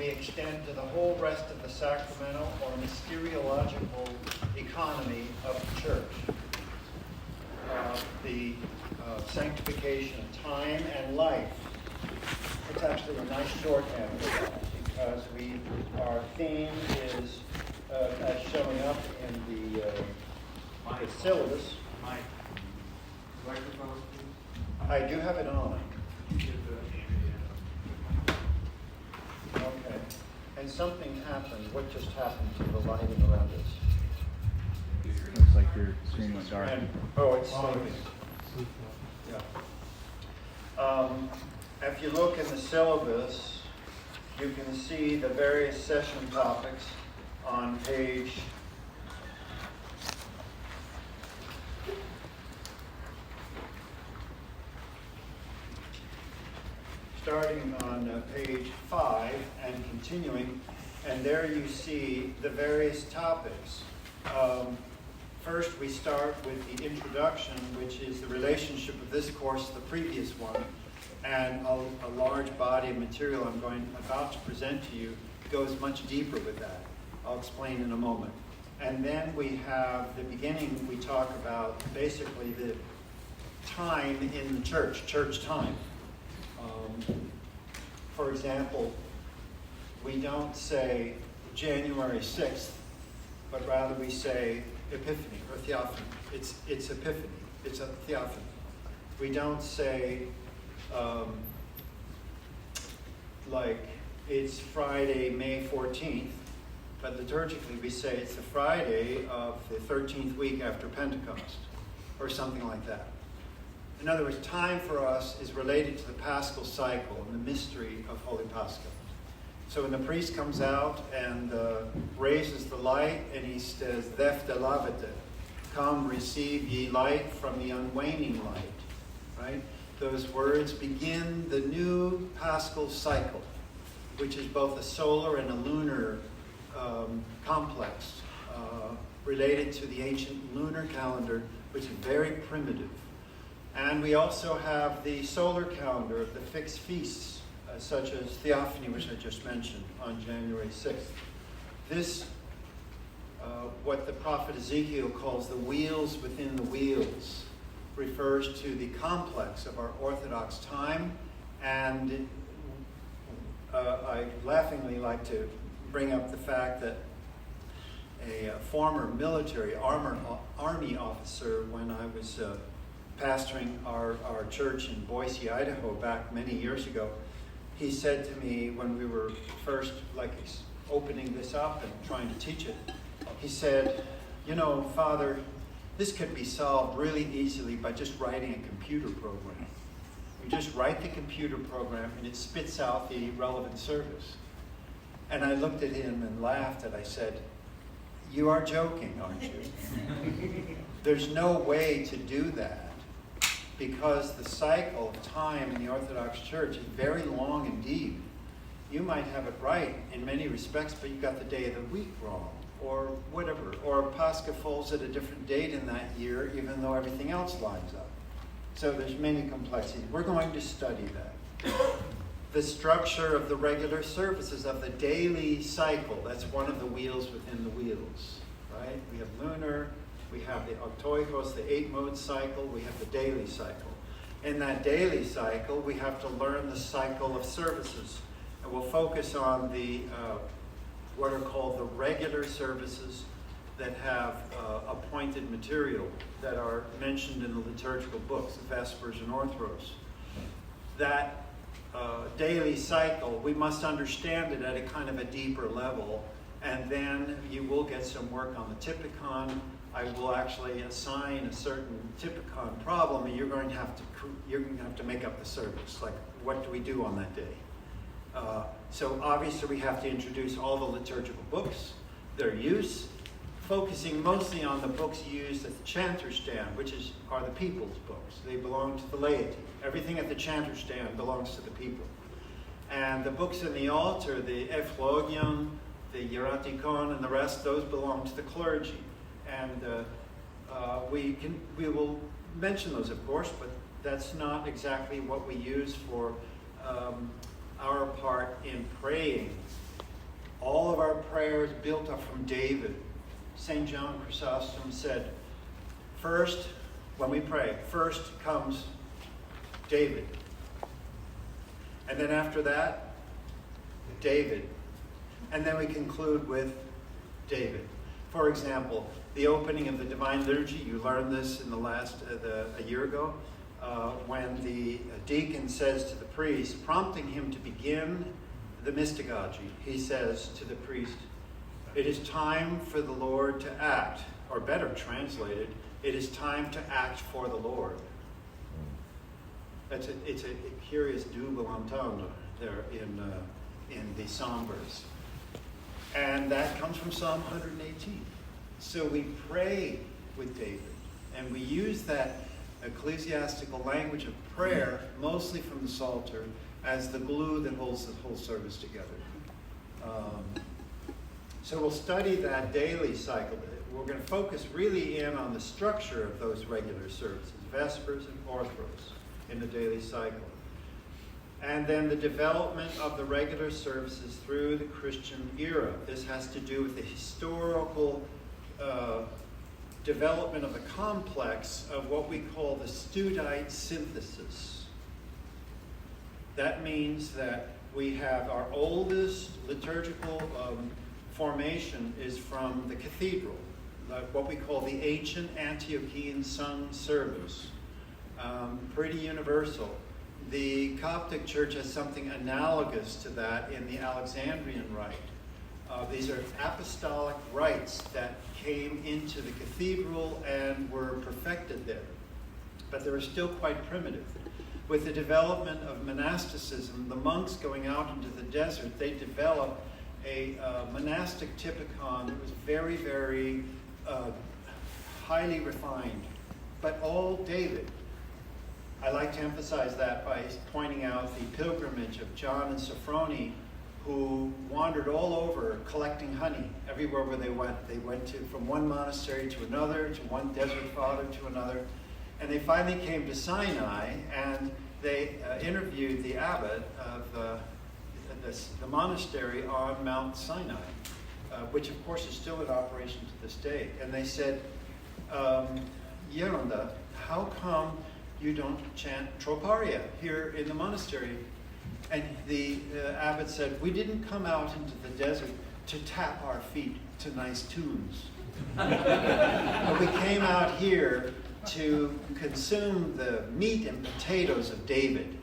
we extend to the whole rest of the sacramental or mysteriological economy of the church. The sanctification of time and life. It's actually a nice shorthand for that, because our theme is as showing up in the syllabus. I do have it on. Okay. And something happened. What just happened to the lighting around us? Looks like your screen went dark. It's sleeping. Yeah. If you look in the syllabus, you can see the various session topics on page starting on page 5 and continuing, and there you see the various topics. First, we start with the introduction, which is the relationship of this course to the previous one, and a large body of material I'm about to present to you goes much deeper with that. I'll explain in a moment. And then we have the beginning. We talk about basically the time in the church time. For example, we don't say January 6th, but rather we say Epiphany or Theophany. It's Epiphany. It's a Theophany. We don't say like it's Friday, May 14th, but liturgically we say it's the Friday of the 13th week after Pentecost, or something like that. In other words, time for us is related to the Paschal cycle and the mystery of Holy Pascha. So when the priest comes out and raises the light and he says, "Thef de lavete," come receive ye light from the unwaning light, right? Those words begin the new Paschal cycle, which is both a solar and a lunar complex related to the ancient lunar calendar, which is very primitive. And we also have the solar calendar of the fixed feasts, such as Theophany, which I just mentioned, on January 6th. This, what the prophet Ezekiel calls the wheels within the wheels, refers to the complex of our Orthodox time. And I laughingly like to bring up the fact that a former military army officer, when I was pastoring our church in Boise, Idaho, back many years ago, he said to me when we were first opening this up and trying to teach it, he said, "You know, Father, this could be solved really easily by just writing a computer program. You just write the computer program and it spits out the relevant service." And I looked at him and laughed, and I said, "You are joking, aren't you?" There's no way to do that, because the cycle of time in the Orthodox Church is very long indeed. You might have it right in many respects, but you got the day of the week wrong, or whatever. Or Pascha falls at a different date in that year, even though everything else lines up. So there's many complexities. We're going to study that. The structure of the regular services of the daily cycle, that's one of the wheels within the wheels, right? We have lunar, we have the octoikos, the 8-mode cycle, we have the daily cycle. In that daily cycle, we have to learn the cycle of services. And we'll focus on the what are called the regular services that have appointed material that are mentioned in the liturgical books, the Vespers and Orthros. That daily cycle, we must understand it at a kind of a deeper level, and then you will get some work on the typicon. I will actually assign a certain typicon problem, and you're going to have to make up the service. Like, what do we do on that day? So obviously we have to introduce all the liturgical books, their use, focusing mostly on the books used at the chanter stand, which are the people's books. They belong to the laity. Everything at the chanter stand belongs to the people. And the books in the altar, the Ephlogion, the Hieratikon, and the rest, those belong to the clergy. And we will mention those, of course, but that's not exactly what we use for our part in praying. All of our prayers built up from David. St. John Chrysostom said, first, when we pray, first comes David. And then after that, David. And then we conclude with David. For example, the opening of the Divine Liturgy, you learned this in a year ago, when the deacon says to the priest, prompting him to begin the mystagogy, he says to the priest, it is time for the Lord to act, or better translated, it is time to act for the Lord. It's a curious double entendre there in the Psalm verse. And that comes from Psalm 118. So we pray with David, and we use that ecclesiastical language of prayer, mostly from the Psalter, as the glue that holds the whole service together. So we'll study that daily cycle. We're going to focus really in on the structure of those regular services, Vespers and Orthros, in the daily cycle. And then the development of the regular services through the Christian era. This has to do with the historical development of the complex of what we call the Studite synthesis. That means that we have our oldest liturgical formation is from the cathedral, what we call the ancient Antiochian sung service. Pretty universal. The Coptic Church has something analogous to that in the Alexandrian Rite. These are apostolic rites that came into the cathedral and were perfected there. But they were still quite primitive. With the development of monasticism, the monks going out into the desert, they developed a monastic typicon that was very, very highly refined, but all David. I like to emphasize that by pointing out the pilgrimage of John and Sophrony, who wandered all over collecting honey everywhere where they went. They went from one monastery to another, to one desert father to another. And they finally came to Sinai, and they interviewed the abbot of the monastery on Mount Sinai, which of course is still in operation to this day. And they said, Yeronda, how come you don't chant Troparia here in the monastery? And the abbot said, we didn't come out into the desert to tap our feet to nice tunes. But we came out here to consume the meat and potatoes of David.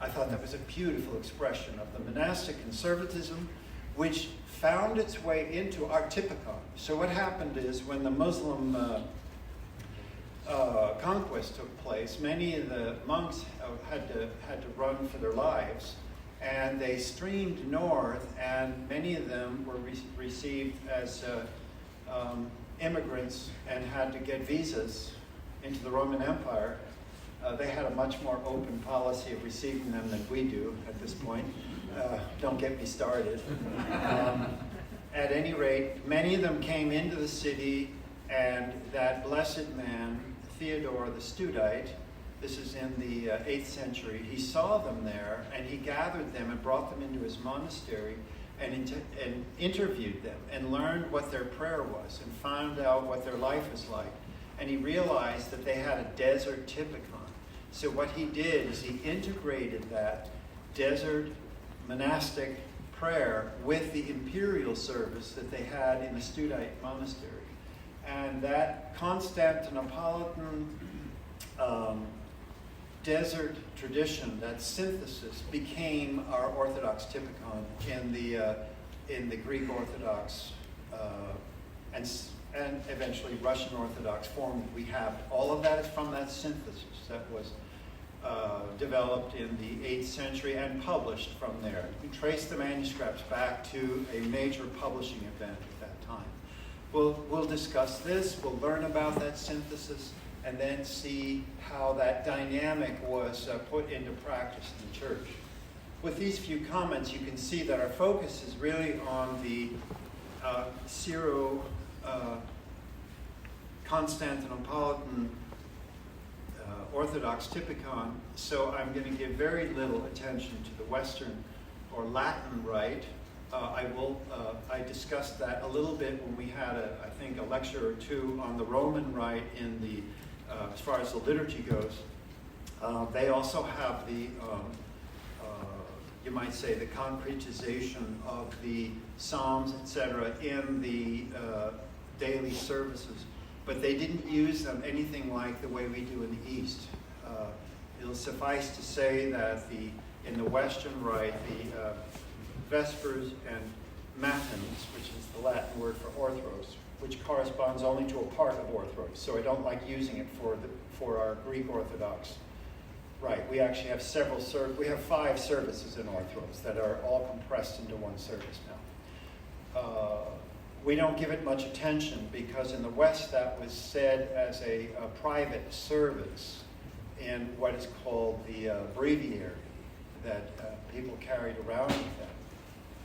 I thought that was a beautiful expression of the monastic conservatism, which found its way into our typicon. So what happened is, when the Muslim conquest took place, many of the monks had to run for their lives, and they streamed north, and many of them were received as immigrants and had to get visas into the Roman Empire. They had a much more open policy of receiving them than we do at this point. Don't get me started. At any rate, many of them came into the city, and that blessed man, Theodore the Studite, this is in the 8th century, he saw them there, and he gathered them and brought them into his monastery and interviewed them and learned what their prayer was and found out what their life was like. And he realized that they had a desert typicon. So what he did is he integrated that desert monastic prayer with the imperial service that they had in the Studite monastery. And that Constantinopolitan desert tradition, that synthesis, became our Orthodox typicon in the Greek Orthodox and eventually Russian Orthodox form that we have. All of that is from that synthesis that was developed in the 8th century and published from there. You can trace the manuscripts back to a major publishing event at that time. We'll discuss this, we'll learn about that synthesis, and then see how that dynamic was put into practice in the church. With these few comments, you can see that our focus is really on the Syro-Constantinopolitan Orthodox typicon, so I'm going to give very little attention to the Western or Latin Rite. I discussed that a little bit when we had, I think, a lecture or two on the Roman Rite in the, as far as the liturgy goes. They also have the, you might say, the concretization of the Psalms, etc., in the daily services. But they didn't use them anything like the way we do in the East. It'll suffice to say that in the Western Rite, the Vespers and Matins, which is the Latin word for Orthros, which corresponds only to a part of Orthros. So I don't like using it for our Greek Orthodox Rite. We actually have we have 5 services in Orthros that are all compressed into one service now. We don't give it much attention because in the West that was said as a private service in what is called the breviary that people carried around with them,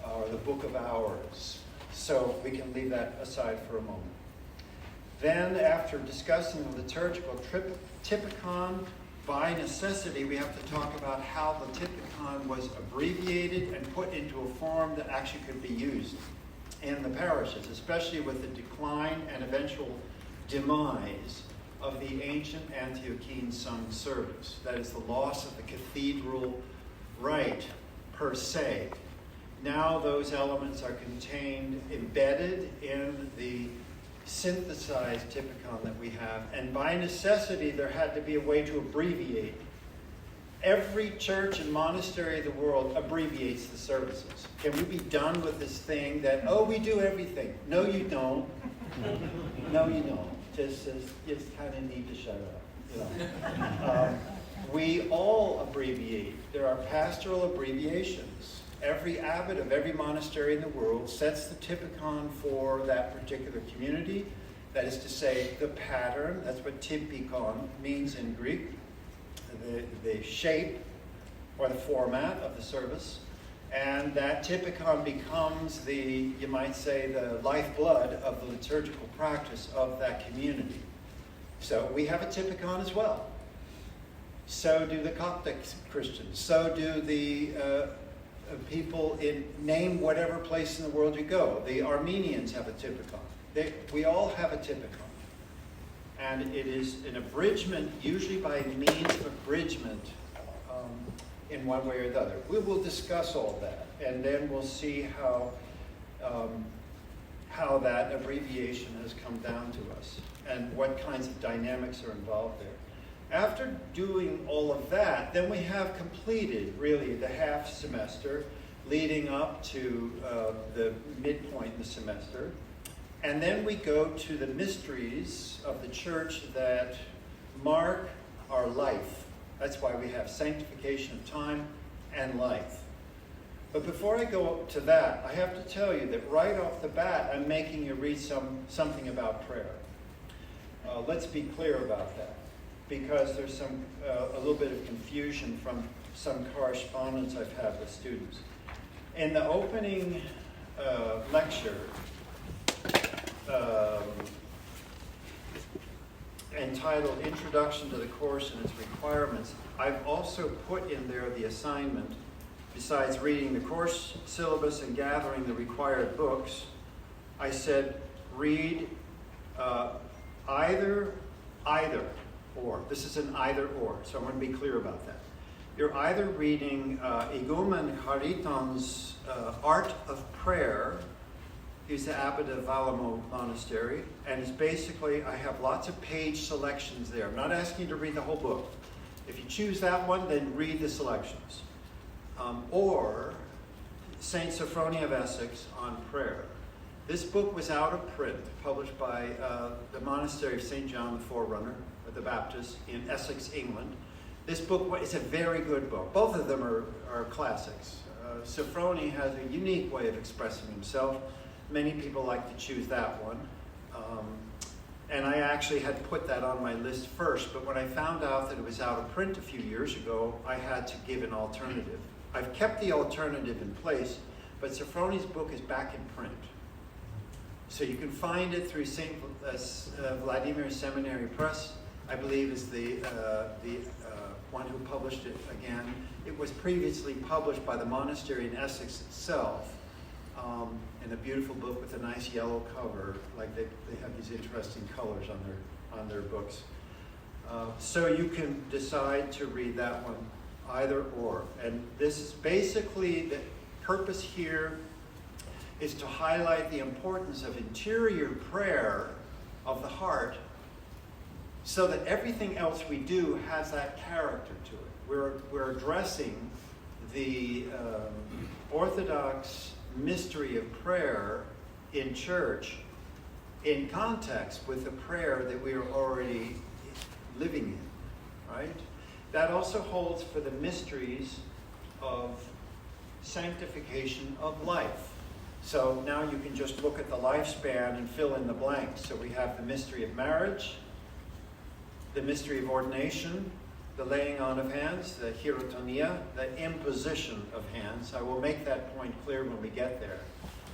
or the Book of Hours. So we can leave that aside for a moment. Then after discussing the liturgical typicon, by necessity we have to talk about how the typicon was abbreviated and put into a form that actually could be used in the parishes, especially with the decline and eventual demise of the ancient Antiochene Sun service. That is the loss of the cathedral rite per se. Now those elements are embedded in the synthesized typicon that we have, and by necessity there had to be a way to abbreviate. Every church and monastery of the world abbreviates the services. Can we be done with this thing that, we do everything? No, you don't. No, you don't. Just kind of need to shut up. We all abbreviate. There are pastoral abbreviations. Every abbot of every monastery in the world sets the typicon for that particular community. That is to say, the pattern. That's what typikon means in Greek. The shape or the format of the service. And that typicon becomes you might say, the lifeblood of the liturgical practice of that community. So we have a typicon as well. So do the Coptic Christians. So do the people name whatever place in the world you go. The Armenians have a typicon. We all have a typicon. And it is an abridgment, usually by means of abridgment, in one way or the other. We will discuss all that, and then we'll see how that abbreviation has come down to us, and what kinds of dynamics are involved there. After doing all of that, then we have completed, really, the half semester, leading up to the midpoint in the semester. And then we go to the mysteries of the church that mark our life. That's why we have sanctification of time and life. But before I go to that, I have to tell you that right off the bat, I'm making you read something about prayer. Let's be clear about that, because there's a little bit of confusion from some correspondence I've had with students. In the opening lecture, entitled Introduction to the Course and Its Requirements, I've also put in there the assignment, besides reading the course syllabus and gathering the required books, I said read either or. This is an either or, so I want to be clear about that. You're either reading Igumen Chariton's Art of Prayer. He's the abbot of Valamo Monastery, and it's basically, I have lots of page selections there. I'm not asking you to read the whole book. If you choose that one, then read the selections. Or St. Sophronia of Essex on prayer. This book was out of print, published by the Monastery of St. John the Forerunner, of the Baptists, in Essex, England. This book is a very good book. Both of them are classics. Sophronia has a unique way of expressing himself. Many people like to choose that one. And I actually had put that on my list first, but when I found out that it was out of print a few years ago, I had to give an alternative. I've kept the alternative in place, but Sophronia's book is back in print. So you can find it through St. Vladimir Seminary Press. I believe, is the one who published it again. It was previously published by the monastery in Essex itself, in a beautiful book with a nice yellow cover. Like they have these interesting colors on their books. So you can decide to read that one, either or. And this is basically, the purpose here is to highlight the importance of interior prayer of the heart, so that everything else we do has that character to it. We're addressing the Orthodox mystery of prayer in church in context with the prayer that we are already living in, right? That also holds for the mysteries of sanctification of life. So now you can just look at the lifespan and fill in the blanks. So we have the mystery of marriage, the mystery of ordination, the laying on of hands, the hierotonia, the imposition of hands. I will make that point clear when we get there.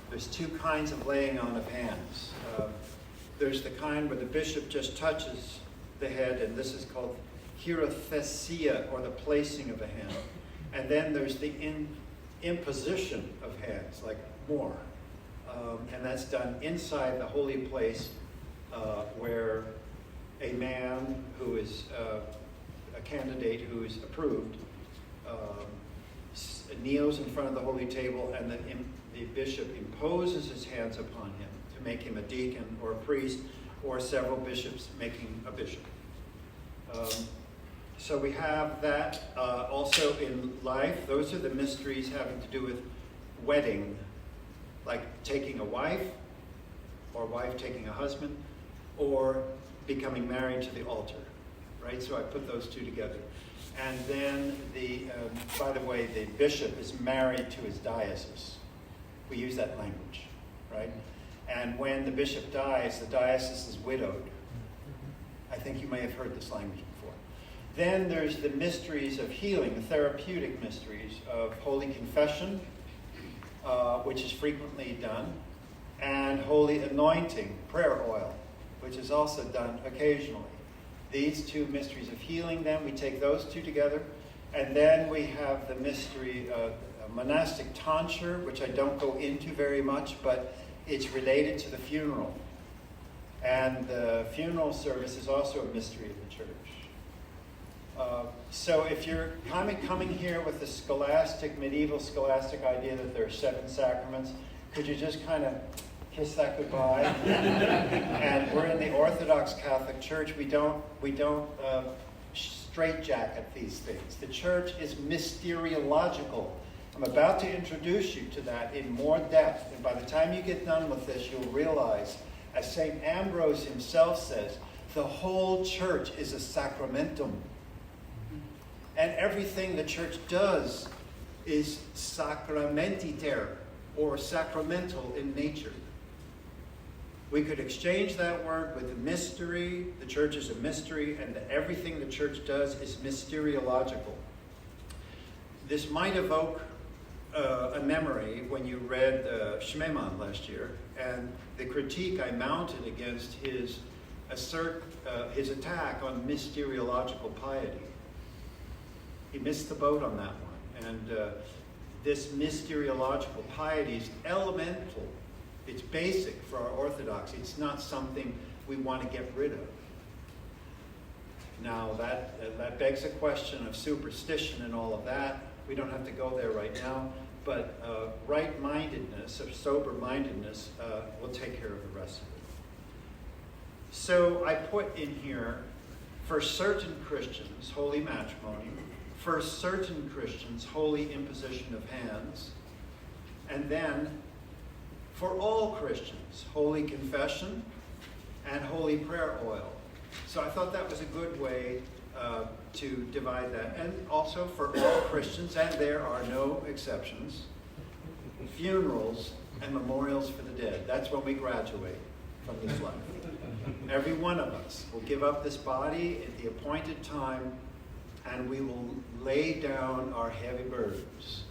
There's two kinds of laying on of hands. There's the kind where the bishop just touches the head, and this is called hierothesia, or the placing of a hand. And then there's the imposition of hands, like more. And that's done inside the holy place, where a man who is a candidate who is approved kneels in front of the holy table, and the bishop imposes his hands upon him to make him a deacon or a priest, or several bishops making a bishop. So we have that also in life. Those are the mysteries having to do with wedding, like taking a wife, or wife taking a husband, or becoming married to the altar, right? So I put those two together. And then by the way, the bishop is married to his diocese. We use that language, right? And when the bishop dies, the diocese is widowed. I think you may have heard this language before. Then there's the mysteries of healing, the therapeutic mysteries of Holy Confession, which is frequently done, and Holy Anointing, prayer oil, which is also done occasionally. These two mysteries of healing, then we take those two together. And then we have the mystery of monastic tonsure, which I don't go into very much, but it's related to the funeral. And the funeral service is also a mystery of the church. So if you're coming here with the medieval scholastic idea that there are 7 sacraments, could you just kind of kiss that goodbye? And we're in the Orthodox Catholic Church. We don't straitjacket these things. The church is mysteriological. I'm about to introduce you to that in more depth. And by the time you get done with this, you'll realize, as St. Ambrose himself says, the whole church is a sacramentum. And everything the church does is sacramentiter, or sacramental in nature. We could exchange that word with the mystery. The church is a mystery, and everything the church does is mysteriological. This might evoke a memory when you read Schmemann last year, and the critique I mounted against his attack on mysteriological piety. He missed the boat on that one. And this mysteriological piety is elemental. It's basic for our orthodoxy. It's not something we want to get rid of. Now, that begs a question of superstition and all of that. We don't have to go there right now. But right-mindedness, or sober-mindedness, will take care of the rest of it. So I put in here, for certain Christians, holy matrimony. For certain Christians, holy imposition of hands. And then, for all Christians, holy confession and holy prayer oil. So I thought that was a good way to divide that. And also for all Christians, and there are no exceptions, funerals and memorials for the dead. That's when we graduate from this life. Every one of us will give up this body at the appointed time, and we will lay down our heavy burdens.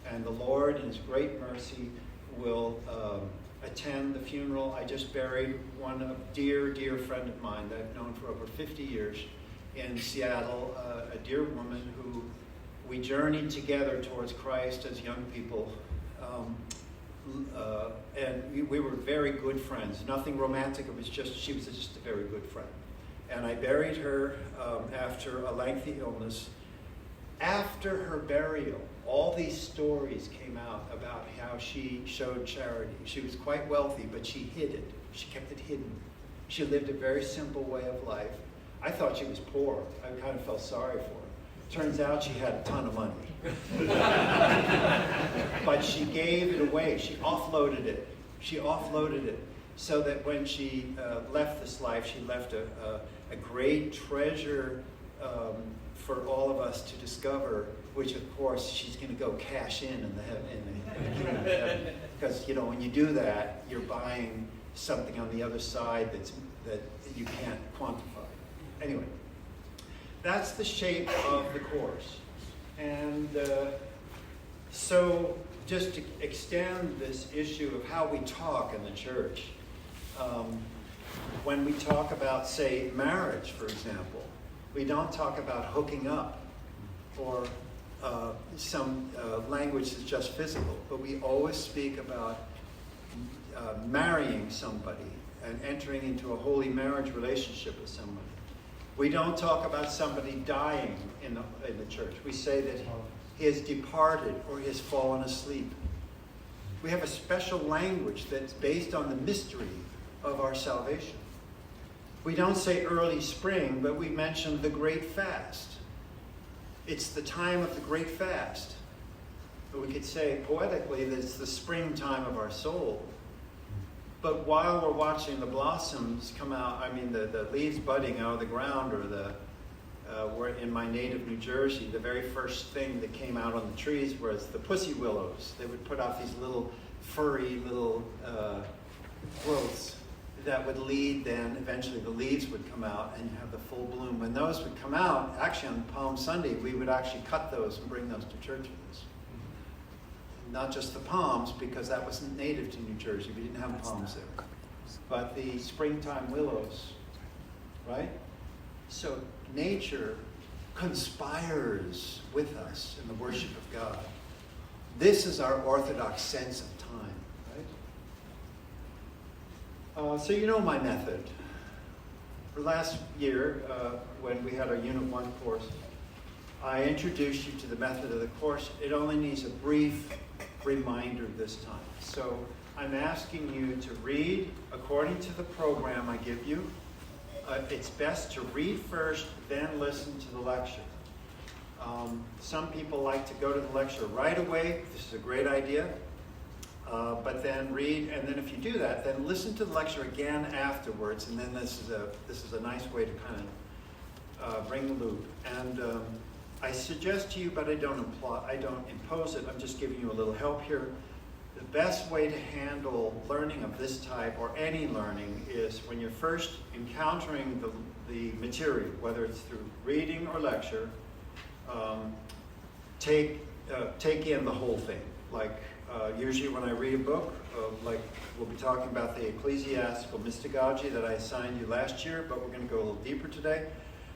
And the Lord, in His great mercy, will attend the funeral. I just buried a dear friend of mine that I've known for over 50 years in Seattle, a dear woman who we journeyed together towards Christ as young people. And we were very good friends. Nothing romantic. She was just a very good friend. And I buried her after a lengthy illness. After her burial, all these stories came out about how she showed charity. She was quite wealthy, but she hid it. She kept it hidden. She lived a very simple way of life. I thought she was poor. I kind of felt sorry for her. Turns out she had a ton of money. But she gave it away. She offloaded it. So that when she left this life, she left a great treasure for all of us to discover, which of course she's going to go cash in the kingdom of heaven. Because when you do that, you're buying something on the other side that you can't quantify. Anyway, that's the shape of the course. And so just to extend this issue of how we talk in the church, when we talk about, say, marriage, for example, we don't talk about hooking up or some language that's just physical, but we always speak about marrying somebody and entering into a holy marriage relationship with someone. We don't talk about somebody dying in the church. We say that he has departed or he has fallen asleep. We have a special language that's based on the mystery of our salvation. We don't say early spring, but we mention the great fast. It's the time of the great fast. But we could say poetically that it's the springtime of our soul. But while we're watching the blossoms come out, the leaves budding out of the ground, or we're in my native New Jersey, the very first thing that came out on the trees was the pussy willows. They would put out these little furry growths that would lead, then eventually the leaves would come out and you have the full bloom. When those would come out, actually on Palm Sunday, we would actually cut those and bring those to church with us. Not just the palms, because that wasn't native to New Jersey. We didn't have palms there. But the springtime willows, right? So nature conspires with us in the worship of God. This is our orthodox sense of time, right? So you know my method. For last year, when we had our Unit 1 course, I introduced you to the method of the course. It only needs a brief reminder this time. So I'm asking you to read according to the program I give you. It's best to read first, then listen to the lecture. Some people like to go to the lecture right away. This is a great idea. But then read, and then if you do that, then listen to the lecture again afterwards. And then this is a nice way to kind of bring the loop. And I suggest to you, but I don't impose it. I'm just giving you a little help here. The best way to handle learning of this type, or any learning, is when you're first encountering the material, whether it's through reading or lecture, take in the whole thing. Like usually when I read a book, like we'll be talking about the ecclesiastical mystagogy that I assigned you last year, but we're going to go a little deeper today.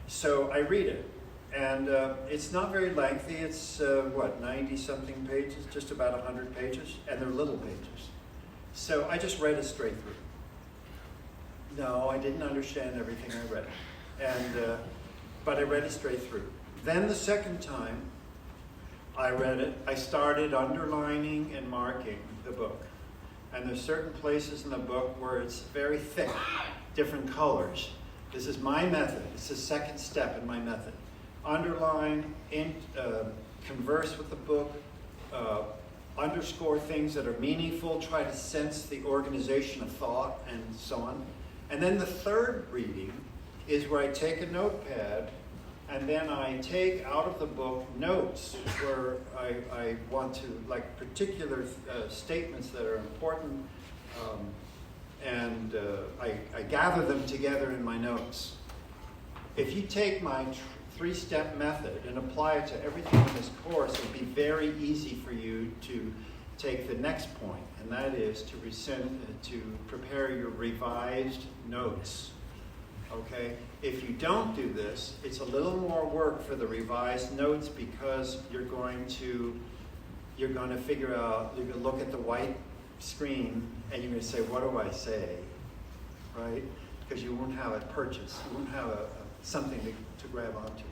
So I read it. And it's not very lengthy. It's, 90-something pages, just about 100 pages, and they're little pages. So I just read it straight through. No, I didn't understand everything I read. But I read it straight through. Then the second time I read it, I started underlining and marking the book. And there's certain places in the book where it's very thick, different colors. This is my method. It's the second step in my method. Underline, converse with the book, underscore things that are meaningful, try to sense the organization of thought, and so on. And then the third reading is where I take a notepad, and then I take out of the book notes where I want to, like particular statements that are important, and I gather them together in my notes. If you take my three-step method and apply it to everything in this course, it'll be very easy for you to take the next point, and that is to prepare your revised notes. Okay? If you don't do this, it's a little more work for the revised notes because you're going to figure out, you're going to look at the white screen and you're going to say, what do I say? Right? Because you won't have a purchase. You won't have something to grab onto.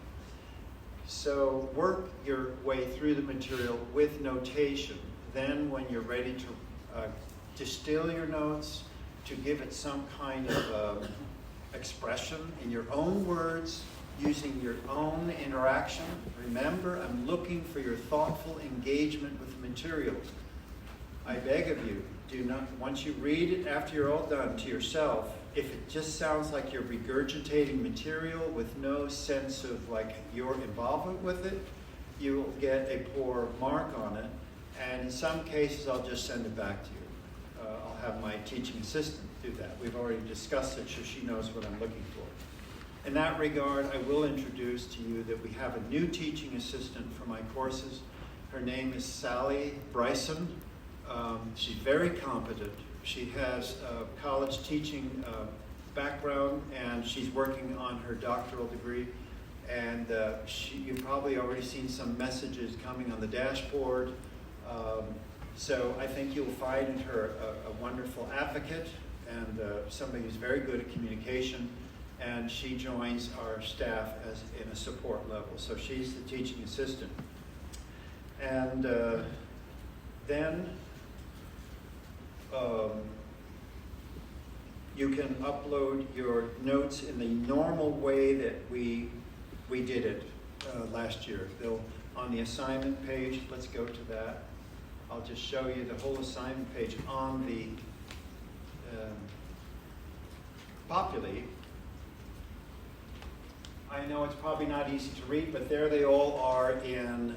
So work your way through the material with notation. Then when you're ready to distill your notes, to give it some kind of expression in your own words, using your own interaction. Remember, I'm looking for your thoughtful engagement with the material. I beg of you, do not, once you read it after you're all done to yourself, if it just sounds like you're regurgitating material with no sense of like your involvement with it, you will get a poor mark on it. And in some cases, I'll just send it back to you. I'll have my teaching assistant do that. We've already discussed it, so she knows what I'm looking for. In that regard, I will introduce to you that we have a new teaching assistant for my courses. Her name is Sally Bryson. She's very competent. She has a college teaching background, and she's working on her doctoral degree. And you've probably already seen some messages coming on the dashboard. So I think you'll find in her a wonderful advocate and somebody who's very good at communication. And she joins our staff as in a support level. So she's the teaching assistant. And then you can upload your notes in the normal way that we did it last year. They'll on the assignment page. Let's go to that. I'll just show you the whole assignment page on the Populi. I know it's probably not easy to read, but there they all are in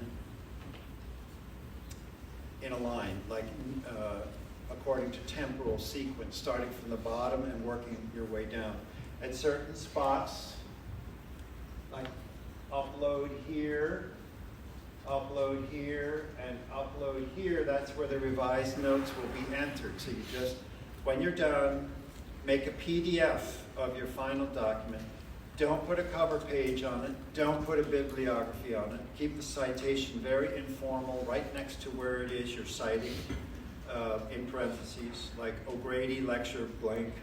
a line, like according to temporal sequence, starting from the bottom and working your way down. At certain spots, like upload here, and upload here, that's where the revised notes will be entered. So you just, when you're done, make a PDF of your final document. Don't put a cover page on it. Don't put a bibliography on it. Keep the citation very informal, right next to where it is you're citing, in parentheses, like O'Grady lecture blank,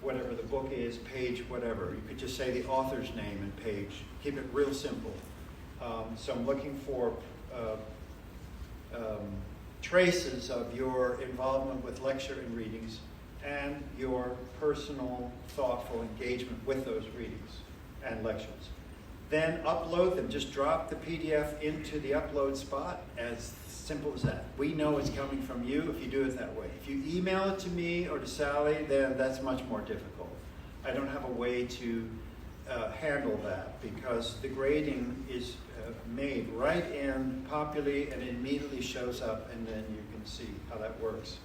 whatever the book is, page whatever. You could just say the author's name and page. Keep it real simple. So I'm looking for traces of your involvement with lecture and readings and your personal, thoughtful engagement with those readings and lectures. Then upload them. Just drop the PDF into the upload spot, as simple as that. We know it's coming from you if you do it that way. If you email it to me or to Sally, then that's much more difficult. I don't have a way to handle that because the grading is made right in Populi and it immediately shows up, and then you can see how that works.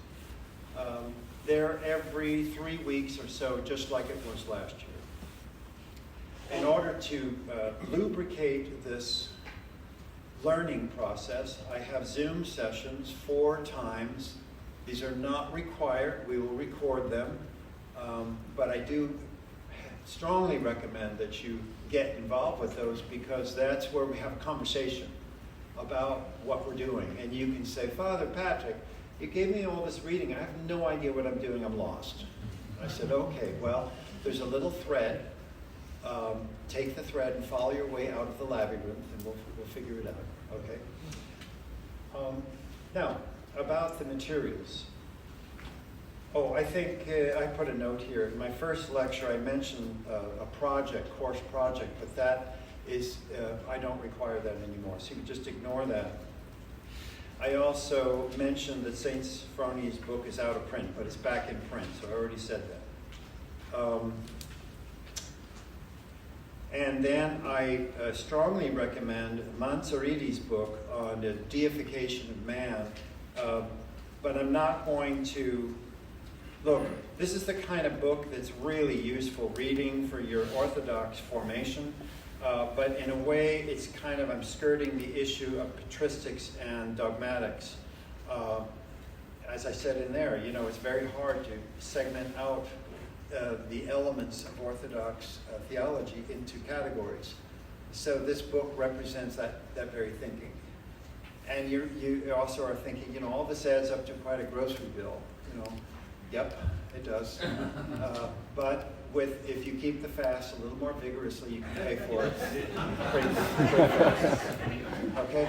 They're every 3 weeks or so, just like it was last year. In order to lubricate this learning process, I have Zoom sessions 4 times. These are not required. We will record them. But I do strongly recommend that you get involved with those because that's where we have a conversation about what we're doing. And you can say, Father Patrick, you gave me all this reading. I have no idea what I'm doing. I'm lost. I said, okay, well, there's a little thread. Take the thread and follow your way out of the labyrinth, and we'll figure it out, okay? Now, about the materials. Oh, I think I put a note here. In my first lecture, I mentioned a project, course project, but that is, I don't require that anymore, so you can just ignore that. I also mentioned that St. Sophronius' book is out of print, but it's back in print, so I already said that. And then I strongly recommend Manzariti's book on the deification of man, but I'm not going to, look, this is the kind of book that's really useful reading for your Orthodox formation, but in a way it's kind of, I'm skirting the issue of patristics and dogmatics. As I said in there, it's very hard to segment out the elements of Orthodox theology into categories. So this book represents that very thinking. And you also are thinking, all this adds up to quite a grocery bill. Yep, it does. But if you keep the fast a little more vigorously, you can pay for it pretty fast. Okay?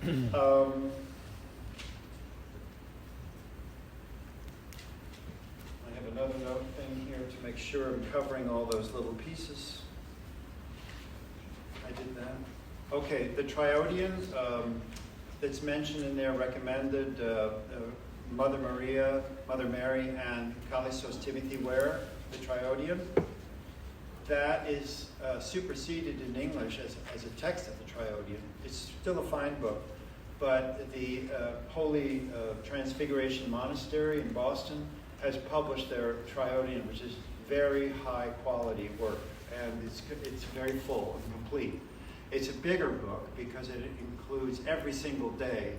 I have another note in here to make sure I'm covering all those little pieces. I did that. Okay, the Triodian that's mentioned in there, recommended Mother Mary, and Kallistos Timothy Ware, the Triodian. That is superseded in English as a text of the Triodian. It's still a fine book, but the Holy Transfiguration Monastery in Boston has published their Triodian, which is very high quality work, and it's very full and complete. It's a bigger book because it includes every single day.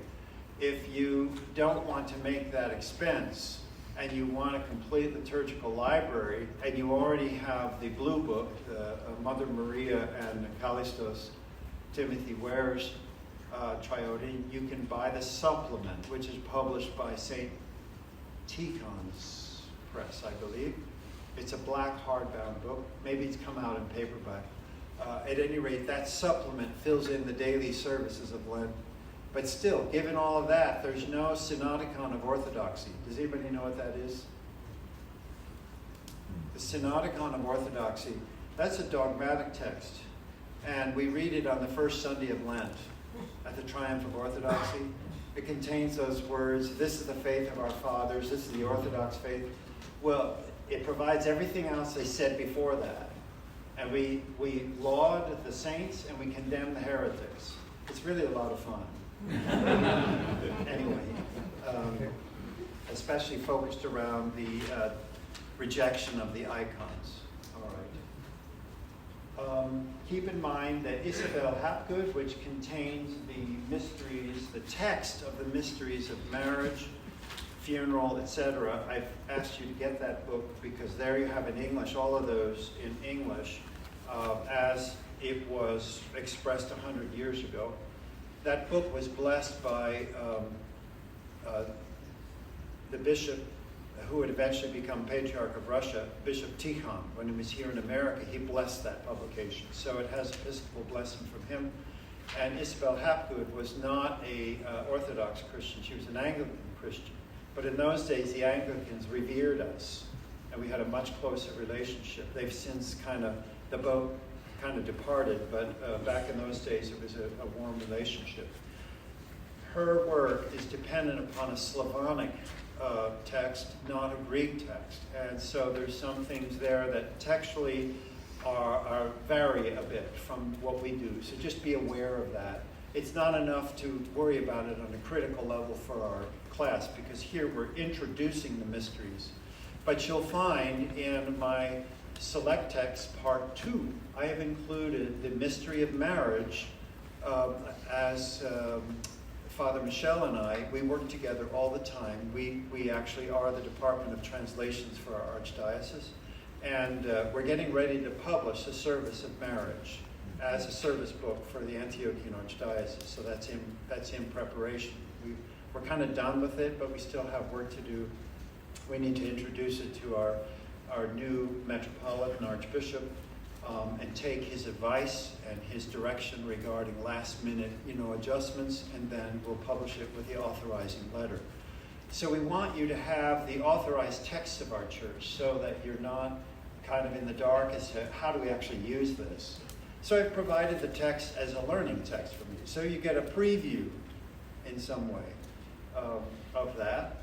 If you don't want to make that expense and you want a complete liturgical library and you already have the blue book, the Mother Maria and Kallistos Timothy Ware's Triodian, you can buy the supplement, which is published by St. Tikhon's Press, I believe. It's a black hardbound book. Maybe it's come out in paperback. At any rate, that supplement fills in the daily services of Lent. But still, given all of that, there's no Synodicon of Orthodoxy. Does anybody know what that is? The Synodicon of Orthodoxy, that's a dogmatic text. And we read it on the first Sunday of Lent at the Triumph of Orthodoxy. It contains those words, this is the faith of our fathers, this is the Orthodox faith. Well, it provides everything else they said before that. And we laud the saints and we condemn the heretics. It's really a lot of fun. Anyway, especially focused around the rejection of the icons. All right. Keep in mind that Isabel Hapgood, which contains the mysteries, the text of the mysteries of marriage, funeral, etc. I've asked you to get that book because there you have in English, all of those in English, as it was expressed 100 years ago. That book was blessed by the bishop who would eventually become Patriarch of Russia, Bishop Tikhon. When he was here in America, he blessed that publication. So it has episcopal blessing from him. And Isabel Hapgood was not a Orthodox Christian. She was an Anglican Christian. But in those days, the Anglicans revered us, and we had a much closer relationship. They've since the boat kind of departed, but back in those days, it was a warm relationship. Her work is dependent upon a Slavonic text, not a Greek text. And so there's some things there that textually vary a bit from what we do. So just be aware of that. It's not enough to worry about it on a critical level for our class, because here we're introducing the mysteries. But you'll find in my Select Text Part 2, I have included the mystery of marriage as Father Michel and I, we work together all the time. We actually are the Department of Translations for our Archdiocese. And we're getting ready to publish a service of marriage as a service book for the Antiochian Archdiocese. So that's in preparation. We're kind of done with it, but we still have work to do. We need to introduce it to our new Metropolitan Archbishop and take his advice and his direction regarding last-minute, adjustments, and then we'll publish it with the authorizing letter. So we want you to have the authorized texts of our church so that you're not kind of in the dark as to how do we actually use this. So I've provided the text as a learning text for you. So you get a preview in some way of that.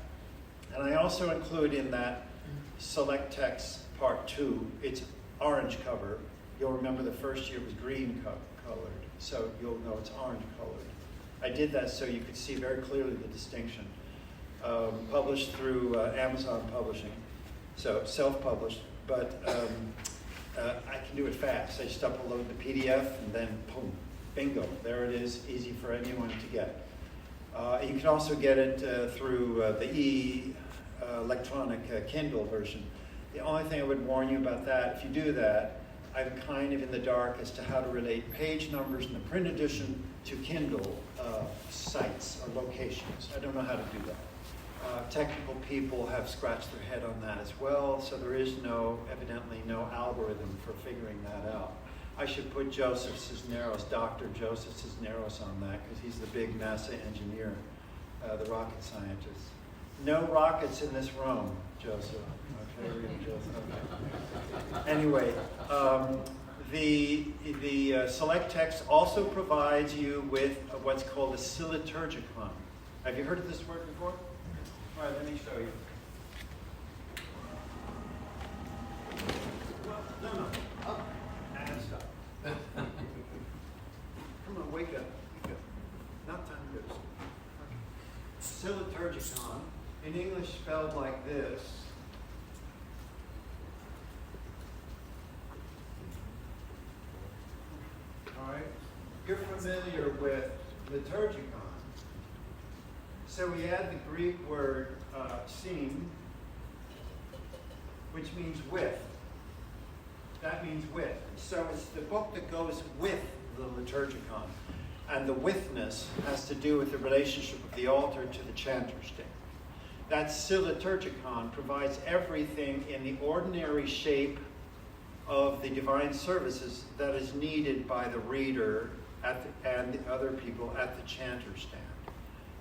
And I also include in that Select Text Part 2, it's orange cover. You'll remember the first year was green colored, so you'll know it's orange colored. I did that so you could see very clearly the distinction. Published through Amazon Publishing, so self-published, but I can do it fast. I just upload the PDF and then boom, bingo, there it is, easy for anyone to get. You can also get it through the electronic Kindle version. The only thing I would warn you about that, if you do that, I'm kind of in the dark as to how to relate page numbers in the print edition to Kindle sites or locations. I don't know how to do that. Technical people have scratched their head on that as well, so there is evidently no algorithm for figuring that out. I should put Joseph Cisneros, Dr. Joseph Cisneros on that, because he's the big NASA engineer, the rocket scientist. No rockets in this room, Joseph. Okay, Joseph. Okay. Anyway, the select text also provides you with what's called a Liturgicon. Have you heard of this word before? All right, let me show you. No. Up and stop. Come on, wake up. Not time to go to sleep. Liturgicon, in English spelled like this. All right, you're familiar with Liturgicon. So we add the Greek word "syn," which means with. That means with. So it's the book that goes with the Liturgicon. And the withness has to do with the relationship of the altar to the chanter stick. That Liturgicon provides everything in the ordinary shape of the divine services that is needed by the reader and the other people at the chanter stand.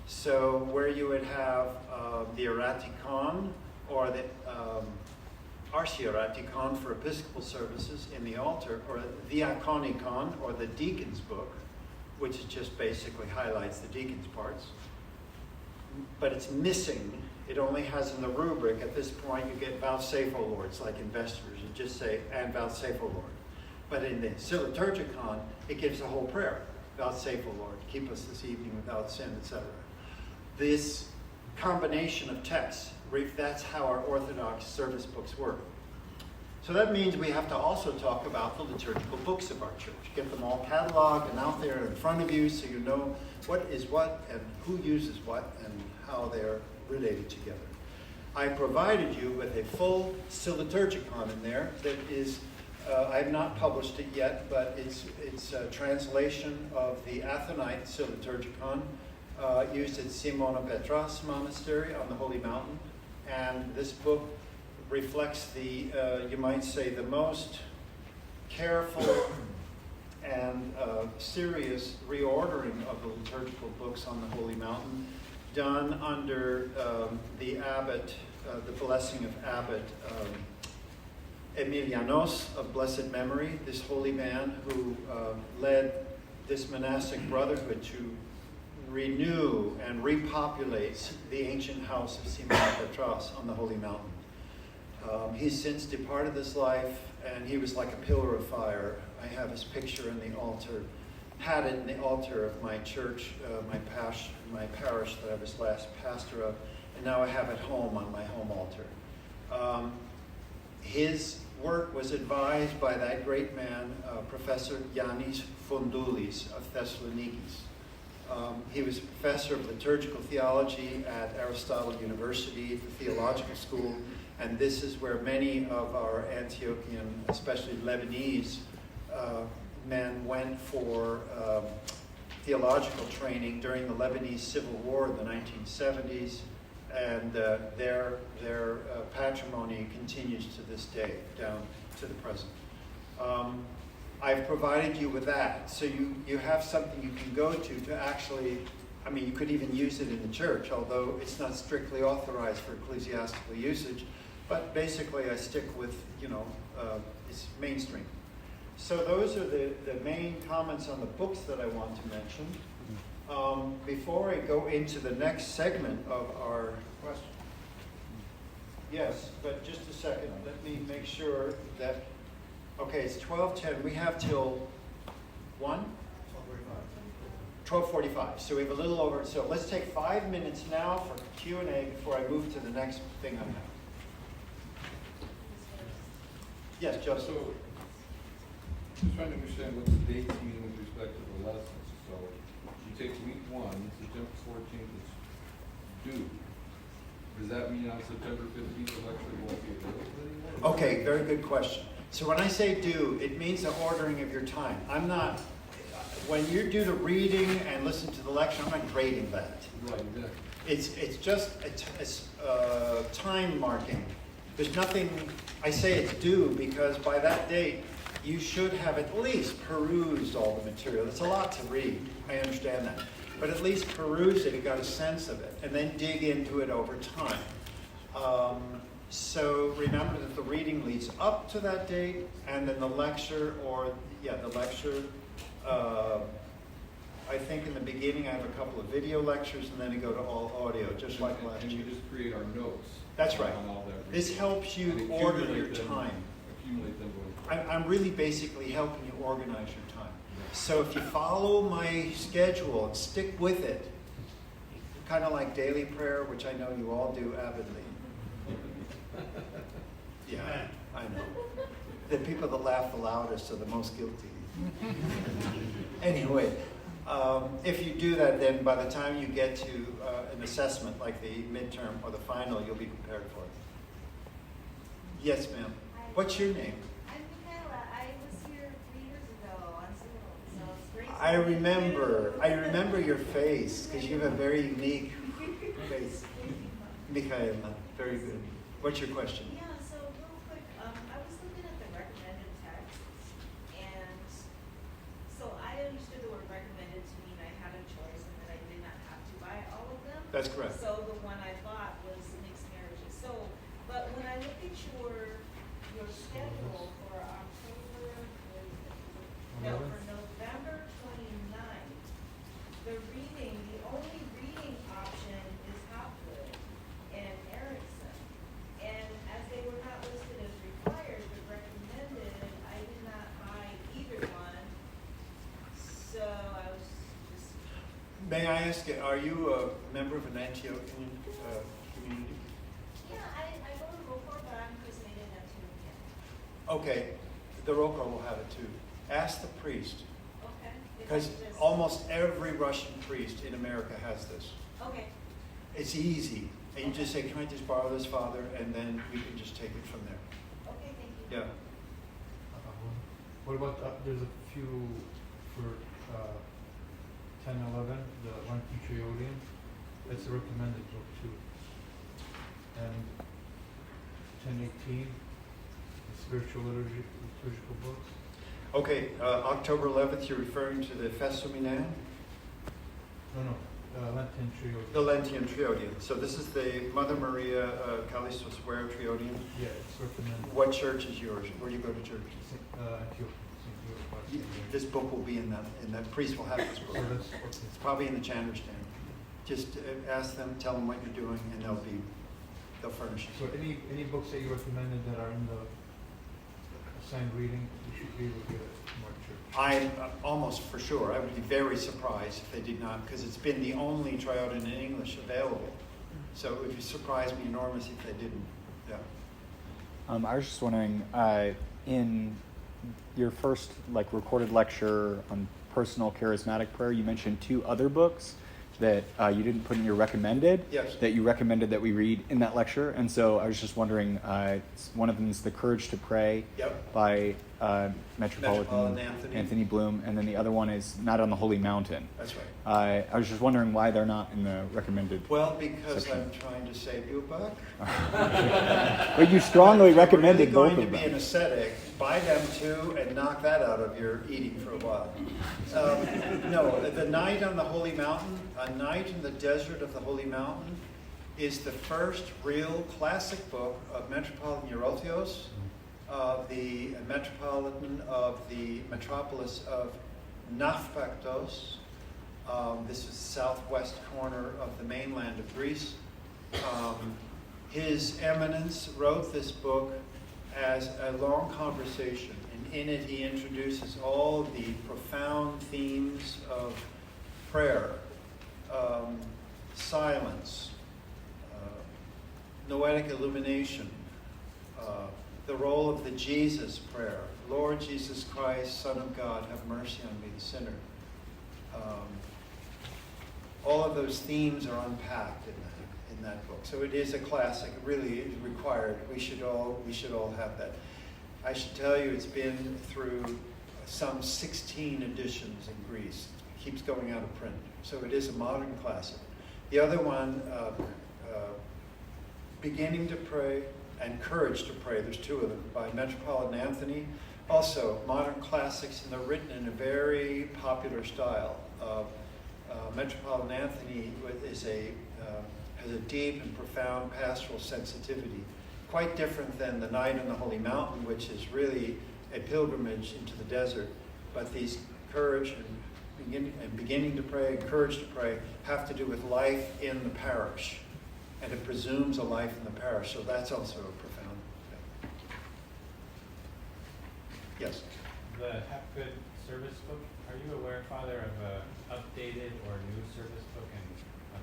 So where you would have the Eratikon or the Archieeratikon for Episcopal services in the altar, or the Diakonikon, or the Deacon's Book, which just basically highlights the deacon's parts. But it's missing. It only has in the rubric, at this point, you get vouchsafe, O Lord. It's like in Vesters. You just say, and vouchsafe, O Lord. But in the Liturgicon, it gives a whole prayer. Vouchsafe, O Lord. Keep us this evening without sin, etc. This combination of texts, that's how our Orthodox service books work. So that means we have to also talk about the liturgical books of our church. Get them all cataloged and out there in front of you so you know what is what and who uses what and how they're related together. I provided you with a full Liturgicon in there that is, I've not published it yet, but it's a translation of the Athonite Liturgicon used at Simona Petras Monastery on the Holy Mountain. And this book reflects the, you might say, the most careful and serious reordering of the liturgical books on the Holy Mountain, done under the abbot, the blessing of Abbot Emilianos of blessed memory, this holy man who led this monastic brotherhood to renew and repopulate the ancient house of Simona Petras on the Holy Mountain. He's since departed this life, and he was like a pillar of fire. I have his picture in the altar, had it in the altar of my church, my parish that I was last pastor of, and now I have it home on my home altar. His work was advised by that great man, Professor Yannis Foundoulis of Thessaloniki. He was a professor of liturgical theology at Aristotle University, the theological school, and this is where many of our Antiochian, especially Lebanese, men went for theological training during the Lebanese Civil War in the 1970s, and their patrimony continues to this day, down to the present. I've provided you with that, so you have something you can go to actually, I mean, you could even use it in the church, although it's not strictly authorized for ecclesiastical usage, but basically I stick with, it's mainstream. So those are the main comments on the books that I want to mention. Before I go into the next segment of our question. Yes, but just a second, let me make sure that, okay, it's 12:10. We have till 1? 12:45. So we have a little over. So let's take 5 minutes now for Q&A before I move to the next thing I have. Yes, Joseph. So, just trying to understand what the dates mean with respect to the lessons. So, you take week 1, September 14th is due. Does that mean on September 15th the lecture won't be available anymore? Okay, very good question. So when I say do, it means the ordering of your time. I'm not, when you do the reading and listen to the lecture, I'm not grading that. Right, exactly. It's just a time marking. There's nothing, I say it's due because by that date, you should have at least perused all the material. It's a lot to read, I understand that. But at least peruse it and got a sense of it, and then dig into it over time. So remember that the reading leads up to that date, and then the lecture, I think in the beginning I have a couple of video lectures, and then I go to all audio, just like last And year. we just create our notes. That's right. On all that This reading. helps you And order accumulate your them- time. Accumulate them going forward. I'm really basically helping you organize your time. So if you follow my schedule and stick with it, kind of like daily prayer, which I know you all do avidly. Yeah, I know. The people that laugh the loudest are the most guilty. Anyway, if you do that, then by the time you get to an assessment like the midterm or the final, you'll be prepared for it. Yes, ma'am. What's your name? I'm Michaela. I was here 3 years ago on Zoom, so it's great. I remember your face because you have a very unique face. Michaela, very good. What's your question? Yeah, so real quick, I was looking at the recommended texts, and so I understood the word recommended to mean I had a choice and that I did not have to buy all of them. That's correct. So the one I bought was Mixed Marriages. So, but when I look at your schedule for October, no, for November 29th, the only reading option is Hopwood and Erickson. And as they were not listed as required but recommended, I did not buy either one. So I was just. May I ask, are you a member of an Antiochian community? Yeah, I go to Roper, but I'm christening at Antiochian. Okay, the Roko will have it too. Ask the priest, Okay. because almost every Russian priest in America has this. Okay. It's easy. And you just say, can I just borrow this, Father? And then you can just take it from there. Okay, thank you. Yeah. What about, there's a few for 10, 11, the one Triodian. That's a recommended book too. And 10, 18, the spiritual liturgical books. Okay, October 11th, you're referring to the Fesuminan? No, Lenten Triodian. The Lentian Triodian. So this is the Mother Maria Callistos Ware Triodian. Yeah, it's recommended. What church is yours? Where do you go to church? This book will be in that priest will have this book. So that's, okay. It's probably in the Chandler stand. Just ask them, tell them what you're doing, and they'll furnish So it. any books that you recommended that are in the assigned reading, you should be able to get it from our church. I'm almost for sure. I would be very surprised if they did not, because it's been the only Triodian in English available. So it would surprise me enormously if they didn't. Yeah. I was just wondering, in your first recorded lecture on personal charismatic prayer, you mentioned 2 other books that you didn't put in your recommended. Yes. That you recommended that we read in that lecture, and so I was just wondering. One of them is "The Courage to Pray" Yep. by Metropolitan Anthony. Anthony Bloom, and then the other one is "Not on the Holy Mountain." That's right. I was just wondering why they're not in the recommended. Well, because section. I'm trying to save you a buck. But you strongly recommended If you're really both of going to be an them. ascetic, buy them too and knock that out of your eating for a while. No, The Night on the Holy Mountain, A Night in the Desert of the Holy Mountain, is the first real classic book of Metropolitan Eurothios, the Metropolitan of the metropolis of Nafpaktos. This is the southwest corner of the mainland of Greece. His Eminence wrote this book as a long conversation, and in it he introduces all the profound themes of prayer, silence, noetic illumination, the role of the Jesus prayer. Lord Jesus Christ, Son of God, have mercy on me, the sinner. all of those themes are unpacked in that book. So it is a classic. It really is required. We should all have that. I should tell you, it's been through some 16 editions in Greece. It keeps going out of print. So it is a modern classic. The other one, Beginning to Pray and Courage to Pray, there's two of them, by Metropolitan Anthony. Also, modern classics, and they're written in a very popular style. Metropolitan Anthony has a deep and profound pastoral sensitivity, quite different than The Night on the Holy Mountain, which is really a pilgrimage into the desert. But these Courage and Beginning to Pray and Courage to Pray have to do with life in the parish. And it presumes a life in the parish, so that's also a profound thing. Yes? The Have Good service book, are you aware, Father, of an updated or new service book in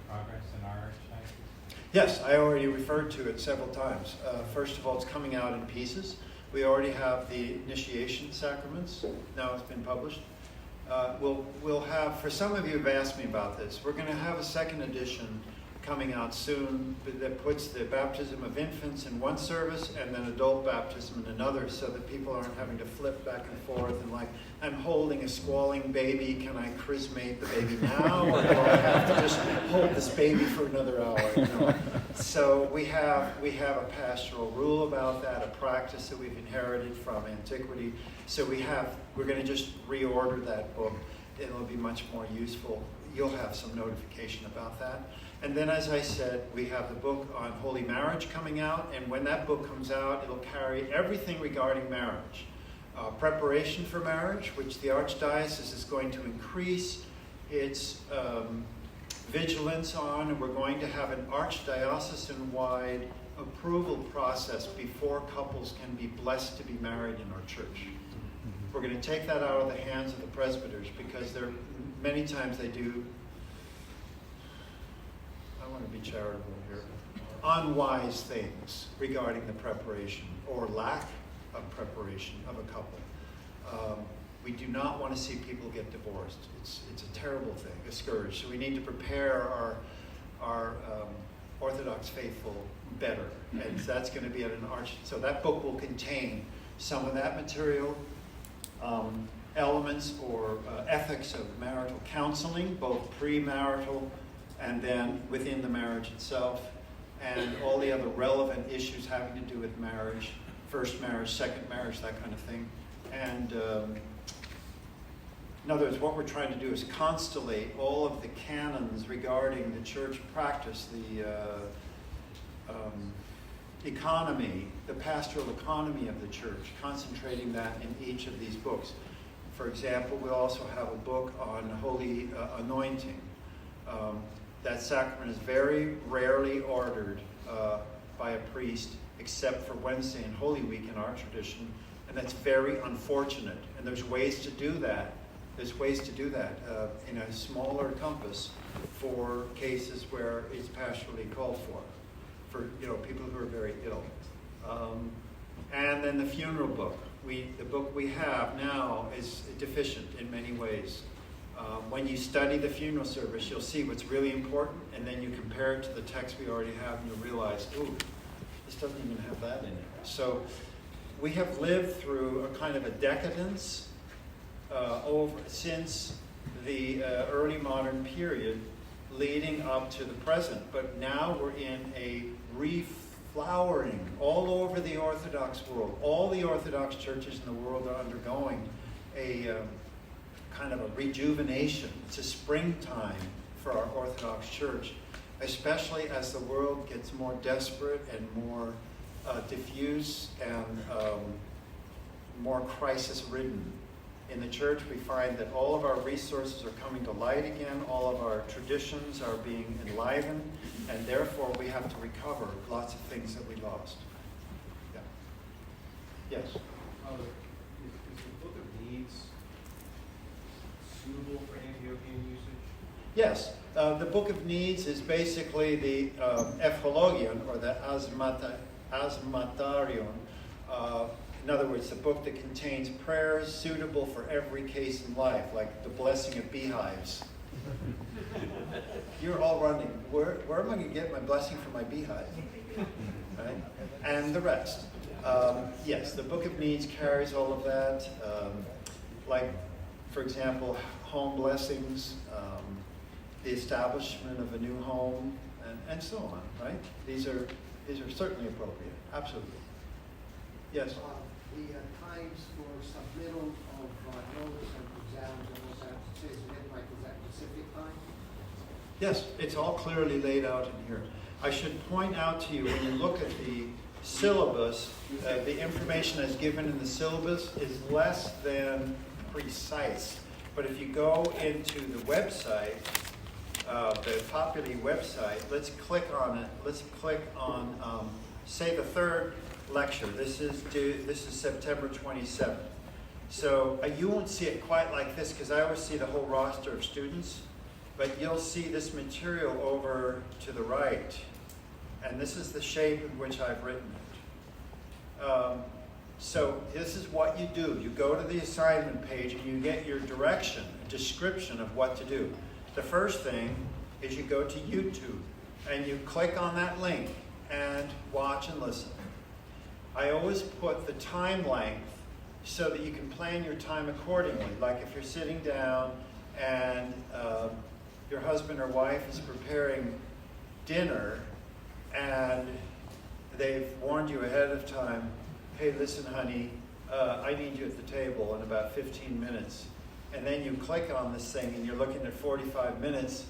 progress in our archdiocese? Yes, I already referred to it several times. First of all, it's coming out in pieces. We already have the initiation sacraments. Now it's been published. We'll have, for some of you have asked me about this, we're going to have a second edition coming out soon that puts the baptism of infants in one service and then adult baptism in another, so that people aren't having to flip back and forth and like, I'm holding a squalling baby, can I chrismate the baby now, or do I have to just hold this baby for another hour? You know? So we have a pastoral rule about that, a practice that we've inherited from antiquity. So we're going to just reorder that book. It'll be much more useful. You'll have some notification about that. And then, as I said, we have the book on Holy Marriage coming out, and when that book comes out, it'll carry everything regarding marriage. Preparation for marriage, which the Archdiocese is going to increase its vigilance on, and we're going to have an archdiocesan-wide approval process before couples can be blessed to be married in our church. We're going to take that out of the hands of the presbyters, because many times they do, I want to be charitable here, unwise things regarding the preparation or lack of preparation of a couple. We do not want to see people get divorced. It's a terrible thing, a scourge. So we need to prepare our Orthodox faithful better, and that's going to be at an arch. So that book will contain some of that material, elements or ethics of marital counseling, both premarital and then within the marriage itself, and all the other relevant issues having to do with marriage, first marriage, second marriage, that kind of thing. And in other words, what we're trying to do is constellate all of the canons regarding the church practice, the economy, the pastoral economy of the church, concentrating that in each of these books. For example, we also have a book on holy anointing. That sacrament is very rarely ordered by a priest, except for Wednesday and Holy Week in our tradition, and that's very unfortunate. And there's ways to do that. There's ways to do that in a smaller compass for cases where it's pastorally called for people who are very ill. And then the funeral book. The book we have now is deficient in many ways. When you study the funeral service, you'll see what's really important, and then you compare it to the text we already have, and you'll realize, ooh, this doesn't even have that in it. So we have lived through a kind of a decadence since the early modern period leading up to the present. But now we're in a reflowering all over the Orthodox world. All the Orthodox churches in the world are undergoing a kind of a rejuvenation. It's a springtime for our Orthodox Church, especially as the world gets more desperate and more diffuse and more crisis-ridden. In the Church, we find that all of our resources are coming to light again, all of our traditions are being enlivened, and therefore we have to recover lots of things that we lost. Yeah. Yes? Is the Book of Needs suitable for Antiochian usage? Yes. The Book of Needs is basically the Ephrologion, or the Asmatarion. In other words, the book that contains prayers suitable for every case in life, like the blessing of beehives You're all running. Where am I going to get my blessing from my beehive? Right? And the rest. Yes, the Book of Needs carries all of that. Like, for example, home blessings, the establishment of a new home, and so on, right? These are certainly appropriate. Absolutely. Yes? The times for submittal of notice and exams and all that, it says midnight, is that Pacific time? Yes, it's all clearly laid out in here. I should point out to you, when you look at the syllabus, the information that's given in the syllabus is less than precise. But if you go into the website, the Populi website, let's click on it. Let's click on, say, the third lecture. This is September 27th. So you won't see it quite like this because I always see the whole roster of students, but you'll see this material over to the right, and this is the shape in which I've written it. So this is what you do. You go to the assignment page and you get your direction, a description of what to do. The first thing is you go to YouTube and you click on that link and watch and listen. I always put the time length so that you can plan your time accordingly. Like if you're sitting down and your husband or wife is preparing dinner and they've warned you ahead of time, hey, listen, honey, I need you at the table in about 15 minutes. And then you click on this thing and you're looking at 45 minutes.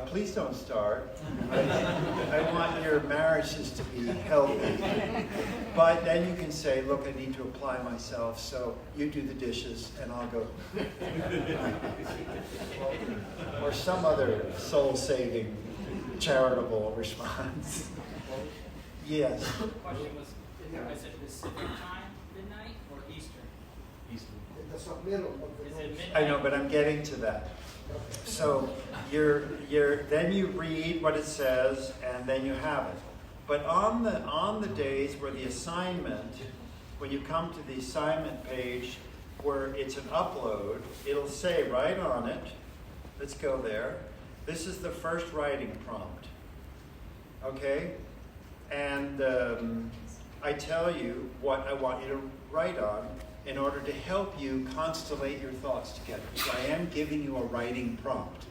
Please don't start. I want your marriages to be healthy. But then you can say, look, I need to apply myself, so you do the dishes and I'll go. Or some other soul-saving, charitable response. Yes. The question was, is it Pacific time, midnight, or Eastern? Eastern. The submittal of the Is it notice. midnight? I know, but I'm getting to that. So then you read what it says, and then you have it. But on the days where the assignment, when you come to the assignment page where it's an upload, it'll say right on it, let's go there, this is the first writing prompt. Okay? And I tell you what I want you to write on in order to help you constellate your thoughts together. So I am giving you a writing prompt.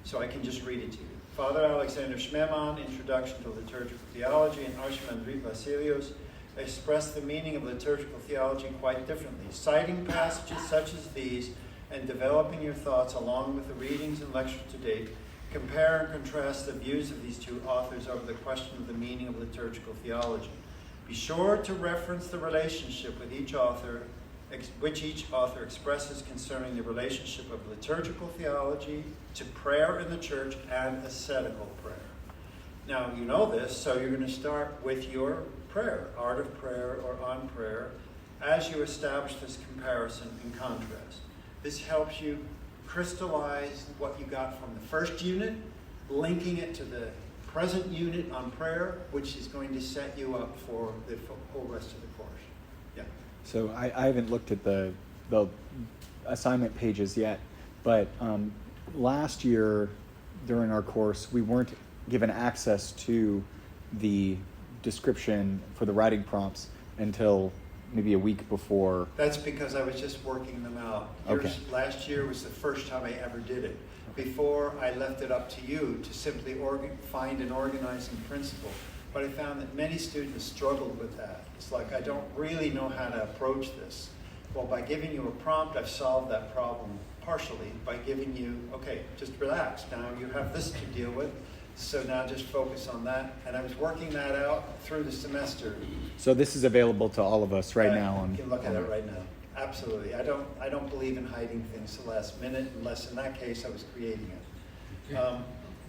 So I can just read it to you. Father Alexander Schmemann, Introduction to Liturgical Theology, and Archimandrite Basilios express the meaning of liturgical theology quite differently. Citing passages such as these and developing your thoughts along with the readings and lectures to date, compare and contrast the views of these two authors over the question of the meaning of liturgical theology. Be sure to reference the relationship with each author, which each author expresses concerning the relationship of liturgical theology to prayer in the church and ascetical prayer. Now, you know this, so you're going to start with your prayer, art of prayer or on prayer, as you establish this comparison and contrast. This helps you crystallize what you got from the first unit, linking it to the present unit on prayer, which is going to set you up for the whole rest of the course. Yeah. So I haven't looked at the assignment pages yet, but last year during our course, we weren't given access to the description for the writing prompts until maybe a week before. That's because I was just working them out. Okay. Last year was the first time I ever did it. Before, I left it up to you to simply find an organizing principle. But I found that many students struggled with that. It's like, I don't really know how to approach this. Well, by giving you a prompt, I've solved that problem partially by giving you, okay, just relax. Now you have this to deal with, so now just focus on that. And I was working that out through the semester. So this is available to all of us right now. You can look at it right now. Absolutely. I don't believe in hiding things to the last minute, unless in that case I was creating it.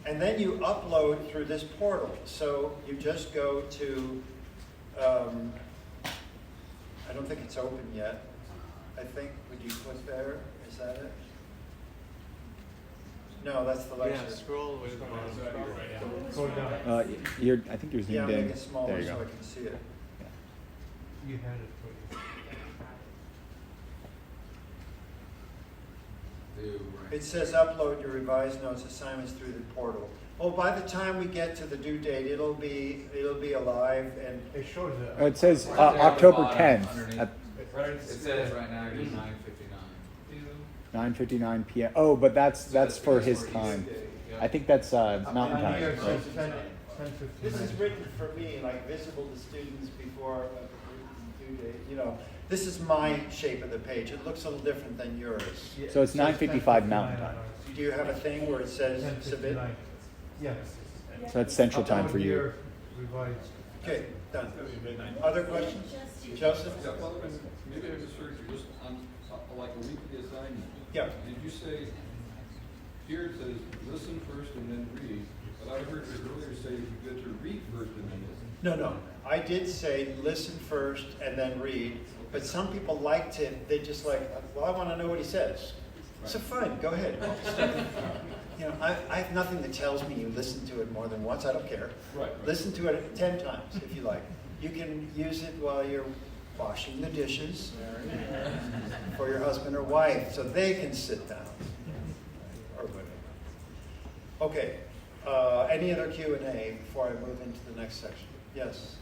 And then you upload through this portal. So you just go to, I don't think it's open yet. I think, would you click there? Is that it? No, that's the lecture. Yeah, scroll with the bottom. Scroll down. I think you're zoomed Yeah, in. make it smaller There you so go. I can see it. You had it. Do right It says upload your revised notes assignments through the portal. Well, by the time we get to the due date, it'll be alive and It shows Oh, it. it says Right there at the October bottom, 10th underneath. at It says right now it is 9:59. 9:59 p.m. Oh, but that's for his for time. East Day. I think that's Mountain And here Time. it Right? says Ten- this 10:59. is written for me, like visible to students before due date. You know, this is my shape of the page. It looks a little different than yours. Yeah, So it's it says 9:55 10:59 Mountain on Time. ours. Do you have a thing where it says submit? 10:59. Yeah. So that's Central Time Upload for you. your revised. Okay, done. Other questions? Joseph? Yeah, well, maybe I misheard you, just on, like a weekly assignment. Yeah. Did you say, here it says, listen first and then read, but I heard you earlier say you get to read first and then listen. No. I did say listen first and then read, but some people like to, they just like, well, I want to know what he says. So fine, go ahead. You know, I have nothing that tells me you listen to it more than once. I don't care. Right. Listen to it 10 times if you like. You can use it while you're washing the dishes for your husband or wife so they can sit down or whatever. Okay. Any other Q&A before I move into the next section? Yes.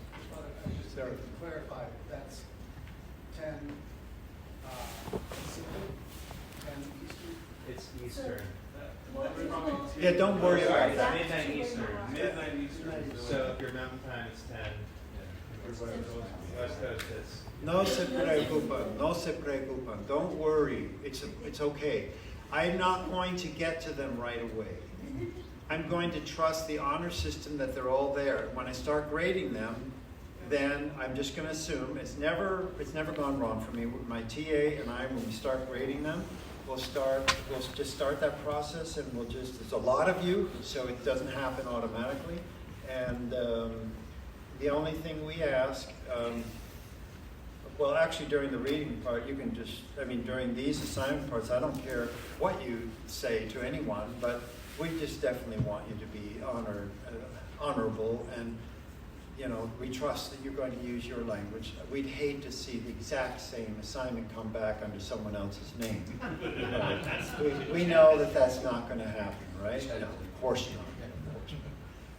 Just Sarah. to clarify, that's 10 Pacific, 10 Eastern? It's Eastern. Yeah, don't worry about It's that. midnight Eastern. Midnight Eastern. So if you're Mountain Time, it's 10. West Coast, it's. No se preocupan, no se preocupan. Don't worry, it's okay. I'm not going to get to them right away. I'm going to trust the honor system that they're all there. When I start grading them, then I'm just going to assume it's never gone wrong for me. My TA and I, when we start grading them, we'll just start that process, and there's a lot of you, so it doesn't happen automatically. And the only thing we ask, well, actually during the reading part, you can during these assignment parts, I don't care what you say to anyone, but we just definitely want you to be honorable, and we trust that you're going to use your language. We'd hate to see the exact same assignment come back under someone else's name. we know that that's not going to happen, right? No, of course not.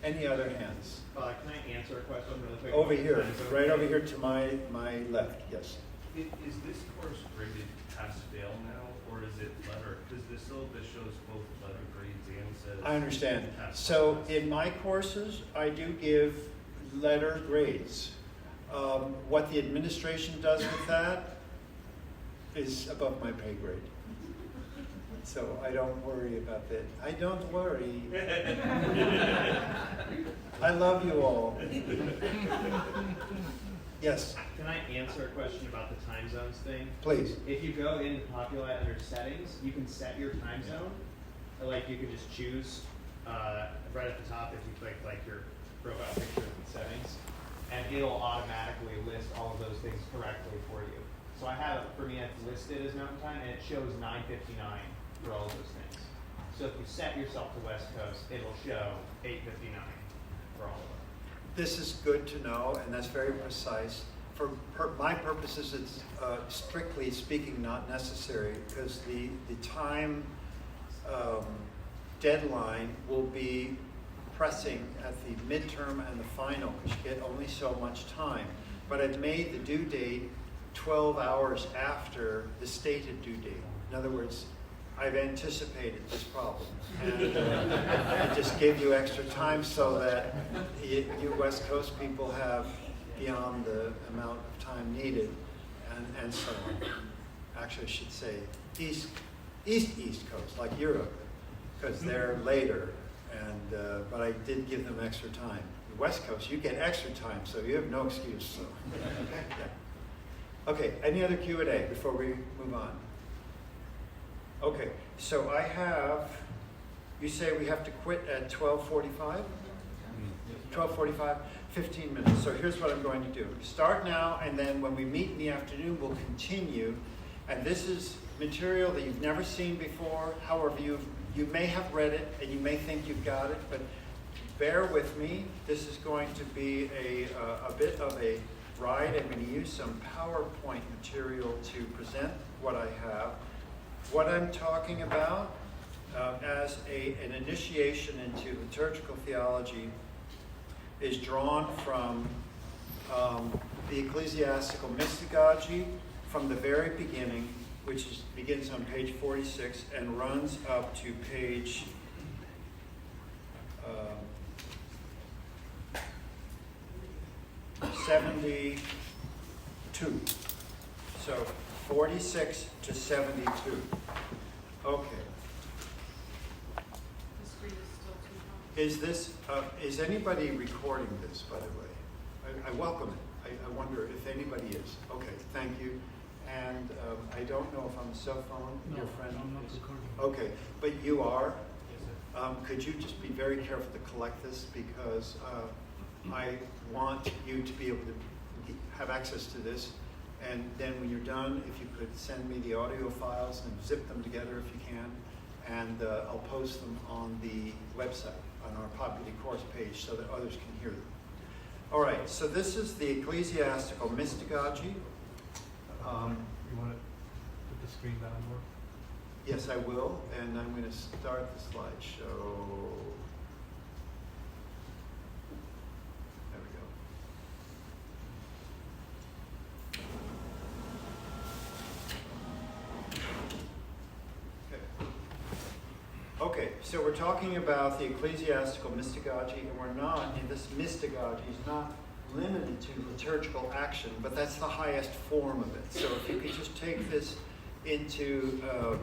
Any other hands? Can I answer a question really quick? Over here, right over here to my left, yes. Is this course graded pass-fail now, or is it letter? Because the syllabus shows both letter grades and says. I understand. pass. So in my courses, I do give letter grades. What the administration does with that is above my pay grade. So I don't worry about that. I don't worry. I love you all. Yes, Can I answer a question about the time zones thing? please. If you go into Populi under settings, you can set your time zone. Like you can just choose right at the top if you click like your profile picture and settings, and it'll automatically list all of those things correctly for you. So I have, for me, it's listed as Mountain Time, and it shows 9:59 for all of those things. So if you set yourself to West Coast, it'll show 8:59 for all of them. This is good to know, and that's very precise. For my purposes, it's strictly speaking not necessary, because the time deadline will be pressing at the midterm and the final, because you get only so much time. But I've made the due date 12 hours after the stated due date. In other words, I've anticipated this problem, and I just gave you extra time so that you West Coast people have beyond the amount of time needed, and so on. Actually, I should say East Coast, like Europe, because they're later, and but I did give them extra time. The West Coast, you get extra time, so you have no excuse. So. Yeah. Okay, any other Q&A before we move on? Okay, so I have, you say we have to quit at 12:45? 12:45, 15 minutes. So here's what I'm going to do. Start now, and then when we meet in the afternoon, we'll continue. And this is material that you've never seen before. However, you may have read it, and you may think you've got it, but bear with me. This is going to be a bit of a ride. I'm going to use some PowerPoint material to present what I have. What I'm talking about as an initiation into liturgical theology is drawn from the ecclesiastical mystagogy from the very beginning, which begins on page 46 and runs up to page 72. So 46 to 72. Okay. The screen is still too high. Is this, is anybody recording this, by the way? I welcome it. I wonder if anybody is. Okay, thank you. And I don't know if on the cell phone, your friend I'm not is. recording. Okay, but you are? Yes, sir. Could you just be very careful to collect this, because I want you to be able to have access to this. And then when you're done, if you could send me the audio files and zip them together if you can, and I'll post them on the website, on our Popular Course page, so that others can hear them. All right, so this is the ecclesiastical mystagogy. You want to put the screen down more? Yes, I will, and I'm going to start the slideshow. There we go. Okay, so we're talking about the ecclesiastical mystagogy, and we're not, and this mystagogy is not limited to liturgical action, but that's the highest form of it. So if you could just take this into a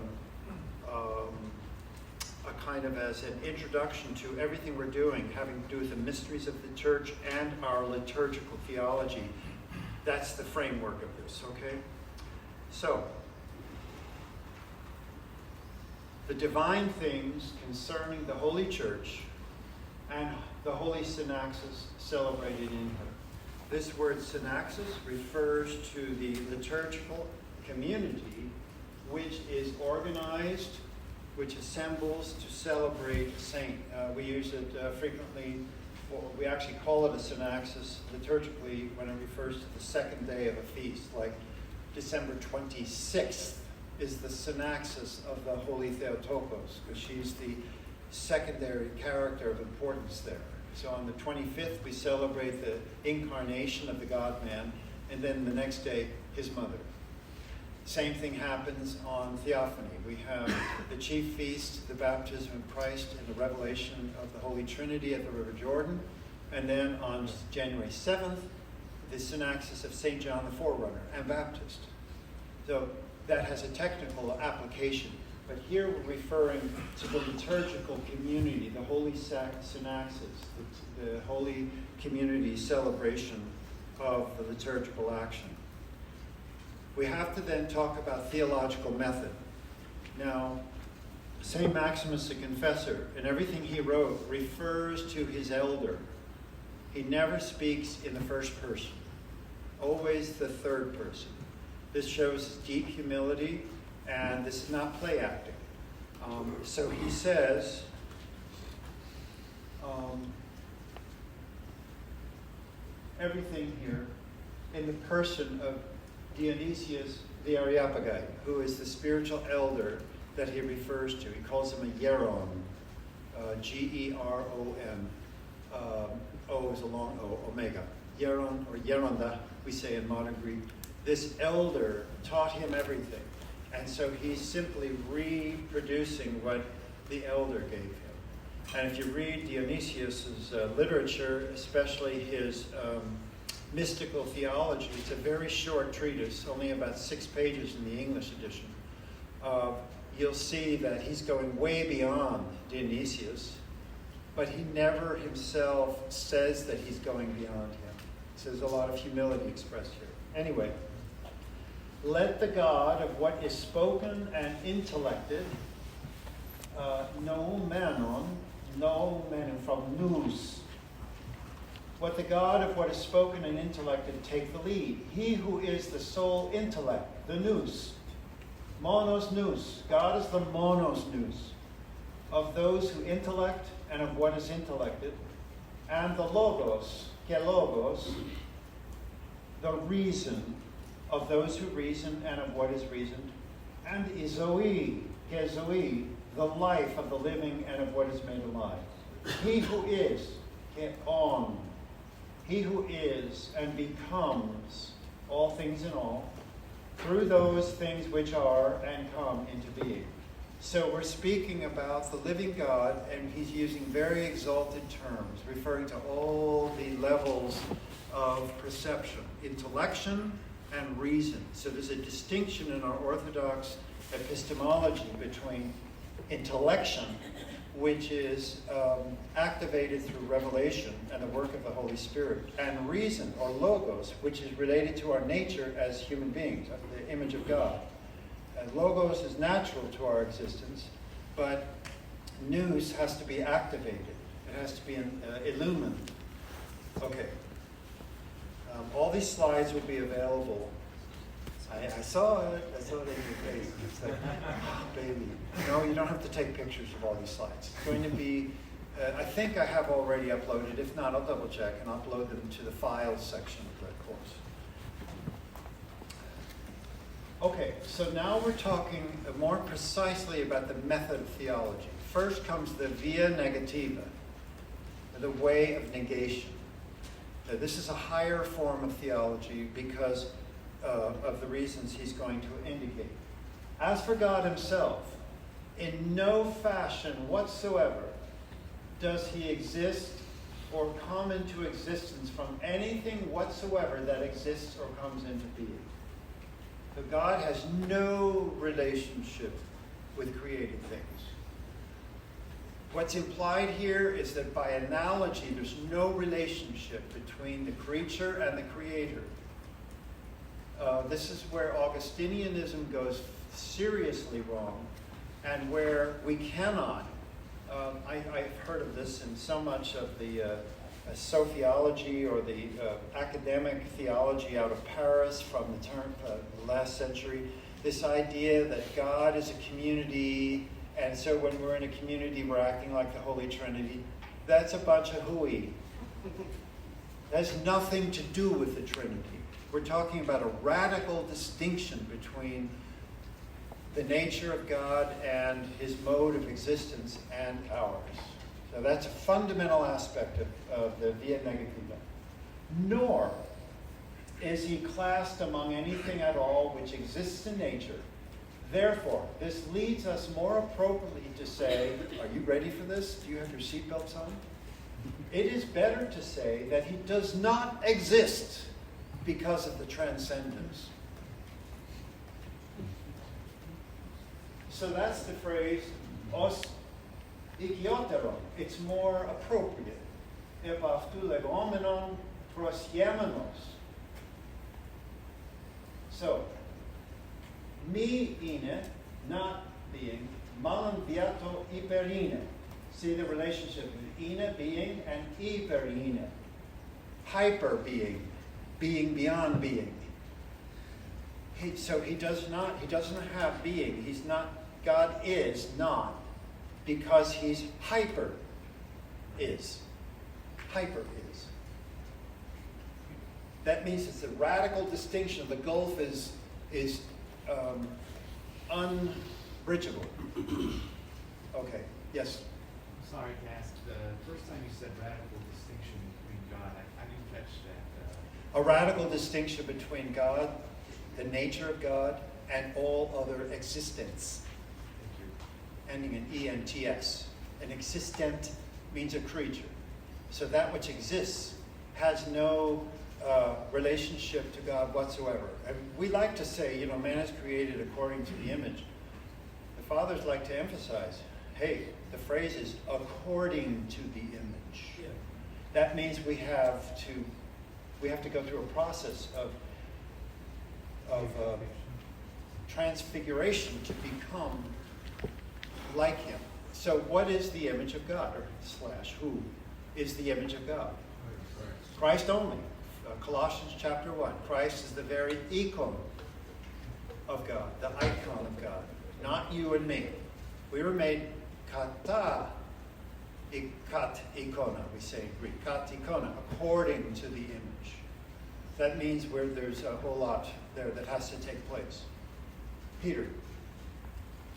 kind of as an introduction to everything we're doing, having to do with the mysteries of the church and our liturgical theology, that's the framework of this, okay? So, the divine things concerning the Holy Church and the Holy Synaxis celebrated in her. This word synaxis refers to the liturgical community which is organized, which assembles to celebrate a saint. We use it frequently, we actually call it a synaxis liturgically when it refers to the second day of a feast, like December 26th is the synaxis of the Holy Theotokos, because she's the secondary character of importance there. So on the 25th, we celebrate the incarnation of the God-man, and then the next day, his mother. Same thing happens on Theophany. We have the chief feast, the baptism of Christ, and the revelation of the Holy Trinity at the River Jordan. And then on January 7th, the synaxis of St. John the Forerunner and Baptist. So that has a technical application. But here we're referring to the liturgical community, the Holy Synaxis, the Holy Community celebration of the liturgical action. We have to then talk about theological method. Now, St. Maximus the Confessor, in everything he wrote, refers to his elder. He never speaks in the first person, always the third person. This shows deep humility, and this is not play acting. So he says, everything here in the person of Dionysius the Areopagite, who is the spiritual elder that he refers to. He calls him a Geron, G-E-R-O-N. O is a long O, omega. Geron, or Geronda, we say in modern Greek. This elder taught him everything. And so he's simply reproducing what the elder gave him. And if you read Dionysius's literature, especially his mystical theology, it's a very short treatise, only about 6 pages in the English edition. You'll see that he's going way beyond Dionysius, but he never himself says that he's going beyond him. So there's a lot of humility expressed here. Anyway, let the God of what is spoken and intellected, noumenon from nous. What the God of what is spoken and intellected take the lead. He who is the sole intellect, the nous. Monos nous. God is the monos nous. Of those who intellect and of what is intellected. And the logos, gelogos, the reason of those who reason and of what is reasoned. And izoi, gezoi, the life of the living and of what is made alive. He who is, on, he who is and becomes all things in all, through those things which are and come into being. So we're speaking about the living God, and he's using very exalted terms, referring to all the levels of perception, intellection and reason. So there's a distinction in our Orthodox epistemology between intellection, which is activated through revelation and the work of the Holy Spirit, and reason, or logos, which is related to our nature as human beings, the image of God. Logos is natural to our existence, but nous has to be activated. It has to be illumined. Okay. All these slides will be available. I saw it. I saw it in your face. It's like, oh, baby. No, you don't have to take pictures of all these slides. It's going to be, I think I have already uploaded. If not, I'll double check and upload them to the files section of the course. Okay, so now we're talking more precisely about the method of theology. First comes the via negativa, the way of negation. Now, this is a higher form of theology because of the reasons he's going to indicate. As for God himself, in no fashion whatsoever does he exist or come into existence from anything whatsoever that exists or comes into being. So God has no relationship with created things. What's implied here is that by analogy, there's no relationship between the creature and the creator. This is where Augustinianism goes seriously wrong, and where we cannot. I've heard of this in so much of the sociology or the academic theology out of Paris from the last century. This idea that God is a community, and so when we're in a community, we're acting like the Holy Trinity. That's a bunch of hooey. That has nothing to do with the Trinity. We're talking about a radical distinction between the nature of God and his mode of existence and ours. So that's a fundamental aspect of the via negativa. Nor is he classed among anything at all which exists in nature. Therefore, this leads us more appropriately to say, are you ready for this? Do you have your seatbelts on? It is better to say that he does not exist because of the transcendence. So that's the phrase, os ikioteron. It's more appropriate. Επαυτού λεγόμενον προσχέμενος. So, mi είναι, not being, mallon viato hyperine. See the relationship between ine, being, and hyperine. Hyper being, being beyond being. So he doesn't have being. He's not, God is not, because he's hyper is. Hyper is. That means it's a radical distinction. The gulf is unbridgeable. Okay, yes? Sorry to ask, the first time you said radical distinction between God, I didn't catch that. A radical distinction between God, the nature of God, and all other existence. Ending in ENTS. An existent means a creature. So that which exists has no relationship to God whatsoever. And we like to say, man is created according to the image. The fathers like to emphasize, hey, the phrase is according to the image. Yeah. That means we have to go through a process of transfiguration to become like him. So what is the image of God? Or / who is the image of God? Christ only. Colossians chapter 1. Christ is the very icon of God, the icon of God. Not you and me. We were made kata ikona, we say in Greek. Kat ikona, according to the image. That means where there's a whole lot there that has to take place. Peter.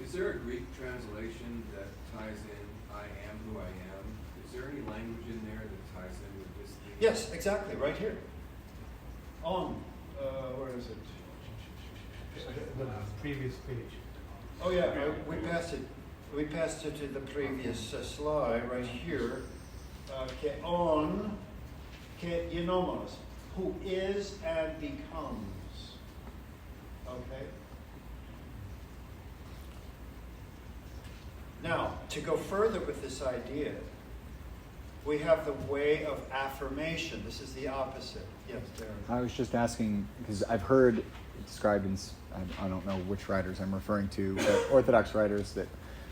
Is there a Greek translation that ties in I am who I am? Is there any language in there that ties in with this thing? Yes, exactly, right here. On, where is it? The previous page. Oh yeah, we passed it. We passed it to the previous slide right here. Ke on, ke genomos, who is and becomes. Okay. Now, to go further with this idea, we have the way of affirmation. This is the opposite. Yes, Darren. I was just asking because I've heard it described in, I don't know which writers I'm referring to, but Orthodox writers, that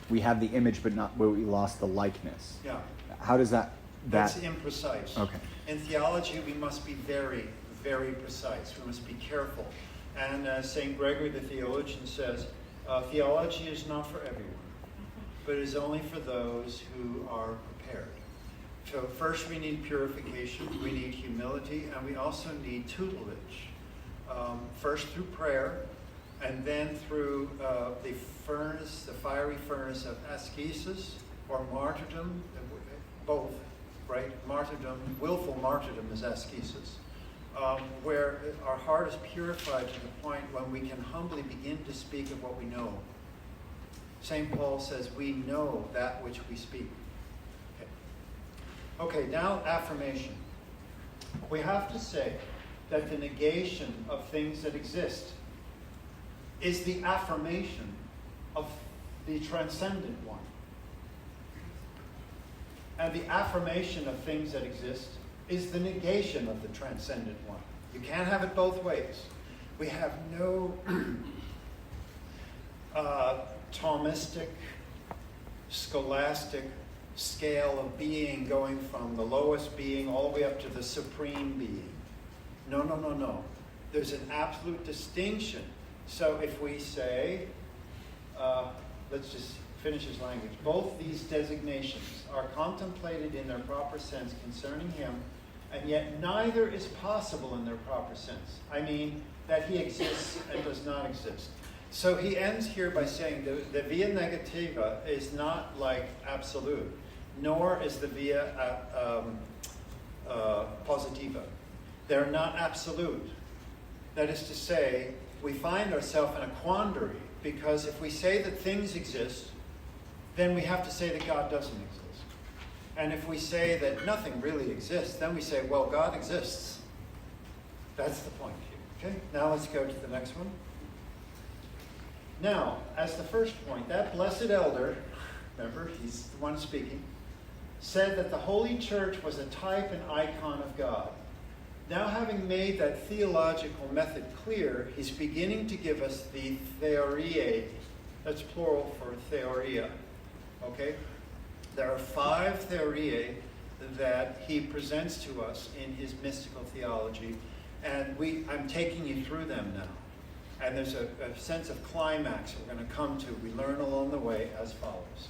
we have the image but we lost the likeness. Yeah. How does that? That's imprecise. Okay. In theology, we must be very, very precise. We must be careful. And St. Gregory the theologian says, theology is not for everyone, but it is only for those who are prepared. So first we need purification, we need humility, and we also need tutelage. First through prayer, and then through the furnace, the fiery furnace of ascesis or martyrdom, both, right? Martyrdom, willful martyrdom is ascesis, where our heart is purified to the point when we can humbly begin to speak of what we know. St. Paul says, we know that which we speak. Okay, now affirmation. We have to say that the negation of things that exist is the affirmation of the transcendent one. And the affirmation of things that exist is the negation of the transcendent one. You can't have it both ways. We have no Thomistic, scholastic scale of being going from the lowest being all the way up to the supreme being. No, no, no, no. There's an absolute distinction. So if we say, let's just finish his language, both these designations are contemplated in their proper sense concerning him, and yet neither is possible in their proper sense. I mean, that he exists and does not exist. So he ends here by saying the via negativa is not like absolute, nor is the via positiva. They're not absolute. That is to say, we find ourselves in a quandary, because if we say that things exist, then we have to say that God doesn't exist. And if we say that nothing really exists, then we say, well, God exists. That's the point here. Okay, now let's go to the next one. Now, as the first point, that blessed elder, remember, he's the one speaking, said that the Holy Church was a type and icon of God. Now, having made that theological method clear, he's beginning to give us the theoriae. That's plural for theoria. Okay? There are 5 theoriae that he presents to us in his mystical theology, and I'm taking you through them now. And there's a sense of climax we're going to come to. We learn along the way as follows.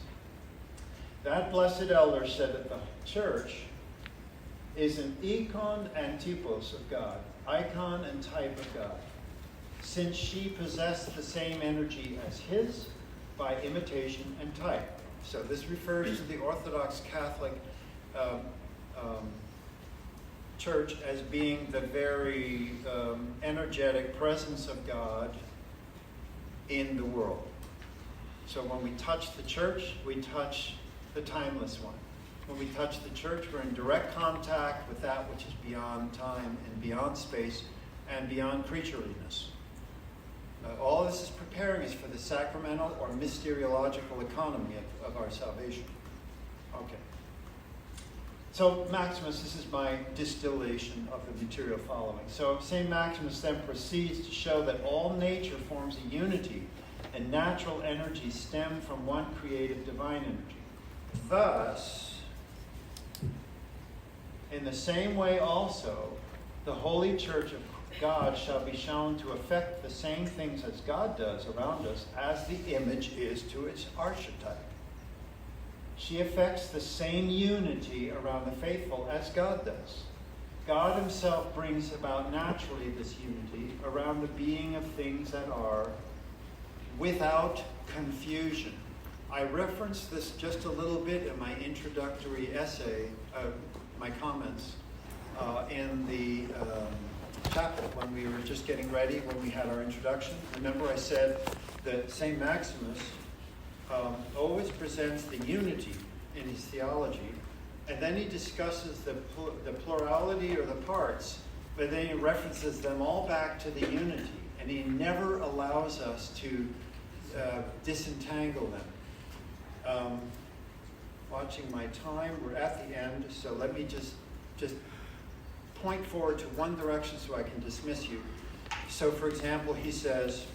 That blessed elder said that the church is an icon and typos of God, icon and type of God, since she possessed the same energy as his by imitation and type. So this refers to the Orthodox Catholic Church as being the very energetic presence of God in the world. So when we touch the church, we touch the timeless one. When we touch the church, we're in direct contact with that which is beyond time and beyond space and beyond creatureliness. All this is preparing us for the sacramental or mysteriological economy of our salvation. Okay. So Maximus, this is my distillation of the material following. So St. Maximus then proceeds to show that all nature forms a unity, and natural energy stem from one creative divine energy. Thus, in the same way also, the Holy Church of God shall be shown to affect the same things as God does around us, as the image is to its archetype. She affects the same unity around the faithful as God does. God himself brings about naturally this unity around the being of things that are without confusion. I referenced this just a little bit in my introductory essay, my comments, in the chapel when we were just getting ready, when we had our introduction. Remember I said that St. Maximus always presents the unity in his theology, and then he discusses the plurality or the parts, but then he references them all back to the unity, and he never allows us to disentangle them. Watching my time, we're at the end, so let me just point forward to one direction so I can dismiss you. So, for example, he says,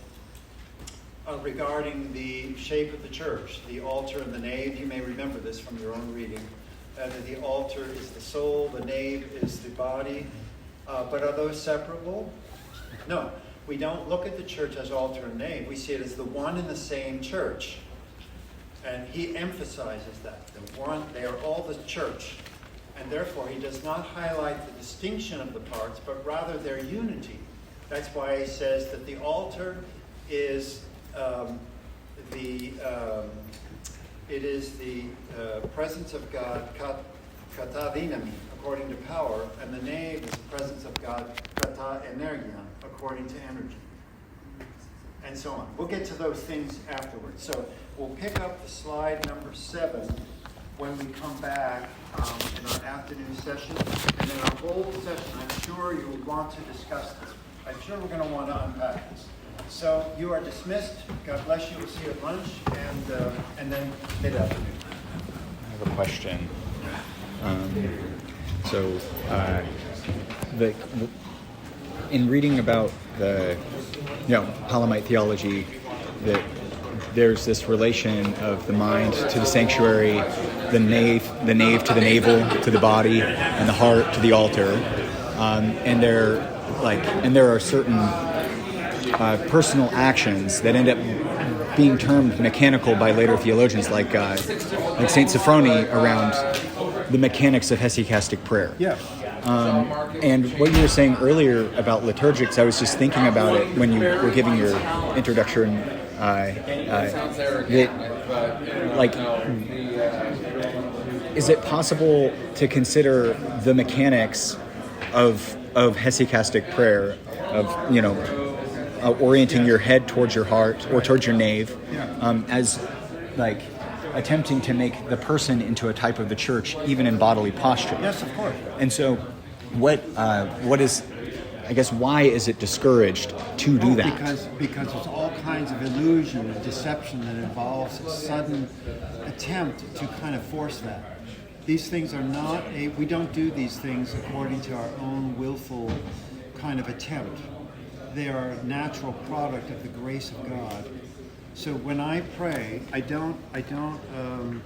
regarding the shape of the church, the altar and the nave, you may remember this from your own reading, that the altar is the soul, the nave is the body, but are those separable? No, we don't look at the church as altar and nave, we see it as the one and the same church. And he emphasizes that, they are all the church. And therefore, he does not highlight the distinction of the parts, but rather their unity. That's why he says that the altar is the presence of God, kata dynami, according to power, and the nave is the presence of God, kata energian, according to energy, and so on. We'll get to those things afterwards. So we'll pick up the slide number 7 when we come back in our afternoon session. And then our whole session, I'm sure you will want to discuss this. I'm sure we're going to want to unpack this. So you are dismissed. God bless you. We'll see you at lunch and then mid-afternoon. I have a question. In reading about the Palamite theology, that there's this relation of the mind to the sanctuary, the nave to the navel, to the body, and the heart to the altar, and there are certain personal actions that end up being termed mechanical by later theologians, like Saint Sophrony, around the mechanics of hesychastic prayer. Yeah. And what you were saying earlier about liturgics, I was just thinking about it when you were giving your introduction. Is it possible to consider the mechanics of hesychastic prayer, of orienting your head towards your heart or towards your nave, as attempting to make the person into a type of the church, even in bodily posture? Yes, of course. And so, what is, I guess, why is it discouraged to do that? Because there's all kinds of illusion and deception that involves a sudden attempt to kind of force that. These things are not we don't do these things according to our own willful kind of attempt. They are a natural product of the grace of God. So when I pray, I don't pretend.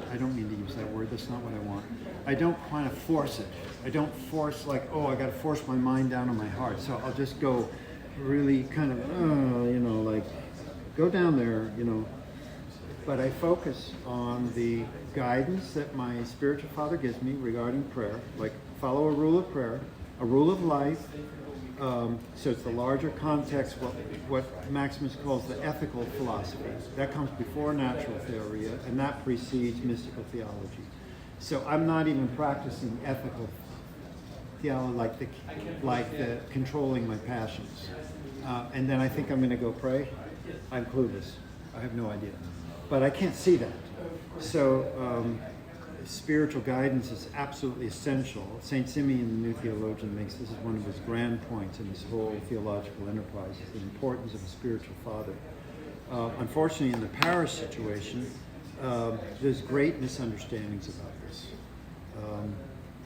I don't mean to use that word. That's not what I want. I don't kind of force it. I don't force I got to force my mind down on my heart. So I'll just go really kind of, go down there, But I focus on the guidance that my spiritual father gives me regarding prayer, like follow a rule of prayer, a rule of life. So it's the larger context, what Maximus calls the ethical philosophy. That comes before natural theory, and that precedes mystical theology. So I'm not even practicing ethical theology like the controlling my passions. And then I think I'm going to go pray. I'm clueless. I have no idea. But I can't see that. So spiritual guidance is absolutely essential. St. Simeon, the new theologian, makes this is one of his grand points in this whole theological enterprise, is the importance of a spiritual father. Unfortunately, in the parish situation, there's great misunderstandings about this.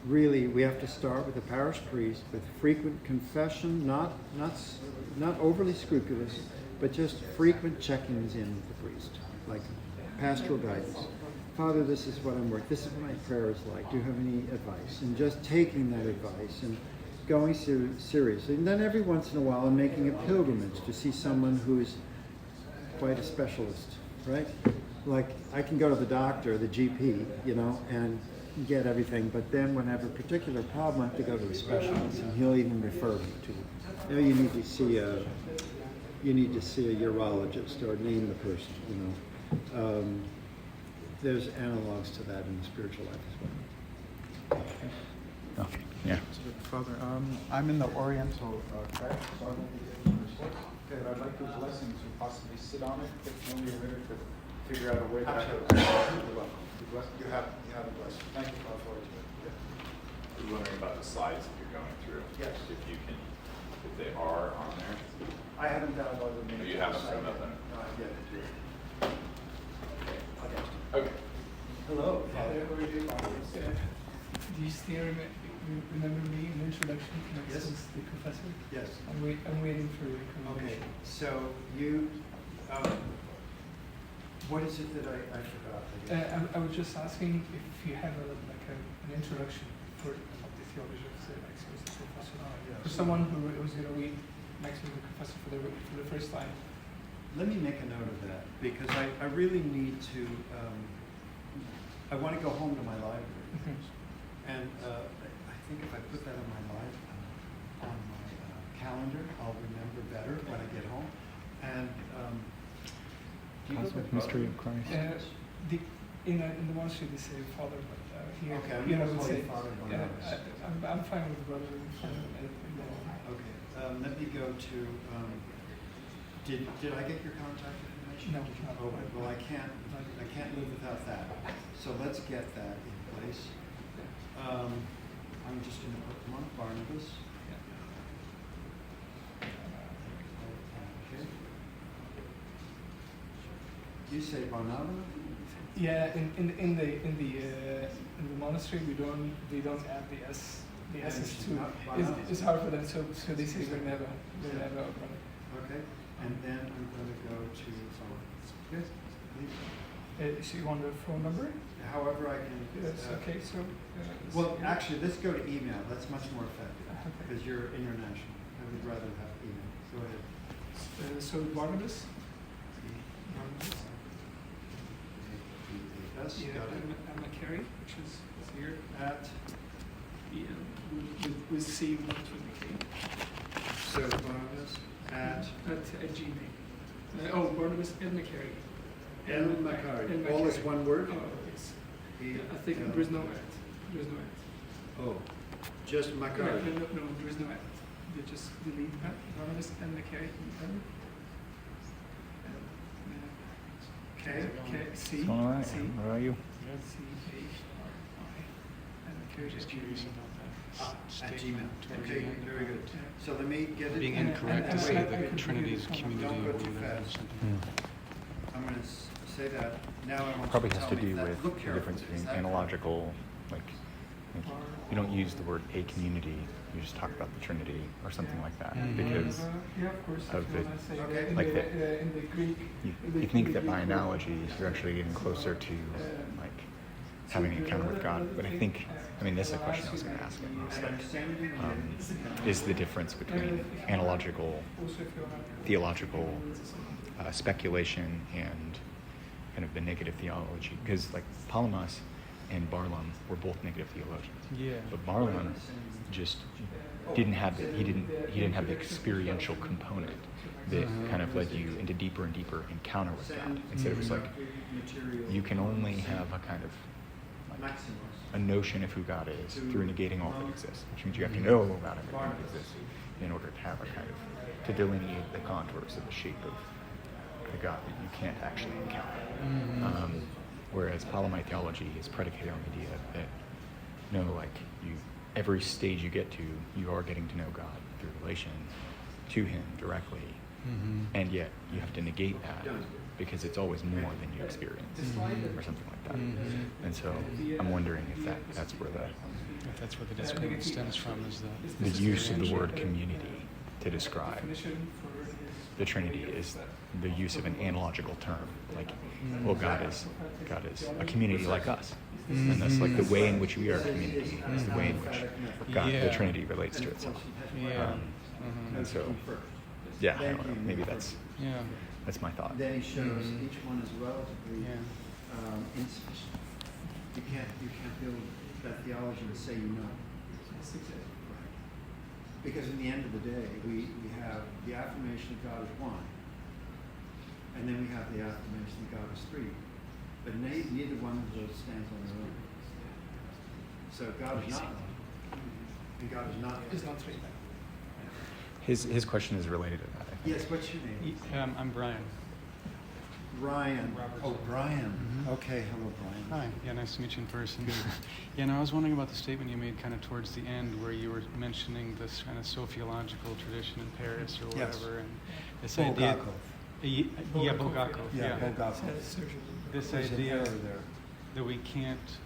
Really, we have to start with a parish priest with frequent confession, not overly scrupulous, but just frequent check-ins in with the priest, like pastoral guidance. Father, this is what I'm working. This is what my prayer is like. Do you have any advice? And just taking that advice and going seriously. And then every once in a while, I'm making a pilgrimage to see someone who is quite a specialist, right? Like I can go to the doctor, the GP, and get everything. But then when I have a particular problem, I have to go to a specialist, and he'll even refer me to Now you need to see a urologist or name the person, you know. There's analogs to that in the spiritual life as well. Okay. Yeah. Father, I'm in the Oriental craft, so I won't be able to respond. Okay, but I'd like your blessing to possibly sit on it, if only a minute, to figure out a way that I could. You're welcome. You have a blessing. Thank you, Father, for it. I was wondering about the slides that you're going through. Yes. If they are on there. I haven't downloaded them. Oh, you haven't done nothing? No, I didn't. Okay. Hello. Father, how are you doing? Do you still remember me in the introduction to Maxence, the professor? Yes. I'm waiting for your Okay, recommendation. so you, what is it that I forgot? I was just asking if you have an introduction for the theology of Maxence, the professor. For someone who was going to read Maxence, the professor, for the first time. Let me make a note of that, because I really need to, I want to go home to my library. And I think if I put that on my calendar, I'll remember better when I get home. And do you Cosmic Mystery of Christ. In the monastery they say Father, but here, Okay, I'm you know, gonna would call you say, Father Barnabas. I'm fine with brother. I'm fine with anything. Okay, let me go to, did I get your contact information? No. Oh, well, I can't live without that. So let's get that in place. I'm just gonna put Monk Barnabas. Okay. You say Barnabas? Yeah, in the monastery they don't add the s. The s is too. It's hard for them, so they say Barnabas. Okay, and then I'm going to go to yes, please. So you want the phone number? However I can. Yes. Okay. So. Well, actually, let's go to email. That's much more effective Okay. because you're international. I would rather have email. Go ahead. So Barnabas. Yes, Yeah, got it. and McCary, which is here. At With C with K. so Barnabas at Gmail. Barnabas and McCary. N. Macari. All is one word. Oh, yes. I think there's no at. There's no at. Oh, just No, Macari. there's no at. They just delete at. Barnabas and McCary. K C. It's all right. C. Where are you? C H R I. And McCary. Just curious about that. At Gmail. Okay, very good. So let me get it. Being incorrect to say the Trinity's community. Don't go too fast. I'm going to say that. Now I want Probably you to has tell to me do that. with Look the carefully. difference Is between that analogical, like you don't use the word a community, you just talk about the Trinity or something like that, because yeah, of course. of the, Okay. like in the Greek. you think that by analogy you're actually getting closer to like having an encounter with God, but I think, I mean, this is a question I was going to ask him. It's like, is the difference between analogical, theological speculation and kind of the negative theology? Because like Palamas and Barlam were both negative theologians. Yeah. But Barlam just didn't have he didn't have the experiential component that kind of led you into deeper and deeper encounter with God. Instead it was like you can only have a kind of like a notion of who God is through negating all that exists, which means you have to know about him that exists in order to have a kind of to delineate the contours of the shape of the God that you can't actually encounter. Whereas Palamite theology is predicated on the idea that no, like every stage you get to, you are getting to know God through relation to Him directly, and yet you have to negate that because it's always more than you experience, or something like that. And so I'm wondering if that's where the disagreement stems from, is the use of the word community to describe the Trinity is the use of an analogical term, like, well, God is a community like us, and that's like the way in which we are a community is the way in which God, the Trinity, relates to itself. And so, yeah, I don't know. Maybe that's my thought. Then he shows each one is relatively insufficient. You can't build that theology and say you know. Because in the end of the day, we have the affirmation that God is one, and then we have the affirmation that God is three. But neither one of those stands on their own. So God is not one, and God is not It's not three. His question is related to that, I think. Yes, what's your name? I'm Brian. Brian. Robert. Oh, Brian. Mhm. Okay, hello, Brian. Hi. Yeah, nice to meet you in person. Yeah, no, I was wondering about the statement you made kind of towards the end where you were mentioning this kind of sociological tradition in Paris or Yes. whatever. And this idea. Bulgakov. Yeah, Bulgakov. Yeah, Bulgakov. This There's an idea error there. that we can't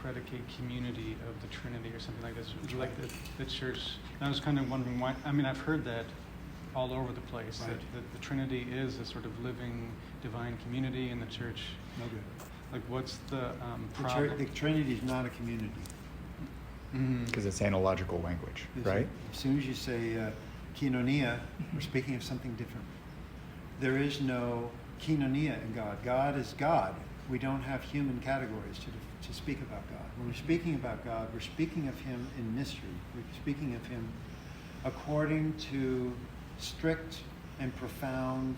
predicate community of the Trinity or something like this. Like the church. And I was kind of wondering why. I mean, I've heard that all over the place, Right. that the Trinity is a sort of living divine community in the church. No good. Like, what's the The problem? Trinity is not a community. Because it's analogical language, Is right? it? As soon as you say koinonia, we're speaking of something different. There is no koinonia in God. God is God. We don't have human categories to speak about God. When we're speaking about God, we're speaking of Him in mystery. We're speaking of Him according to strict and profound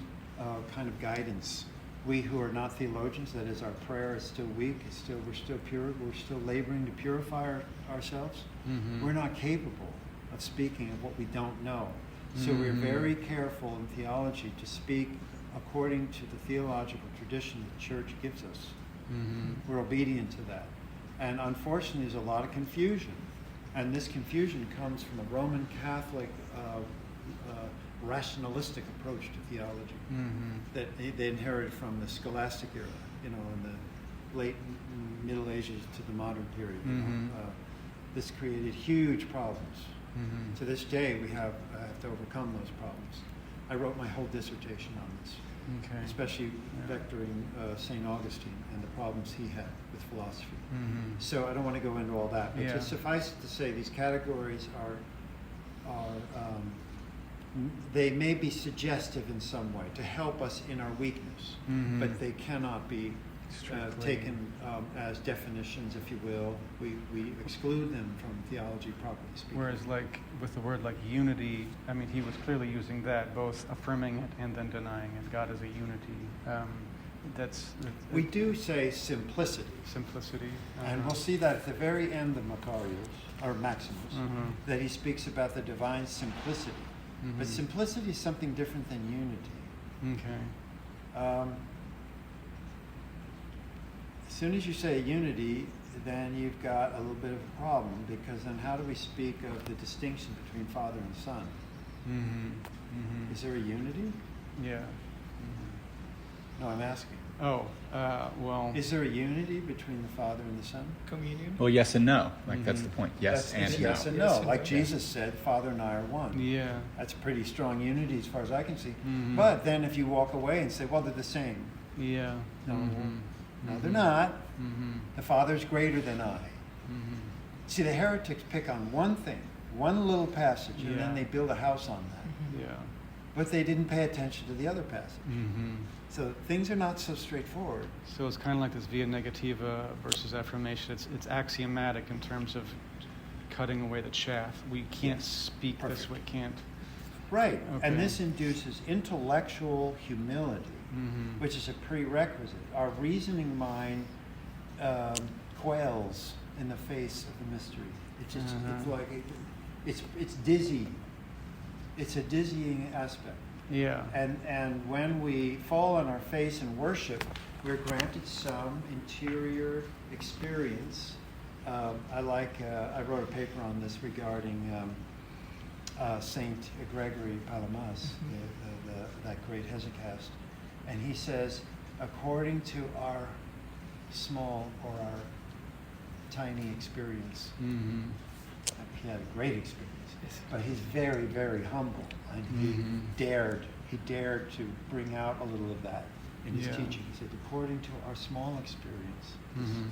kind of guidance. We who are not theologians, that is, our prayer is still weak, we're still pure, we're still laboring to purify ourselves. Mhm. We're not capable of speaking of what we don't know. So we're Mhm. very careful in theology to speak according to the theological tradition the church gives us. Mhm. We're obedient to that. And unfortunately, there's a lot of confusion. And this confusion comes from a Roman Catholic rationalistic approach to theology Mhm. that they inherited from the scholastic era, in the late Middle Ages to the modern period. Mhm. This created huge problems. Mhm. To this day, we have to overcome those problems. I wrote my whole dissertation on this, Okay. especially Yeah. vectoring St. Augustine and the problems he had with philosophy. Mhm. So I don't want to go into all that, but Yeah. to suffice it to say, these categories they may be suggestive in some way to help us in our weakness, Mhm. but they cannot be Strictly. taken as definitions, if you will. We exclude them from theology, properly speaking. Whereas, like, with the word like unity, I mean, he was clearly using that, both affirming it and then denying it. God is a unity. We do say simplicity. Simplicity. And we'll see that at the very end of Macarius, or Maximus, Mhm. that he speaks about the divine simplicity. But Mhm. simplicity is something different than unity. Okay. As soon as you say unity, then you've got a little bit of a problem, because then how do we speak of the distinction between Father and Son? Mhm. Mhm. Is there a unity? Yeah. No, I'm asking. Oh, well. Is there a unity between the Father and the Son? Communion. Well, yes and no. Like, that's the point. Yes That's and yes no. and Yes no. and Like no. Jesus said, Father and I are one. Yeah. That's pretty strong unity as far as I can see. Mhm. But then if you walk away and say, well, they're the same. Yeah. No, Mhm. no, they're Mhm. not. Mhm. The Father's greater than I. Mhm. See, the heretics pick on one thing, one little passage, and Yeah. then they build a house on that. Yeah. But they didn't pay attention to the other passage. Mhm. So things are not so straightforward. So it's kind of like this via negativa versus affirmation. It's axiomatic in terms of cutting away the chaff. We can't speak this Perfect. way, can't. Right. Okay. And this induces intellectual humility, Mhm. which is a prerequisite. Our reasoning mind quails in the face of the mystery. It's just, it's Uh-huh. like, it's dizzy. It's a dizzying aspect. Yeah. And when we fall on our face in worship, we're granted some interior experience. I wrote a paper on this regarding Saint Gregory Palamas, that great hesychast, and he says, according to our small or our tiny experience, Mhm. he had a great experience, but he's very, very humble, and Mhm. he dared to bring out a little of that in his Yeah. teaching. He said, according to our small experience. Mhm.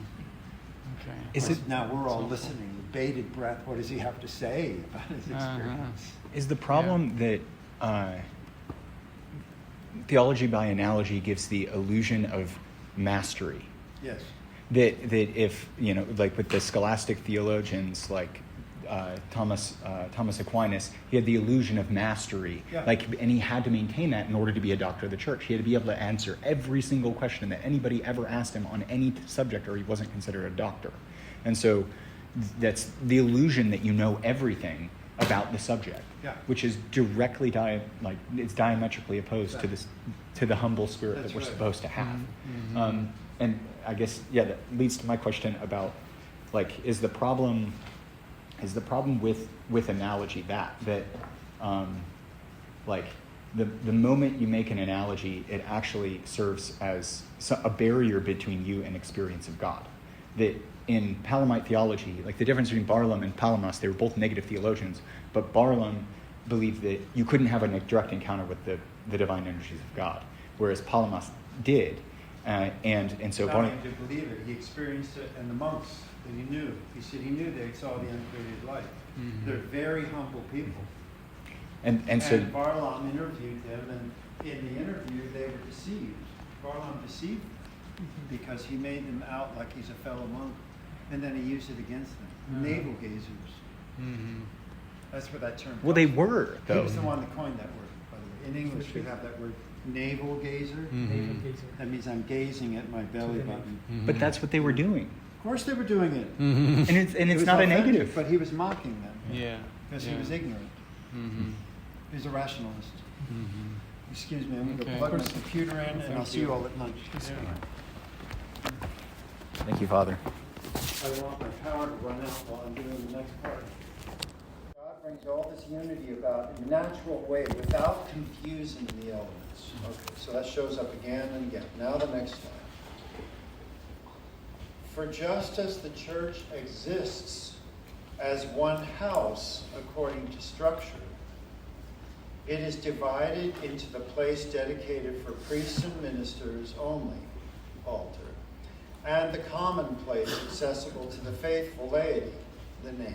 Okay. Is it- Now we're all That's helpful. listening with bated breath. What does he have to say about his experience? Is the problem that theology by analogy gives the illusion of mastery? Yes. That if, like with the scholastic theologians, like Thomas Aquinas, he had the illusion of mastery. Yeah. And he had to maintain that in order to be a doctor of the church. He had to be able to answer every single question that anybody ever asked him on any subject, or he wasn't considered a doctor. And so that's the illusion that you know everything about the subject, Yeah. which is directly it's diametrically opposed to the humble spirit That's that we're right. supposed to have. Mm-hmm. And I guess that leads to my question about is the problem with analogy that the moment you make an analogy, it actually serves as a barrier between you and experience of God. That in Palamite theology, the difference between Barlaam and Palamas, they were both negative theologians, but Barlaam believed that you couldn't have a direct encounter with the divine energies of God, whereas Palamas did. And so Not Barlaam, only did he believe it, he experienced it, and the monks that he knew. He said he knew they saw the uncreated light. Mhm. They're very humble people. and so Barlaam interviewed them, and in the interview they were deceived. Barlaam deceived them because he made them out like he's a fellow monk, and then he used it against them. Navel gazers. Mm-hmm. That's where that term. well, they comes from. were He though. was the one that coined that word, by the way. In English, we have that word, navel gazer. Navel Mhm. gazer. That means I'm gazing at my belly button. But that's what they were doing, Of course, they were doing it. and it's It was not a authentic, negative. but he was mocking them Yeah. because yeah. he was ignorant. Mm-hmm. He was a rationalist. Mm-hmm. Excuse me, I'm going to Okay. plug my computer in, and Thank I'll see you you. all at lunch. Thank you, Father. I don't want my power to run out while I'm doing the next part. God brings all this unity about in a natural way without confusing the elements. Okay, so that shows up again and again. Now the next slide. For just as the church exists as one house according to structure, it is divided into the place dedicated for priests and ministers only, altar, and the common place accessible to the faithful laity, the nave.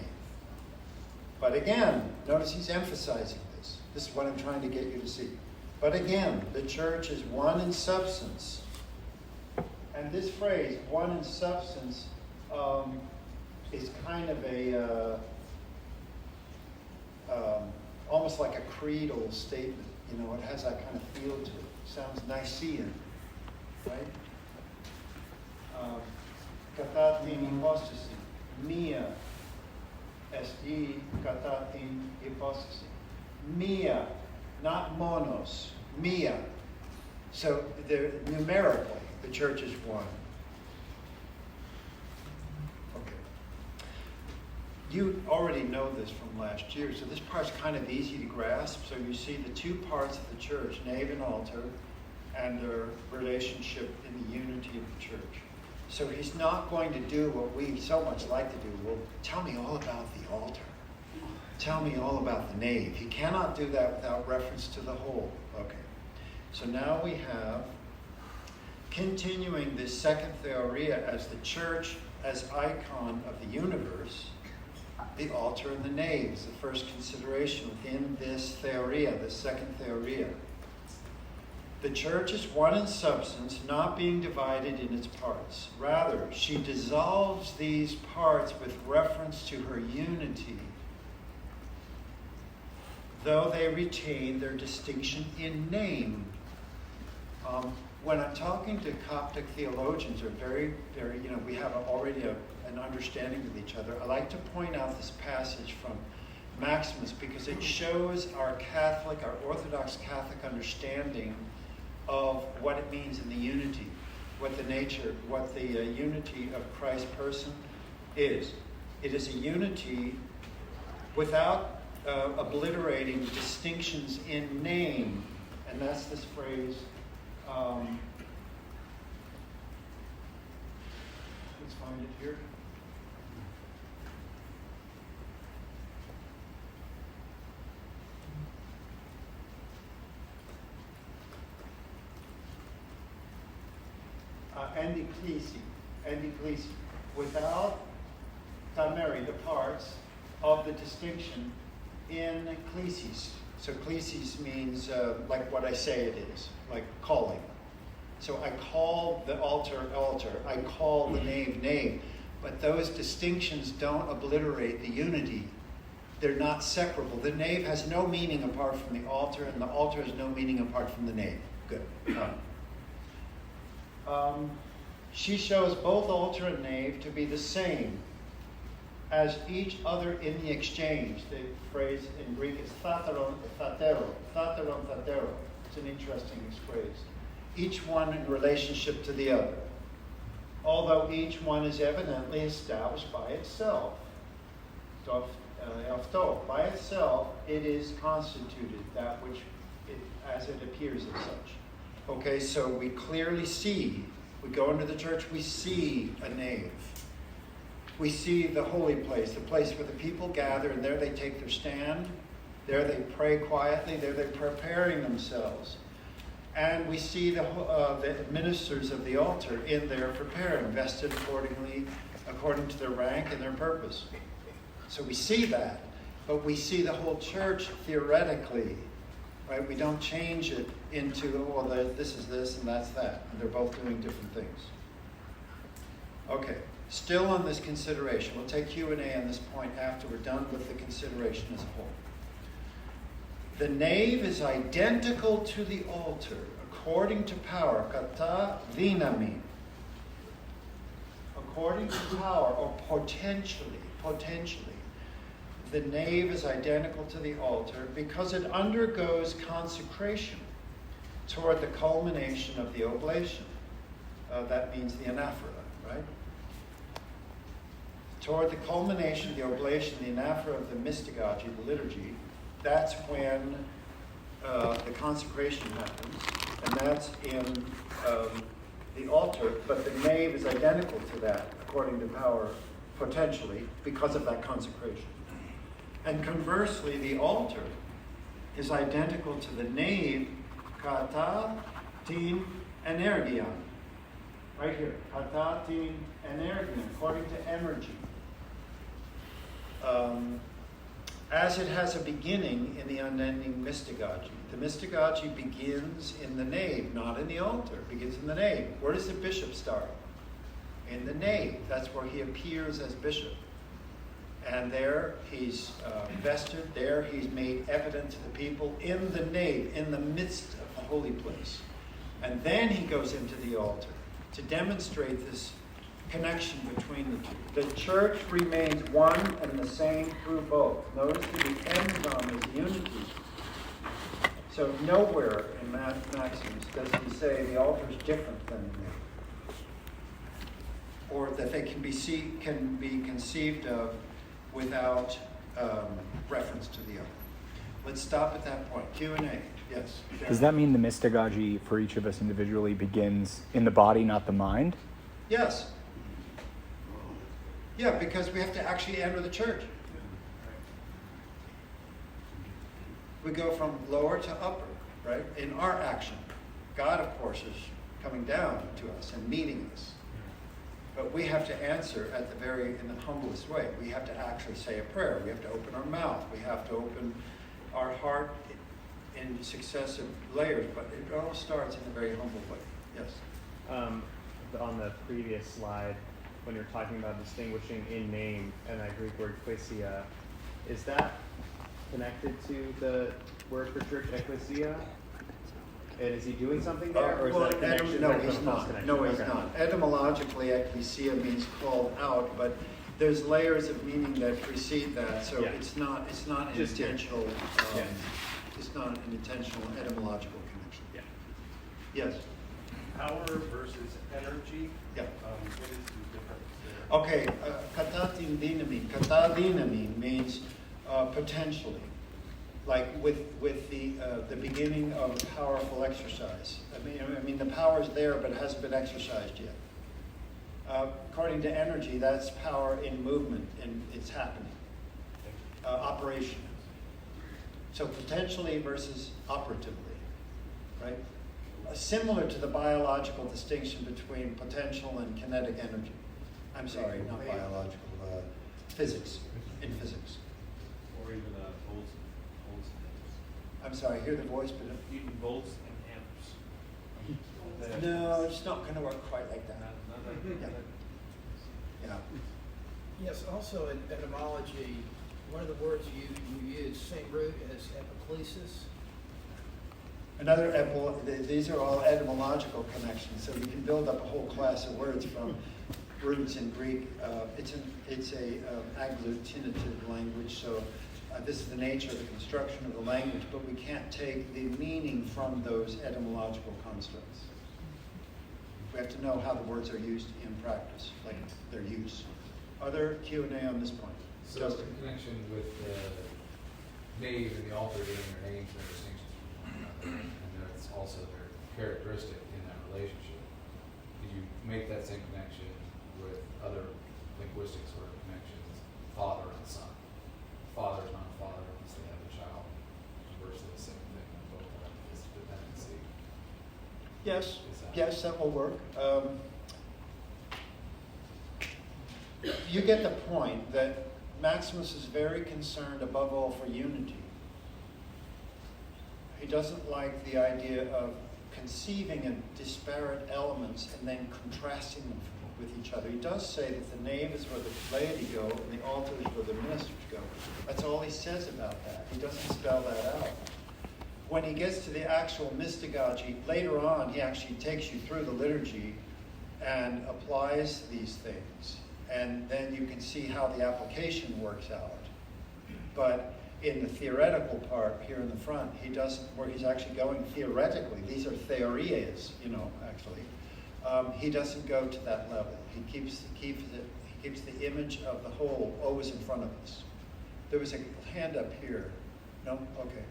But again, notice he's emphasizing this. This is what I'm trying to get you to see. But again, the church is one in substance. And this phrase, one in substance, is kind of a almost like a creedal statement. It has that kind of feel to it. Sounds Nicene, right? Katatin hypostasis, mia esti katatin hypostasis. Mia, not monos, mia. So numerically, the church is one. Okay. You already know this from last year, so this part's kind of easy to grasp. So you see the two parts of the church, nave and altar, and their relationship in the unity of the church. So he's not going to do what we so much like to do. Well, tell me all about the altar. Tell me all about the nave. He cannot do that without reference to the whole. Okay. So now we have, continuing this second theoria as the church as icon of the universe, the altar and the nave is the first consideration within this theoria, this second theoria. The church is one in substance, not being divided in its parts. Rather, she dissolves these parts with reference to her unity, though they retain their distinction in name. When I'm talking to Coptic theologians, who are very, very, we have already an understanding of each other, I like to point out this passage from Maximus because it shows our Orthodox Catholic understanding of what it means in the unity, what the unity of Christ's person is. It is a unity without obliterating distinctions in name, and that's this phrase. Let's find it here. Endiklesi, without tameri, the parts of the distinction in klesis. So klesis means like what I say it is, like calling. So I call the altar, I call the nave, but those distinctions don't obliterate the unity They're not separable. The nave has no meaning apart from the altar, and the altar has no meaning apart from the nave. Good. She shows both altar and nave to be the same as each other in the exchange. The phrase in Greek is thateron, thatero. Thateron, thatero. It's an interesting phrase. Each one in relationship to the other, although each one is evidently established by itself. By itself, it is constituted, that which, as it appears as such. Okay, so we clearly see, we go into the church, we see a nave. We see the holy place, the place where the people gather, and there they take their stand. There they pray quietly. There they're preparing themselves. And we see the ministers of the altar in there preparing, vested according to their rank and their purpose. So we see that, but we see the whole church theoretically, right? We don't change it into, this is this and that's that. And they're both doing different things. Okay, still on this consideration. We'll take Q&A on this point after we're done with the consideration as a whole. The nave is identical to the altar according to power, kata dynami. According to power, or potentially, the nave is identical to the altar because it undergoes consecration toward the culmination of the oblation. That means the anaphora, right? Toward the culmination of the oblation, the anaphora of the mystagogy, the liturgy, that's when the consecration happens, and that's in the altar, but the nave is identical to that, according to power, potentially, because of that consecration. And conversely, the altar is identical to the nave, kata, tin, energion. Right here, kata, tin, energion, according to energy. As it has a beginning in the unending mystagogy. The mystagogy begins in the nave, not in the altar. It begins in the nave. Where does the bishop start? In the nave. That's where he appears as bishop. And there he's vested. There he's made evident to the people in the nave, in the midst of the holy place. And then he goes into the altar to demonstrate this connection between the two. The church remains one and the same through both. Notice that the endon is unity. So nowhere in Maximus does he say the altar is different than the nave, or that they can be conceived of without reference to the other. Let's stop at that point. Q&A. Yes. Does that mean the mystagogy for each of us individually begins in the body, not the mind? Yes. Yeah, because we have to actually enter the church. We go from lower to upper, right? In our action. God, of course, is coming down to us and meeting us. But we have to answer in the humblest way. We have to actually say a prayer. We have to open our mouth. We have to open our heart in successive layers. But it all starts in a very humble way. Yes? On the previous slide, when you're talking about distinguishing in name and that Greek word ecclesia, is that connected to the word for church, ecclesia? And is he doing something there, or is that a connection? No, he's not. Connection? No, he's Okay. not. Etymologically, ecclesia means called out, but there's layers of meaning that precede that, so Yeah. it's not an Just intentional. Yeah. It's not an intentional etymological connection. Yeah. Yes. Power versus energy. Yeah. What is the difference there? Okay. Katatin dinamine. Katadinamine means potentially, like with the beginning of powerful exercise. I mean the power is there, but it hasn't been exercised yet. According to energy, that's power in movement, and it's happening. Operation. So potentially versus operatively, right? Similar to the biological distinction between potential and kinetic energy. I'm sorry, not biological, physics, in physics. Or even volts. I'm sorry, I hear the voice, but Even volts and amps. no, it's not going to work quite like that. Not like Yeah. Yeah. Yes, also in etymology, one of the words you use, same root as epiclesis. These are all etymological connections, so you can build up a whole class of words from roots in Greek. It's a agglutinative language, so this is the nature of the construction of the language, but we can't take the meaning from those etymological constructs. We have to know how the words are used in practice, like their use. Other Q&A on this point? So Justin? in connection with the nave and the altar getting their names and their distinctions from one another, and that's also their characteristic in that relationship. Did you make that same connection with other linguistic sort of connections, father and son? Father is not a father unless they have a child. Conversely, the same thing when both have this dependency. Yes, that will work. You get the point that Maximus is very concerned above all for unity. He doesn't like the idea of conceiving of disparate elements and then contrasting them with each other. He does say that the nave is where the laity go and the altar is where the ministers go. That's all he says about that. He doesn't spell that out. When he gets to the actual mystagogy, later on he actually takes you through the liturgy and applies these things. And then you can see how the application works out. But in the theoretical part here in the front, he doesn't, where he's actually going theoretically, these are theorias, actually. He doesn't go to that level. He keeps the image of the whole always in front of us. There was a hand up here. No? Okay.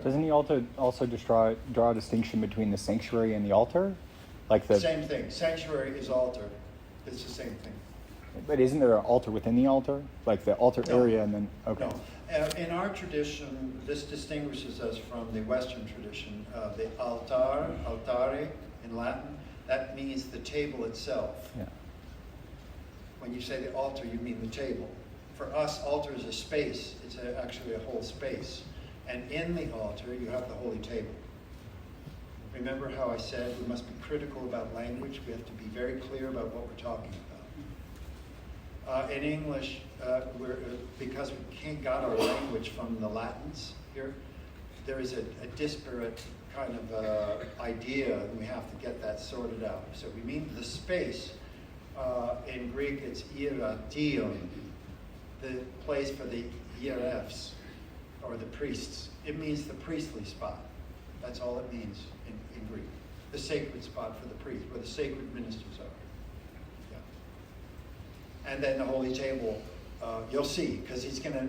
Doesn't he also just draw a distinction between the sanctuary and the altar? Like the Same thing. Sanctuary is altar. It's the same thing. But isn't there an altar within the altar? Like the altar area and then, okay. No. In our tradition, this distinguishes us from the Western tradition. The altare in Latin, that means the table itself. Yeah. When you say the altar, you mean the table. For us, altar is a space. It's actually a whole space. And in the altar, you have the holy table. Remember how I said we must be critical about language? We have to be very clear about what we're talking about. In English, because we got our language from the Latins here, there is a disparate kind of idea, and we have to get that sorted out. So we mean the space. In Greek, it's ieration, the place for the hierarchs, or the priests. It means the priestly spot. That's all it means in Greek. The sacred spot for the priest, where the sacred ministers are. And then the holy table, you'll see, because he's going to,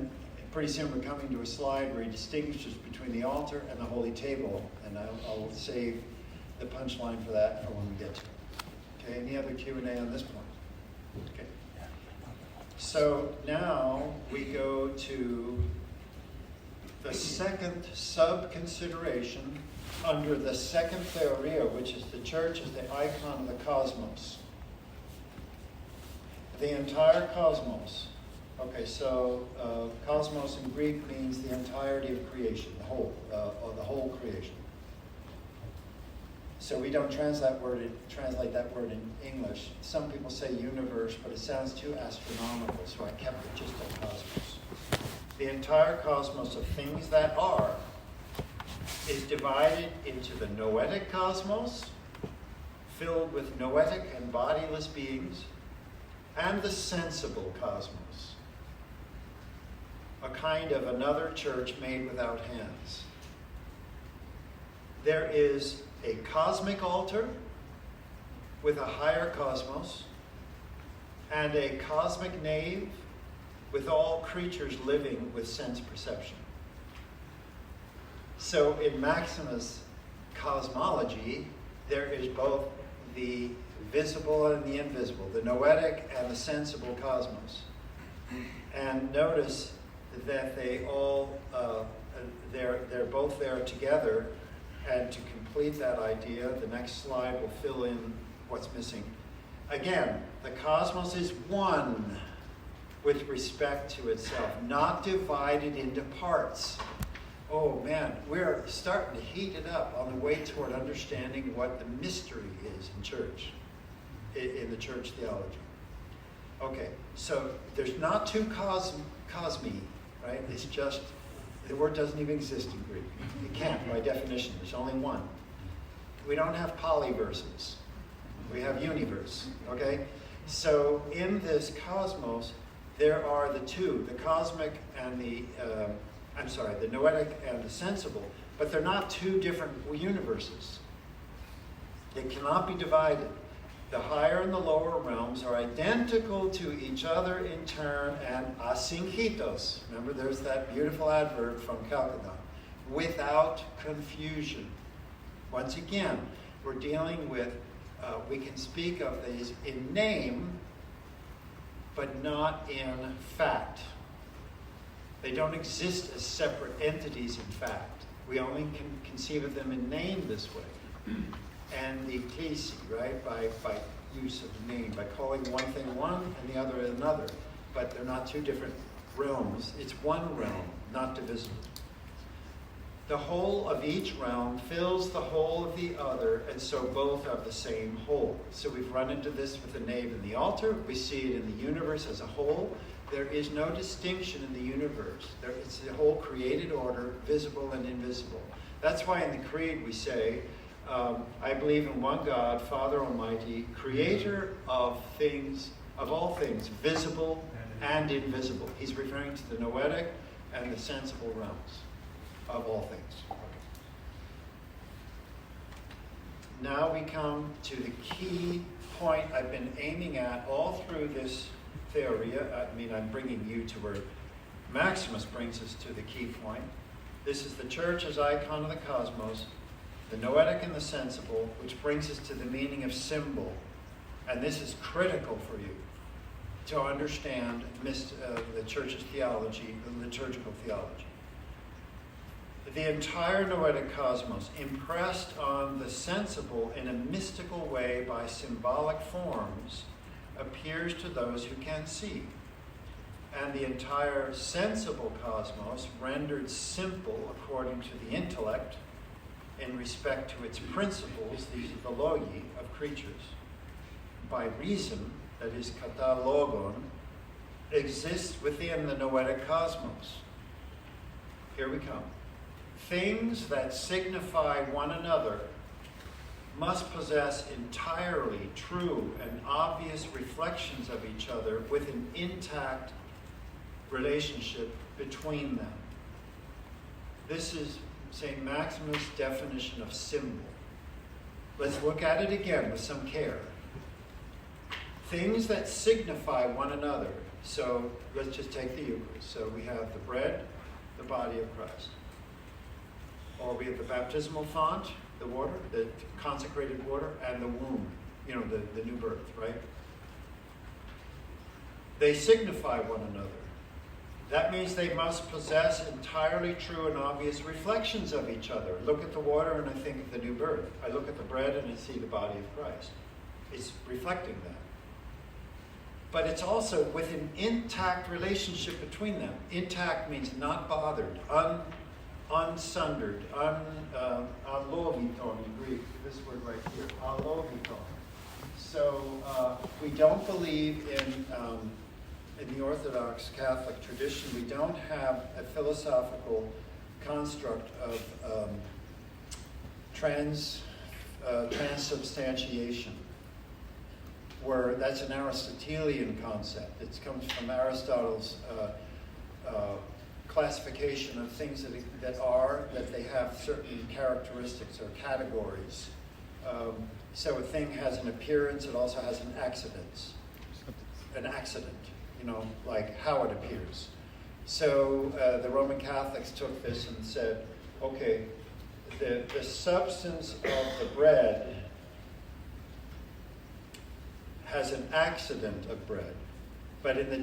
pretty soon we're coming to a slide where he distinguishes between the altar and the holy table, and I'll save the punchline for that for when we get to it. Okay, any other Q&A on this point? Okay. So now we go to the second sub-consideration under the second theoria, which is the church as the icon of the cosmos. The entire cosmos. Okay, so cosmos in Greek means the entirety of creation, the whole, or the whole creation. So we don't translate that word in English. Some people say universe, but it sounds too astronomical, so I kept it just at cosmos. The entire cosmos of things that are is divided into the noetic cosmos, filled with noetic and bodiless beings, and the sensible cosmos, a kind of another church made without hands. There is a cosmic altar with a higher cosmos, and a cosmic nave with all creatures living with sense perception. So in Maximus' cosmology, there is both the visible and the invisible, the noetic and the sensible cosmos. And notice that they all, they're both there together. And to complete that idea, the next slide will fill in what's missing. Again, the cosmos is one with respect to itself, not divided into parts. Oh man, we're starting to heat it up on the way toward understanding what the mystery is in church, in the church theology. Okay, so there's not two cosmi, right? It's just, the word doesn't even exist in Greek. It can't, by definition. There's only one. We don't have polyverses. We have universe, okay? So in this cosmos, there are the two, the cosmic and the noetic and the sensible, but they're not two different universes. They cannot be divided. The higher and the lower realms are identical to each other in turn and asynchitos. Remember, there's that beautiful adverb from Chalcedon. Without confusion. Once again, we're dealing with, we can speak of these in name, but not in fact. They don't exist as separate entities in fact. We only can conceive of them in name this way. And the ecclesi, right, by use of the name, by calling one thing one and the other another. But they're not two different realms. It's one realm, not divisible. The whole of each realm fills the whole of the other, and so both have the same whole. So we've run into this with the nave and the altar. We see it in the universe as a whole. There is no distinction in the universe. It's the whole created order, visible and invisible. That's why in the Creed we say, I believe in one God, Father Almighty, creator of things, of all things, visible and invisible. He's referring to the noetic and the sensible realms of all things. Now we come to the key point I've been aiming at all through this theory. I'm bringing you to where Maximus brings us to the key point. This is the church as icon of the cosmos, the noetic and the sensible, which brings us to the meaning of symbol. And this is critical for you to understand the church's theology, the liturgical theology. The entire noetic cosmos, impressed on the sensible in a mystical way by symbolic forms, appears to those who can see. And the entire sensible cosmos, rendered simple according to the intellect, in respect to its principles, these are the logi of creatures, by reason, that is katalogon, exists within the noetic cosmos. Here we come. Things that signify one another must possess entirely true and obvious reflections of each other with an intact relationship between them. This is St. Maximus' definition of symbol. Let's look at it again with some care. Things that signify one another. So let's just take the Eucharist. So we have the bread, the body of Christ. Or we have the baptismal font, the water, the consecrated water, and the womb, the new birth, right? They signify one another. That means they must possess entirely true and obvious reflections of each other. Look at the water and I think of the new birth. I look at the bread and I see the body of Christ. It's reflecting that. But it's also with an intact relationship between them. Intact means not bothered, unsundered, alogiton in Greek, this word right here, alogiton. So we don't believe in the Orthodox Catholic tradition, we don't have a philosophical construct of transubstantiation, where that's an Aristotelian concept. It comes from Aristotle's classification of things that they have certain characteristics or categories. So a thing has an appearance, it also has an accident, like how it appears. So the Roman Catholics took this and said, okay, the substance of the bread has an accident of bread, but in the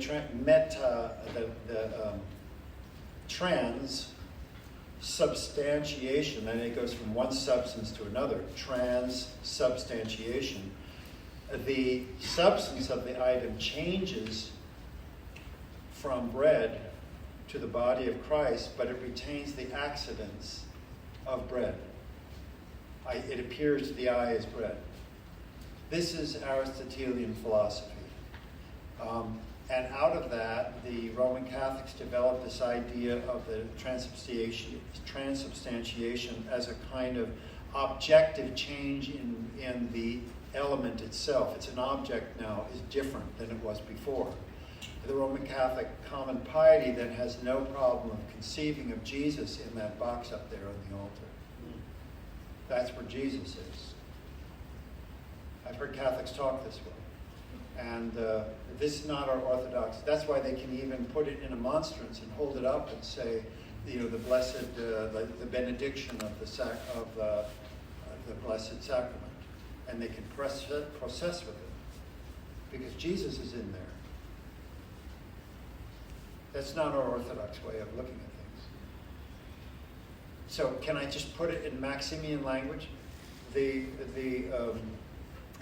transubstantiation, and it goes from one substance to another, transubstantiation, the substance of the item changes from bread to the body of Christ, but it retains the accidents of bread. It appears to the eye as bread. This is Aristotelian philosophy. And out of that, the Roman Catholics developed this idea of the transubstantiation as a kind of objective change in the element itself. It's an object now, is different than it was before. The Roman Catholic common piety then has no problem of conceiving of Jesus in that box up there on the altar. That's where Jesus is. I've heard Catholics talk this way. And this is not our Orthodox. That's why they can even put it in a monstrance and hold it up and say, the blessed, the benediction of the Blessed Sacrament. And they can process with it. Because Jesus is in there. That's not our Orthodox way of looking at things. So can I just put it in Maximian language?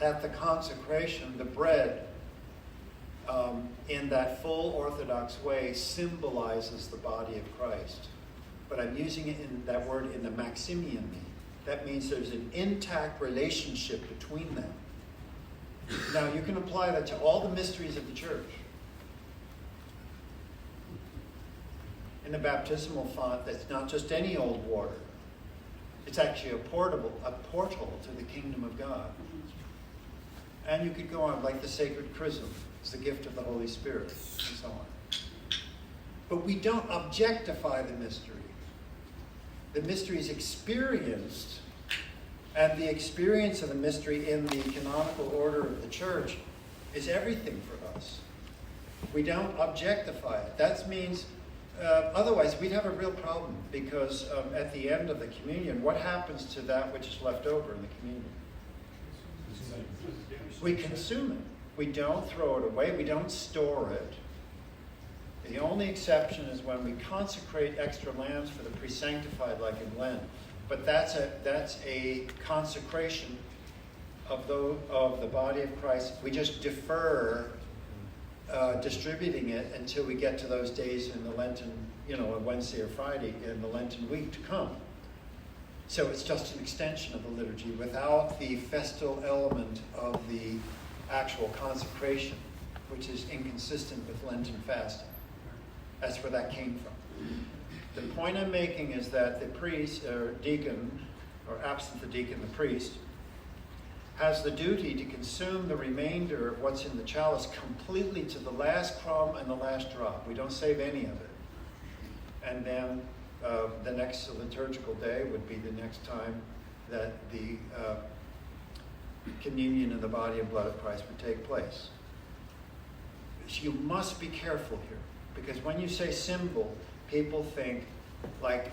At the consecration, the bread, in that full Orthodox way, symbolizes the body of Christ. But I'm using it in that word in the Maximian meaning. That means there's an intact relationship between them. Now, you can apply that to all the mysteries of the church. In the baptismal font, that's not just any old water. It's actually a portal to the kingdom of God. And you could go on, like the sacred chrism. It's the gift of the Holy Spirit, and so on. But we don't objectify the mystery. The mystery is experienced, and the experience of the mystery in the canonical order of the church is everything for us. We don't objectify it. That means, otherwise we'd have a real problem, because at the end of the communion, what happens to that which is left over in the communion? We consume it. We don't throw it away. We don't store it. The only exception is when we consecrate extra lambs for the pre-sanctified, like in Lent. But that's a consecration of the body of Christ. We just defer distributing it until we get to those days in the Lenten, a Wednesday or Friday in the Lenten week to come. So it's just an extension of the liturgy without the festal element of the actual consecration, which is inconsistent with Lenten fasting. That's where that came from. The point I'm making is that the priest or deacon, or absent the deacon, the priest, has the duty to consume the remainder of what's in the chalice completely to the last crumb and the last drop. We don't save any of it. And then the next liturgical day would be the next time that the communion of the body and blood of Christ would take place. So you must be careful here, because when you say symbol, people think like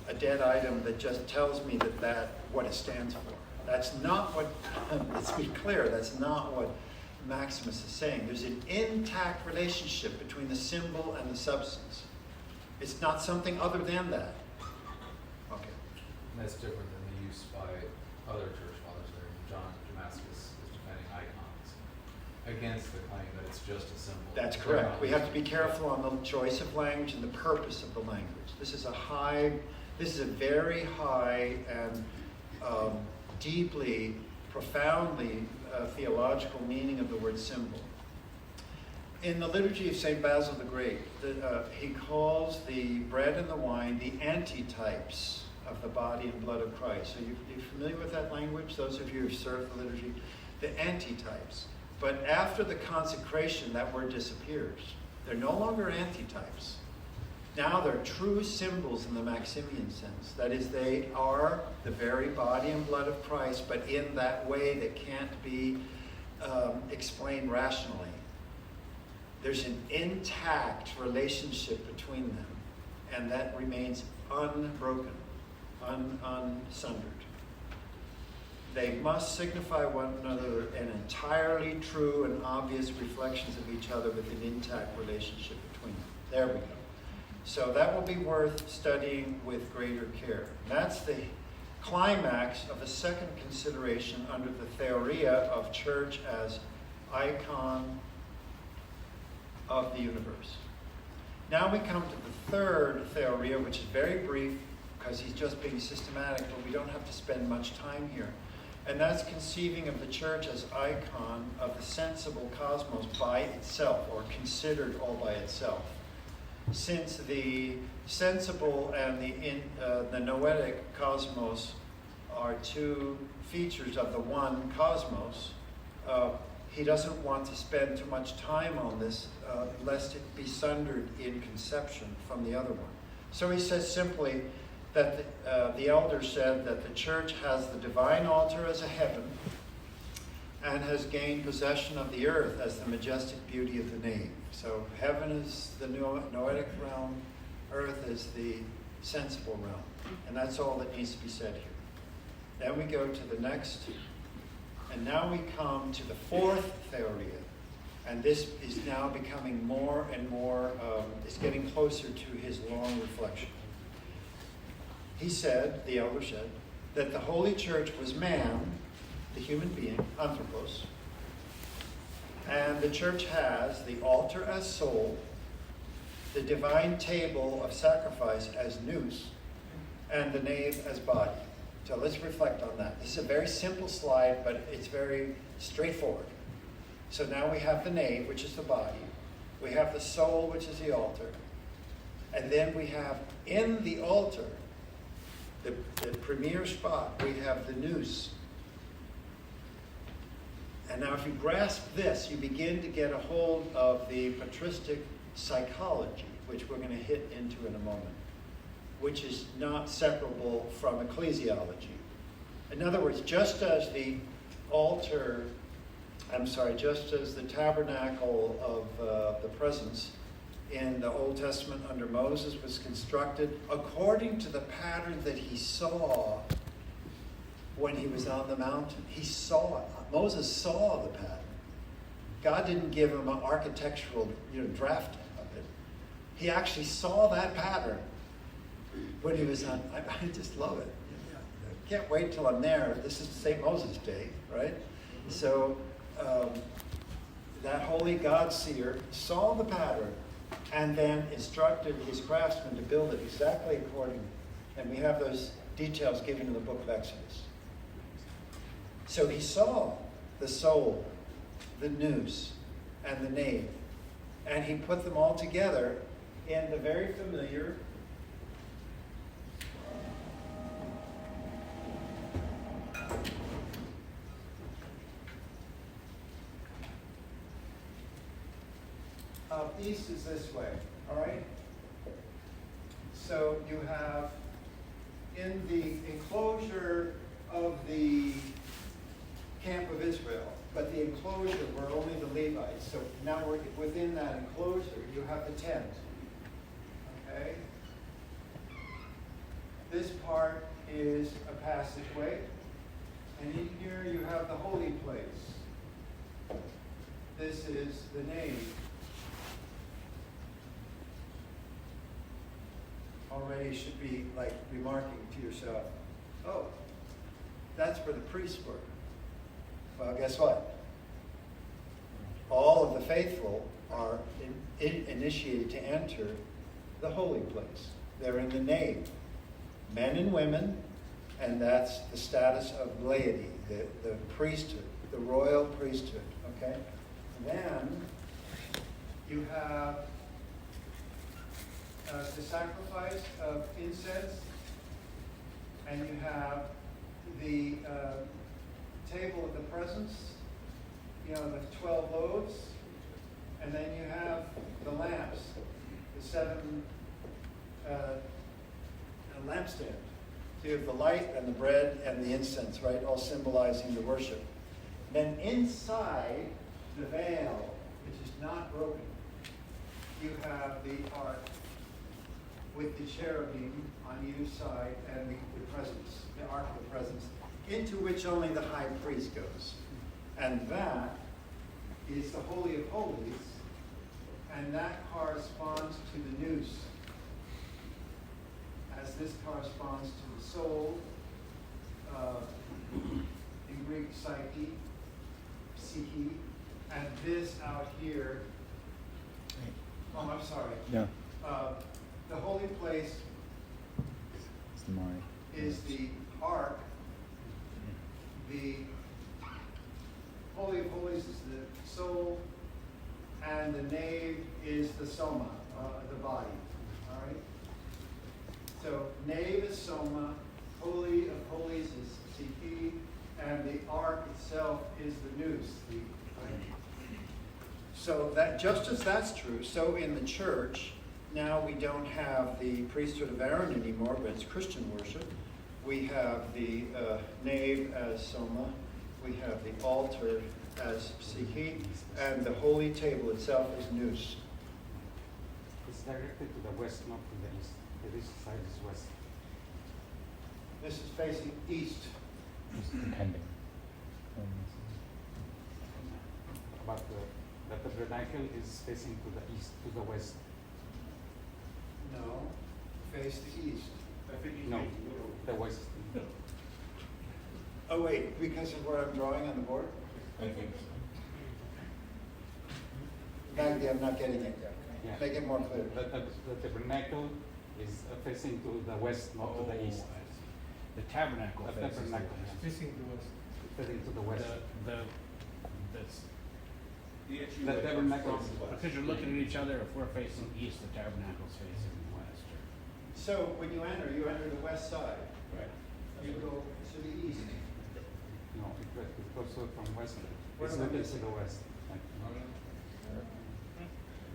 a dead item that just tells me that what it stands for. That's not what, let's be clear, that's not what Maximus is saying. There's an intact relationship between the symbol and the substance. It's not something other than that. Okay. And that's different than the use by other church fathers there. John Damascus is defending icons against the claim that it's just a symbol. That's correct. We have to be careful on the choice of language and the purpose of the language. This is a very high and deeply, profoundly theological meaning of the word symbol. In the liturgy of St. Basil the Great, he calls the bread and the wine the antitypes of the body and blood of Christ. So you're familiar with that language, those of you who have served the liturgy? The antitypes. But after the consecration, that word disappears. They're no longer antitypes. Now they're true symbols in the Maximian sense. That is, they are the very body and blood of Christ, but in that way that can't be explained rationally. There's an intact relationship between them, and that remains unbroken, unsundered. They must signify one another and entirely true and obvious reflections of each other with an intact relationship between them. There we go. So that will be worth studying with greater care. That's the climax of the second consideration under the theoria of church as icon of the universe. Now we come to the third theoria, which is very brief because he's just being systematic, but we don't have to spend much time here. And that's conceiving of the church as icon of the sensible cosmos by itself, or considered all by itself. Since the sensible and the noetic cosmos are two features of the one cosmos, he doesn't want to spend too much time on this, lest it be sundered in conception from the other one. So he says simply that the elder said that the church has the divine altar as a heaven and has gained possession of the earth as the majestic beauty of the nave. So heaven is the noetic realm, earth is the sensible realm. And that's all that needs to be said here. Then we go to the next, and now we come to the fourth theoria. And this is now becoming more and more, it's getting closer to his long reflection. He said, the elder said, that the Holy Church was man, the human being, anthropos, and the church has the altar as soul, the divine table of sacrifice as nous, and the nave as body. So let's reflect on that. This is a very simple slide, but it's very straightforward. So now we have the nave, which is the body. We have the soul, which is the altar. And then we have in the altar, the premier spot, we have the nous. And now if you grasp this, you begin to get a hold of the patristic psychology, which we're going to hit into in a moment, which is not separable from ecclesiology. In other words, just as the tabernacle of the presence in the Old Testament under Moses was constructed according to the pattern that he saw when he was on the mountain. He saw it. Moses saw the pattern. God didn't give him an architectural drafting of it. He actually saw that pattern when he was on. I just love it. I can't wait till I'm there. This is St. Moses' Day, right? So that holy God-seer saw the pattern and then instructed his craftsmen to build it exactly accordingly. And we have those details given in the book of Exodus. So he saw the soul, the nous, and the nave. And he put them all together in the very familiar east is this way, all right? So you have in the enclosure of the camp of Israel, but the enclosure were only the Levites. So now we're within that enclosure, you have the tent, okay? This part is a passageway, and in here you have the holy place. This is the nave. Already should be like remarking to yourself, oh, that's where the priests were. Well, guess what? All of the faithful are initiated to enter the holy place. They're in the nave, men and women, and that's the status of laity, the priesthood, the royal priesthood, okay? Then you have the sacrifice of incense, and you have the table of the presence, the 12 loaves, and then you have the lamps, the 7 lampstands. So you have the light and the bread and the incense, right, all symbolizing the worship. Then inside the veil, which is not broken, you have the ark with the cherubim on either side and the presence, the ark of the presence, into which only the high priest goes. And that is the Holy of Holies, and that corresponds to the nous, as this corresponds to the soul, in Greek psyche, and this out here, oh, I'm sorry. Yeah. The holy place is the ark, the Holy of Holies is the soul, and the nave is the soma, the body. All right? So nave is soma, Holy of Holies is Psyche, and the ark itself is the nous. So that just as that's true, so in the church, now we don't have the priesthood of Aaron anymore, but it's Christian worship. We have the nave as soma, we have the altar as Psyche, and the holy table itself is nous. It's directed to the west, not to the east. This side is west. This is facing east. Depending. But the tabernacle is facing to the east, to the west. No, face the east. No, the west. Oh, wait, because of what I'm drawing on the board? I think so. Maggie, I'm not getting it. Yeah. Make it more clear. The tabernacle is facing to the west, not to the east. The tabernacle The faces the tabernacle west. Facing the west. facing to the west. The The tabernacle is because you're looking at each other, if we're facing east, the tabernacle's facing west. So when you enter the west side. Right. You go to the east. No, it goes from west. What It's am I looking to missing? the west.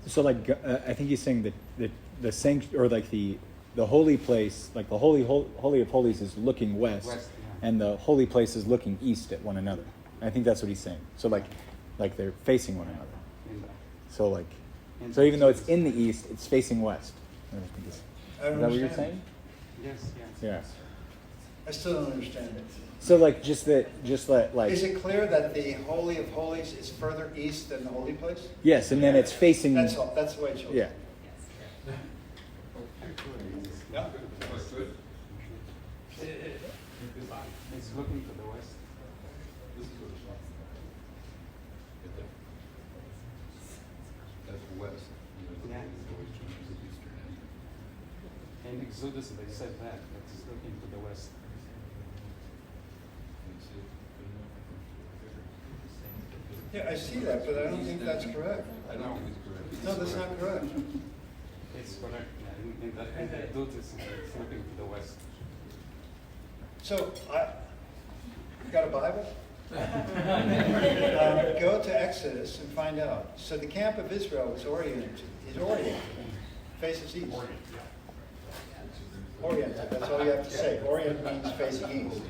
So like I think he's saying that the sanct or like the holy place, like the holy of holies is looking west, West, yeah. and the holy place is looking east at one another. I think that's what he's saying. So like they're facing one another. In the- So like in so the- even though it's in the east, it's facing west. I think it's- I don't Is that what you're understand. saying? Yes, yes. Yeah. I still don't understand it. So like just let like Is it clear that the Holy of Holies is further east than the holy place? yes, and then it's facing. That's all. That's the way it shows. Yeah. Yeah. It's looking to the west. That's west. Yeah. In Exodus, they said that it's looking to the west. Yeah, I see that, but I don't think that's correct. I don't think it's correct. No, that's not correct. It's correct. Yeah. In the Exodus, it's looking to the west. So, you got a Bible? Go to Exodus and find out. So the camp of Israel is oriented, faces east. Oriented, that's all you have to say. Orient means facing east.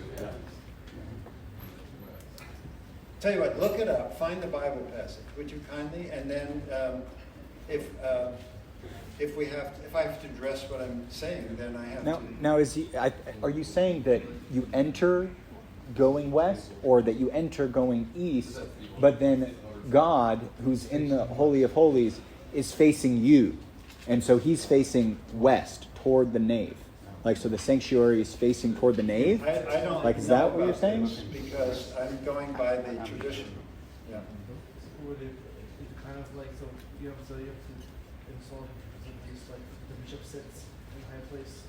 Tell you what, look it up, find the Bible passage, would you kindly? And then if I have to address what I'm saying, then I have to. Now are you saying that you enter going west, or that you enter going east, but then God, who's in the Holy of Holies, is facing you, and so he's facing west toward the nave? Like, so the sanctuary is facing toward the nave? I don't Like, is know that what you're about saying? this because I'm going by the tradition. Yeah. Would it kind of like, so you have to install these, like, the bishop sits in a high place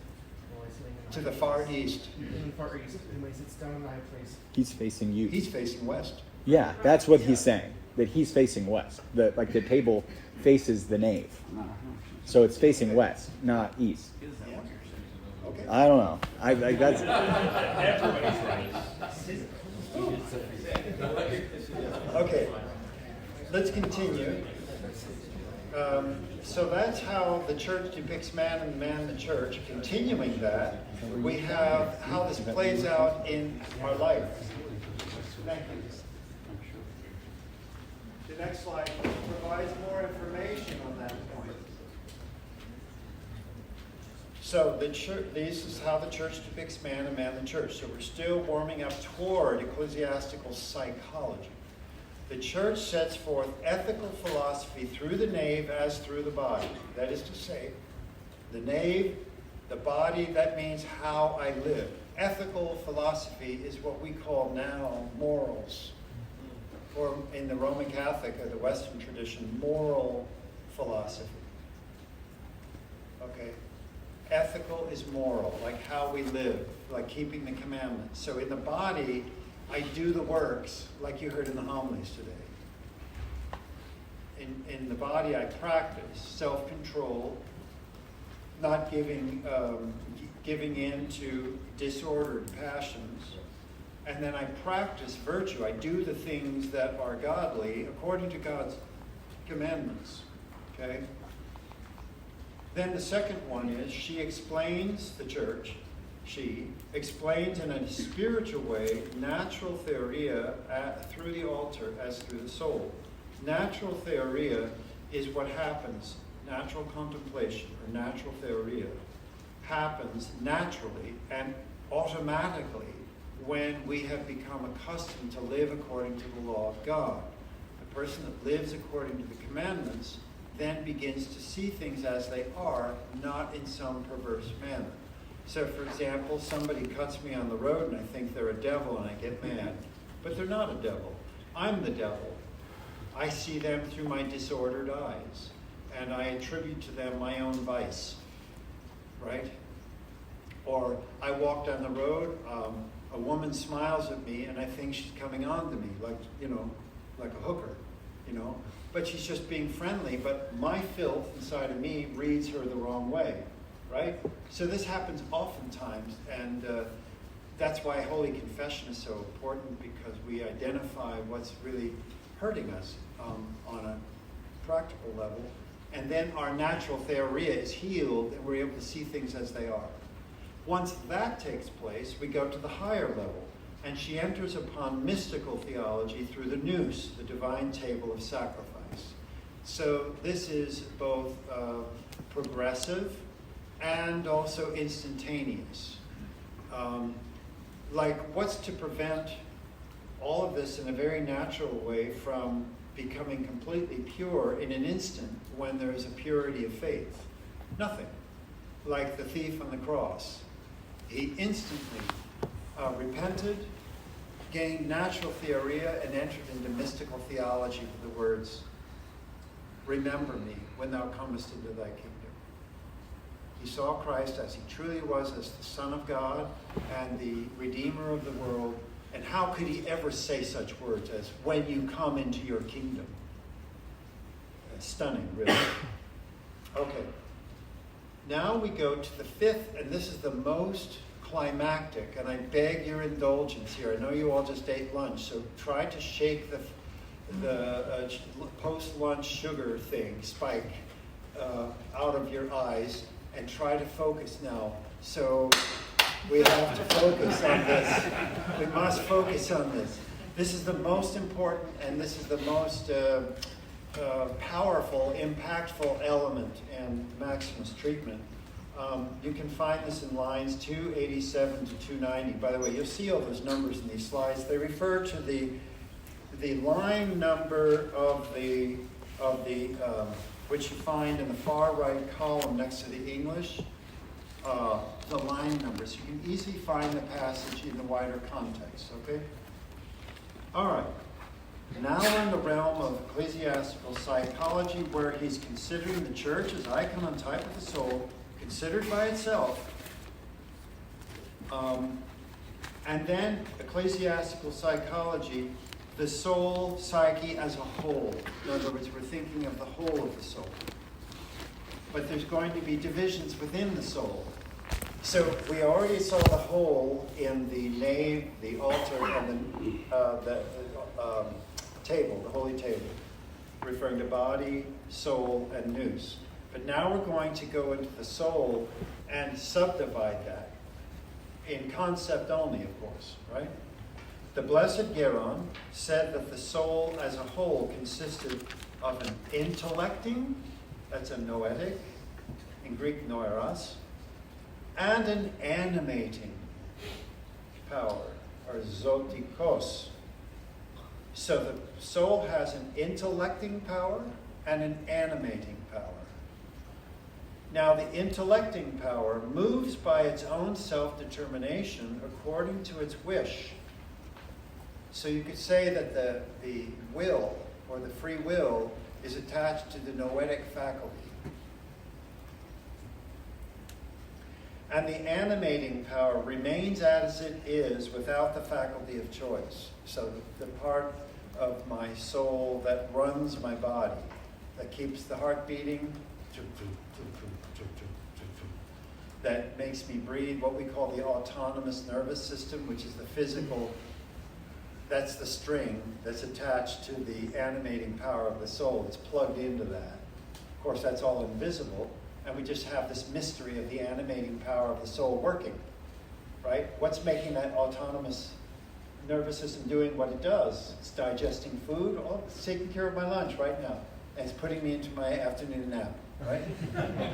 while he's laying in a To high the place. far east. In the far east, and when he sits down in the high place. He's facing you. He's facing west. Yeah, that's what he's saying. That he's facing west. The table faces the nave, so it's facing west, not east. Okay. I don't know. I that's. Okay, let's continue. So that's how the church depicts man and man the church. Continuing that, we have how this plays out in our life. Thank you. The next slide provides more information on that point. So the church, this is how the church depicts man and man the church. So we're still warming up toward ecclesiastical psychology. The church sets forth ethical philosophy through the nave as through the body. That is to say, the nave, the body, that means how I live. Ethical philosophy is what we call now morals. Or in the Roman Catholic or the Western tradition, moral philosophy. Okay? Ethical is moral, like how we live, like keeping the commandments. So in the body, I do the works, like you heard in the homilies today. In the body, I practice self-control, not giving in to disordered passions. And then I practice virtue. I do the things that are godly according to God's commandments. Okay? Then the second one is she explains, the church, she explains in a spiritual way natural theoria through the altar as through the soul. Natural theoria is what happens, natural contemplation or natural theoria happens naturally and automatically when we have become accustomed to live according to the law of God. The person that lives according to the commandments then begins to see things as they are, not in some perverse manner. So, for example, somebody cuts me on the road and I think they're a devil and I get mad. But they're not a devil. I'm the devil. I see them through my disordered eyes, and I attribute to them my own vice, right? Or I walk down the road, a woman smiles at me, and I think she's coming on to me, like a hooker, But she's just being friendly, but my filth inside of me reads her the wrong way, right? So this happens oftentimes, and that's why Holy Confession is so important, because we identify what's really hurting us on a practical level, and then our natural theoria is healed, and we're able to see things as they are. Once that takes place, we go to the higher level, and she enters upon mystical theology through the nous, the divine table of sacrifice. So this is both progressive and also instantaneous. What's to prevent all of this in a very natural way from becoming completely pure in an instant when there is a purity of faith? Nothing. Like the thief on the cross. He instantly repented, gained natural theoria, and entered into mystical theology with the words, "Remember me when thou comest into thy kingdom." He saw Christ as he truly was, as the Son of God and the Redeemer of the world. And how could he ever say such words as, "when you come into your kingdom"? Stunning, really. Okay. Now we go to the fifth, and this is the most climactic, and I beg your indulgence here. I know you all just ate lunch, so try to shake the post-lunch sugar thing, spike, out of your eyes, and try to focus now. So we have to focus on this. We must focus on this. This is the most important, and this is the most powerful, impactful element in Maximus' treatment. You can find this in lines 287 to 290. By the way, you'll see all those numbers in these slides. They refer to the line number of the which you find in the far right column next to the English. The line numbers. You can easily find the passage in the wider context, okay? All right. Now we're in the realm of ecclesiastical psychology, where he's considering the church as icon and type of the soul, considered by itself. And then ecclesiastical psychology, the soul psyche as a whole. In other words, we're thinking of the whole of the soul. But there's going to be divisions within the soul. So we already saw the whole in the nave, the altar, and the table, the holy table, referring to body, soul, and nous. But now we're going to go into the soul and subdivide that in concept only, of course, right? The Blessed Geron said that the soul as a whole consisted of an intellecting, that's a noetic, in Greek noeros, and an animating power, or zotikos. So the soul has an intellecting power and an animating power. Now, the intellecting power moves by its own self-determination according to its wish. So you could say that the will, or the free will, is attached to the noetic faculty. And the animating power remains as it is without the faculty of choice. So the part of my soul that runs my body, that keeps the heart beating, that makes me breathe, what we call the autonomous nervous system, which is the physical, that's the string that's attached to the animating power of the soul. It's plugged into that. Of course, that's all invisible, and we just have this mystery of the animating power of the soul working, right? What's making that autonomous nervous system doing what it does? It's digesting food. Oh, it's taking care of my lunch right now, and it's putting me into my afternoon nap, right?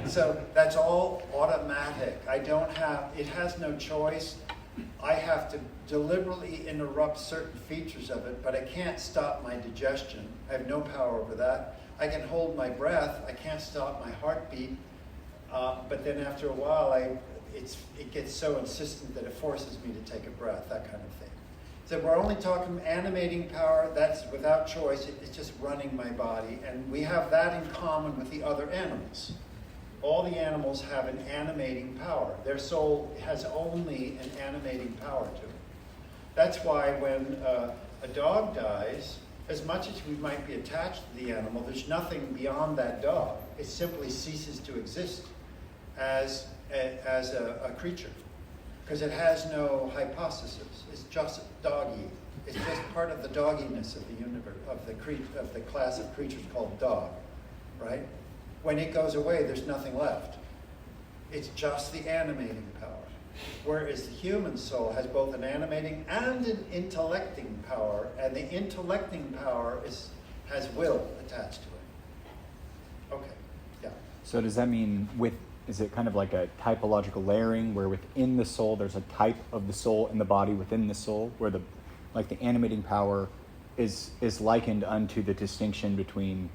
So that's all automatic. It has no choice. I have to deliberately interrupt certain features of it, but I can't stop my digestion. I have no power over that. I can hold my breath. I can't stop my heartbeat. But then after a while, it gets so insistent that it forces me to take a breath, that kind of thing. So we're only talking animating power. That's without choice. It's just running my body. And we have that in common with the other animals. All the animals have an animating power. Their soul has only an animating power to it. That's why when a dog dies, as much as we might be attached to the animal, there's nothing beyond that dog. It simply ceases to exist as a creature, because it has no hypostasis. It's just doggy. It's just part of the dogginess of the universe, of the class of creatures called dog, right? When it goes away, there's nothing left. It's just the animating power. Whereas the human soul has both an animating and an intellecting power, and the intellecting power has will attached to it. Okay, yeah. So does that mean is it kind of like a typological layering where within the soul there's a type of the soul in the body within the soul, where the animating power is likened unto the distinction between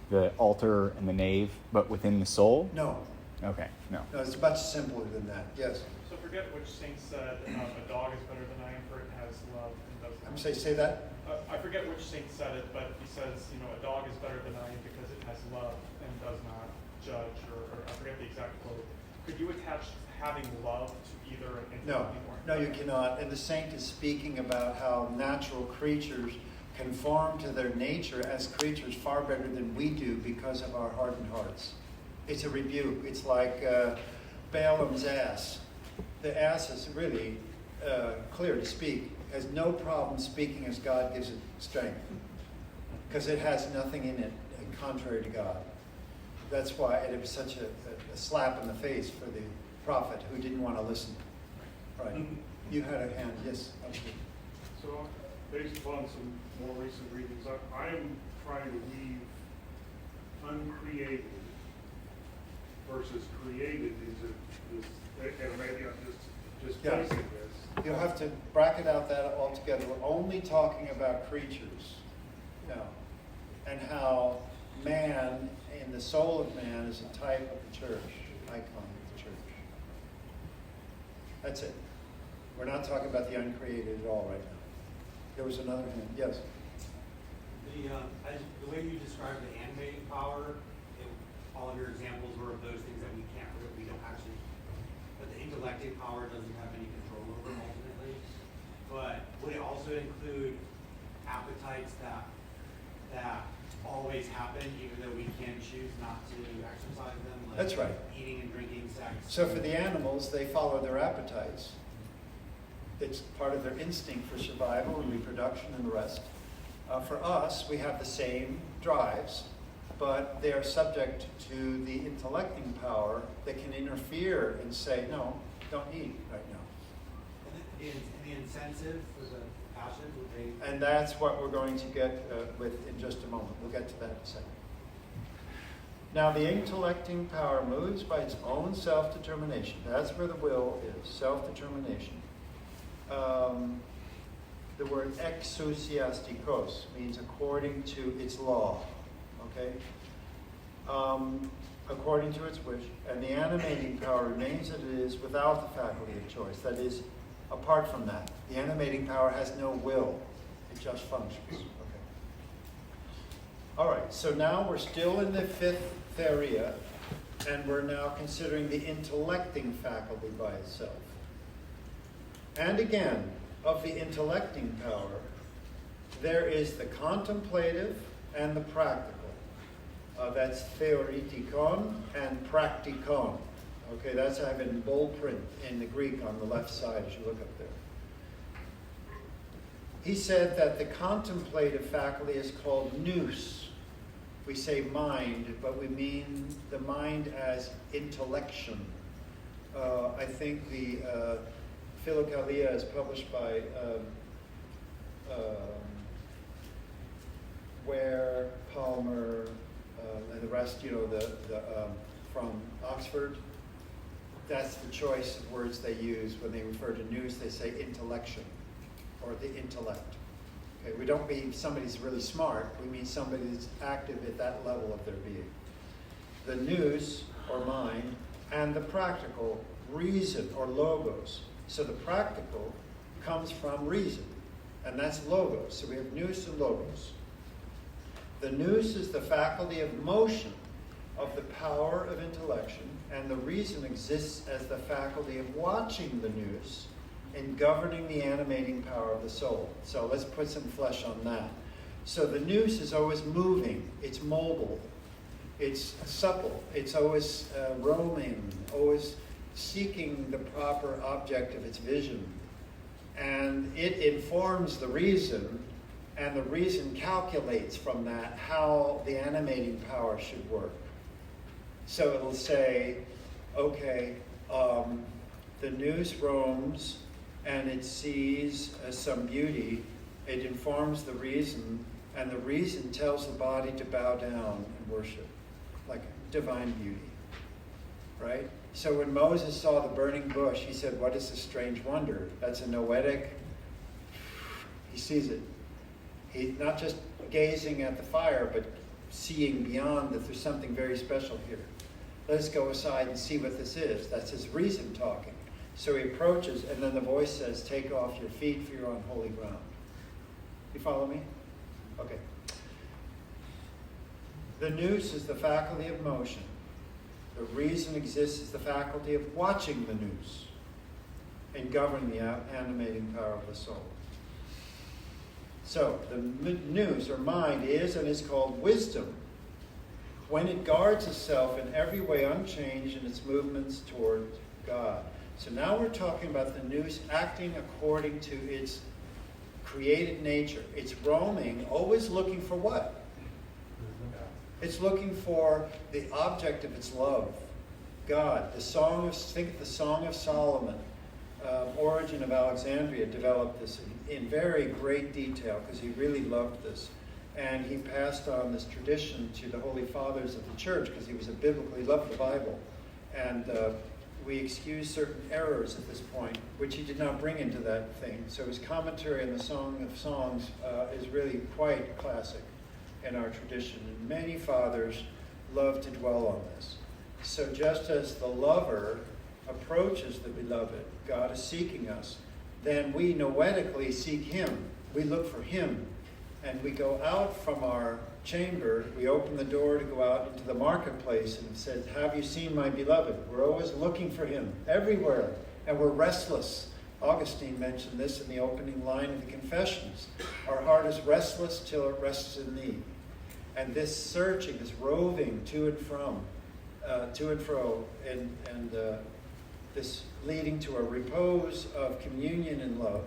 the altar and the nave, but within the soul? No. Okay, no. No, it's much simpler than that. Yes. So forget which saint said a dog is better than I am, for it has love and does not. I'm saying, say that? I forget which saint said it, but he says, a dog is better than I am because it has love and does not judge, or I forget the exact quote. Could you attach having love to either an No, you cannot. And the saint is speaking about how natural creatures conform to their nature as creatures far better than we do because of our hardened hearts. It's a rebuke. It's like Balaam's ass. The ass is really clear to speak, has no problem speaking as God gives it strength, because it has nothing in it contrary to God. That's why it was such a slap in the face for the prophet who didn't want to listen. Right. You had a hand. Yes. Okay. So, based upon some more recent readings, I'm trying to weave uncreated versus created into this, and maybe I'm just placing this. You'll have to bracket out that altogether. We're only talking about creatures now, and how man, in the soul of man, is a type of the church, icon of the church. That's it. We're not talking about the uncreated at all right now. There was another hand. Yes? The way you described the animating power, all of your examples were of those things that we don't actually, but the intellecting power doesn't have any control over ultimately. But would it also include appetites that always happen, even though we can choose not to exercise them? Like That's right. Eating and drinking, sex. So for the animals, they follow their appetites. It's part of their instinct for survival and reproduction and the rest. For us, we have the same drives, but they are subject to the intellecting power that can interfere and say, no, don't eat right now. And the incentive for the passions, would they? And that's what we're going to get with in just a moment. We'll get to that in a second. Now, the intellecting power moves by its own self-determination. That's where the will is, self-determination. The word exousiastikos means according to its law, okay? According to its wish. And the animating power remains as it is without the faculty of choice. That is, apart from that. The animating power has no will. It just functions, okay? All right, so now we're still in the fifth theoria, and we're now considering the intellecting faculty by itself. And again, of the intellecting power, there is the contemplative and the practical. That's theoretikon and praktikon. Okay, that's I have it in bold print in the Greek on the left side as you look up there. He said that the contemplative faculty is called nous. We say mind, but we mean the mind as intellection. I think the Philokalia is published by Ware, Palmer, and the rest, from Oxford. That's the choice of words they use when they refer to nous. They say intellection, or the intellect. Okay, we don't mean somebody's really smart. We mean somebody that's active at that level of their being. The nous, or mind, and the practical, reason, or logos. So the practical comes from reason, and that's logos. So we have nous and logos. The nous is the faculty of motion, of the power of intellection, and the reason exists as the faculty of watching the nous and governing the animating power of the soul. So let's put some flesh on that. So the nous is always moving, it's mobile, it's supple, it's always roaming, always seeking the proper object of its vision. And it informs the reason, and the reason calculates from that how the animating power should work. So it'll say, okay, the nous roams and it sees some beauty. It informs the reason, and the reason tells the body to bow down and worship, like divine beauty, right? So when Moses saw the burning bush, he said, what is this strange wonder? That's a noetic. He sees it. He's not just gazing at the fire, but seeing beyond that there's something very special here. Let's go aside and see what this is. That's his reason talking. So he approaches, and then the voice says, take off your feet, for you're on holy ground. You follow me? Okay. The nous is the faculty of motion. The reason exists as the faculty of watching the nous and governing the animating power of the soul. So the nous, or mind, is and is called wisdom when it guards itself in every way unchanged in its movements toward God. So now we're talking about the nous acting according to its created nature. It's roaming, always looking for what? It's looking for the object of its love, God. Think of the Song of Solomon. Origen of Alexandria developed this in very great detail because he really loved this. And he passed on this tradition to the Holy Fathers of the Church because he loved the Bible. And we excuse certain errors at this point, which he did not bring into that thing. So his commentary on the Song of Songs is really quite classic in our tradition. And many fathers love to dwell on this. So just as the lover approaches the beloved, God is seeking us, then we noetically seek him. We look for him. And we go out from our chamber, we open the door to go out into the marketplace, and it says, have you seen my beloved? We're always looking for him, everywhere, and we're restless. Augustine mentioned this in the opening line of the Confessions. Our heart is restless till it rests in thee. And this searching, this roving to and fro, and this leading to a repose of communion and love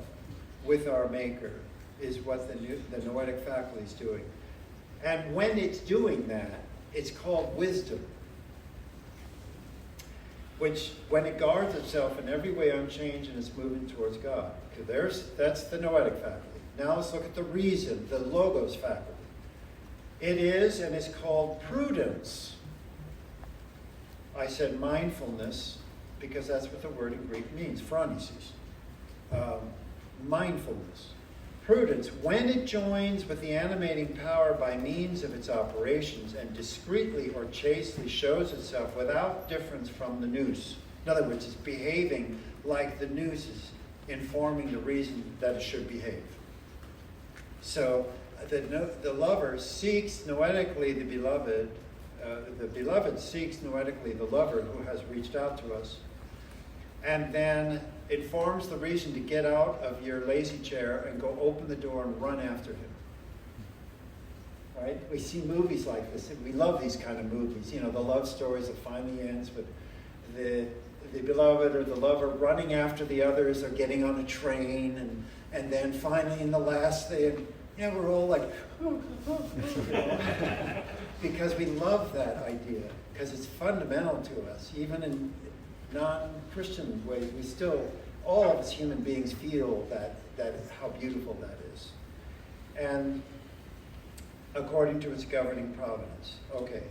with our Maker is what the noetic faculty is doing. And when it's doing that, it's called wisdom, which, when it guards itself in every way unchanged in its movement towards God. Okay, that's the noetic faculty. Now let's look at the reason, the logos faculty. It is and is called prudence. I said mindfulness because that's what the word in Greek means, phronesis. Mindfulness. Prudence, when it joins with the animating power by means of its operations and discreetly or chastely shows itself without difference from the nous. In other words, it's behaving like the nous is informing the reason that it should behave. So the lover seeks noetically the beloved the beloved seeks noetically the lover who has reached out to us, and then informs the reason to get out of your lazy chair and go open the door and run after him. Right? We see movies like this, and we love these kind of movies. You know, the love stories that finally ends with the beloved or the lover running after the others or getting on a train, and then finally in the last thing, we're all like, you know, because we love that idea, because it's fundamental to us. Even in non-Christian ways, we still, all of us human beings feel that how beautiful that is. And according to its governing providence. Okay.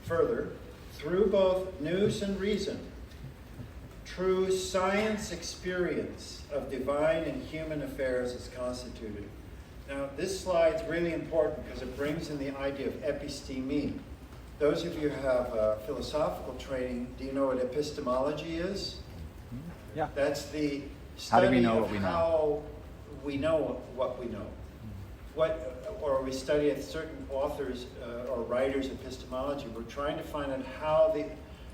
Further, through both nous and reason, true science experience of divine and human affairs is constituted. Now, this slide's really important because it brings in the idea of episteme. Those of you who have philosophical training, do you know what epistemology is? Yeah. That's the How do we study know of what we know? how we know what we know. Or we study at certain authors or writers' epistemology. We're trying to find out how the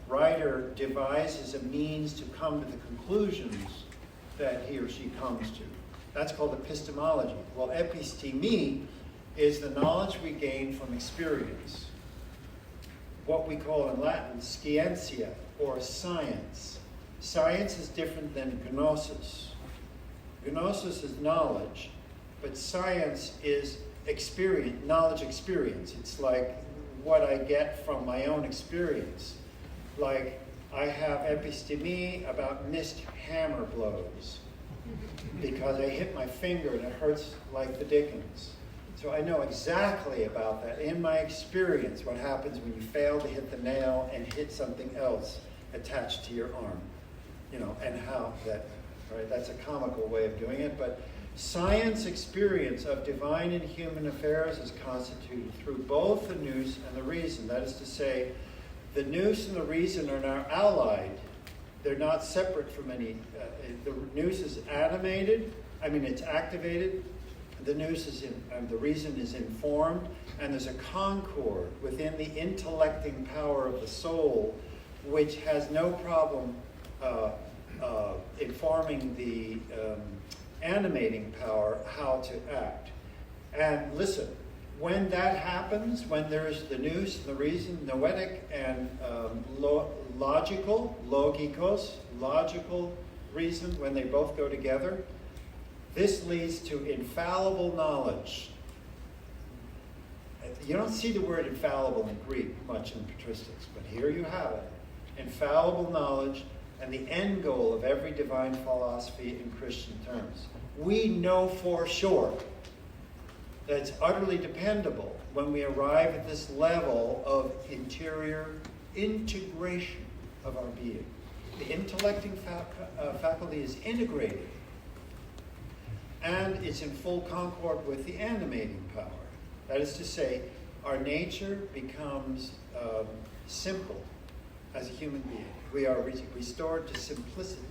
writer devises a means to come to the conclusions that he or she comes to. That's called epistemology. Well, episteme is the knowledge we gain from experience. What we call in Latin scientia, or science. Science is different than gnosis. Gnosis is knowledge, but science is experience, knowledge experience. It's like what I get from my own experience. Like I have episteme about missed hammer blows because I hit my finger and it hurts like the dickens. So I know exactly about that in my experience, what happens when you fail to hit the nail and hit something else attached to your arm. You know, and how that, right? That's a comical way of doing it, but science experience of divine and human affairs is constituted through both the nous and the reason. That is to say, the nous and the reason are now allied. They're not separate from any. The nous is animated. It's activated. The nous is the reason is informed, and there's a concord within the intellecting power of the soul, which has no problem informing the animating power how to act. And listen, when that happens, when there's the nous and the reason, noetic and logical, logikos, logical reason, when they both go together, this leads to infallible knowledge. You don't see the word infallible in Greek much in patristics, but here you have it. Infallible knowledge and the end goal of every divine philosophy in Christian terms. We know for sure that it's utterly dependable when we arrive at this level of interior integration of our being. The intellecting faculty is integrated, and it's in full concord with the animating power. That is to say, our nature becomes simple as a human being. We are restored to simplicity.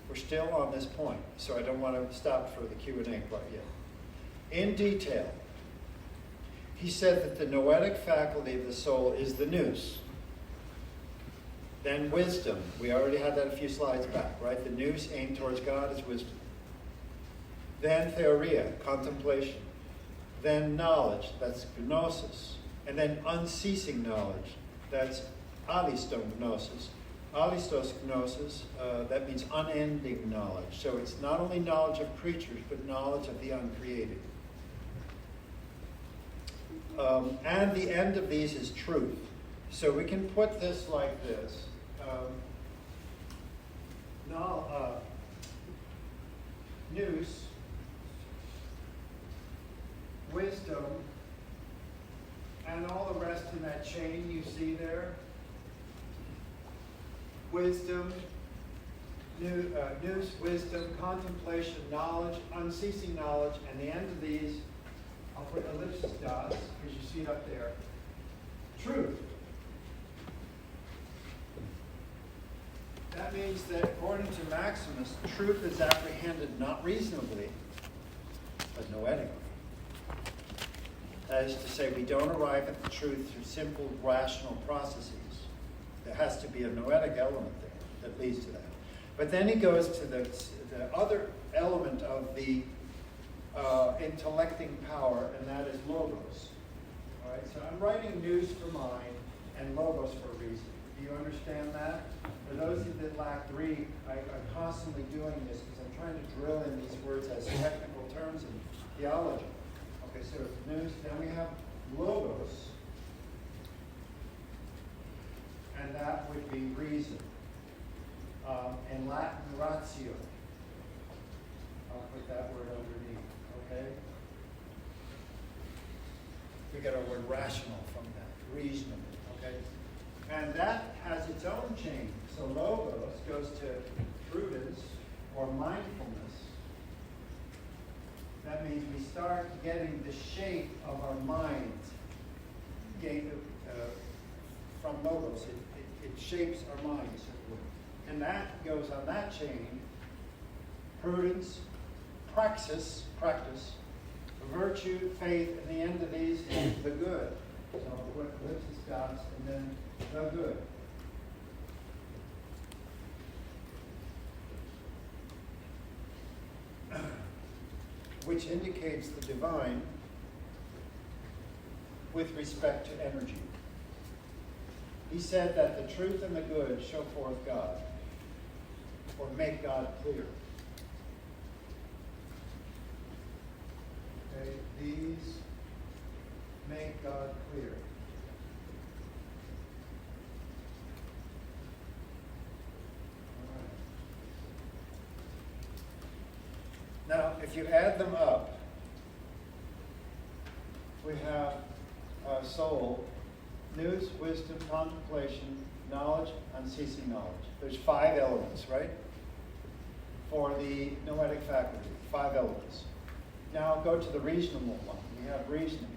We're still on this point, so I don't want to stop for the Q&A quite yet. In detail, he said that the noetic faculty of the soul is the nous. Then wisdom. We already had that a few slides back, right? The nous aimed towards God is wisdom. Then theoria, contemplation. Then knowledge, that's gnosis. And then unceasing knowledge, that's alistos gnosis. Alistos gnosis, that means unending knowledge. So it's not only knowledge of creatures, but knowledge of the uncreated. And the end of these is truth. So we can put this like this. Nous, wisdom, and all the rest in that chain you see there. Wisdom, nous, wisdom, contemplation, knowledge, unceasing knowledge, and the end of these, I'll put ellipsis dots, because you see it up there. Truth. That means that according to Maximus, truth is apprehended not reasonably, but noetically. That is to say, we don't arrive at the truth through simple rational processes. There has to be a noetic element there that leads to that. But then he goes to the other element of the intellecting power, and that is logos. All right, so I'm writing nous for mind and logos for a reason. Do you understand that? For those of you that lack Greek, I'm constantly doing this because I'm trying to drill in these words as technical terms in theology. Okay, so it's nous, then we have logos, and that would be reason. In Latin, ratio. I'll put that word underneath, okay? We get our word rational from that, reasonable, okay? And that has its own chain. So logos goes to prudence or mindfulness. That means we start getting the shape of our mind from logos. It shapes our minds. And that goes on that chain, prudence, praxis, practice, virtue, faith, and the end of these is the good. So which is God's, and then the good. Which indicates the divine with respect to energy. He said that the truth and the good show forth God, or make God clear. Okay, these make God clear. All right. Now, if you add them up, we have soul, nous, wisdom, contemplation, knowledge, unceasing knowledge. There's 5 elements, right? For the noetic faculty, 5 elements. Now go to the reasonable one. We have reasoning.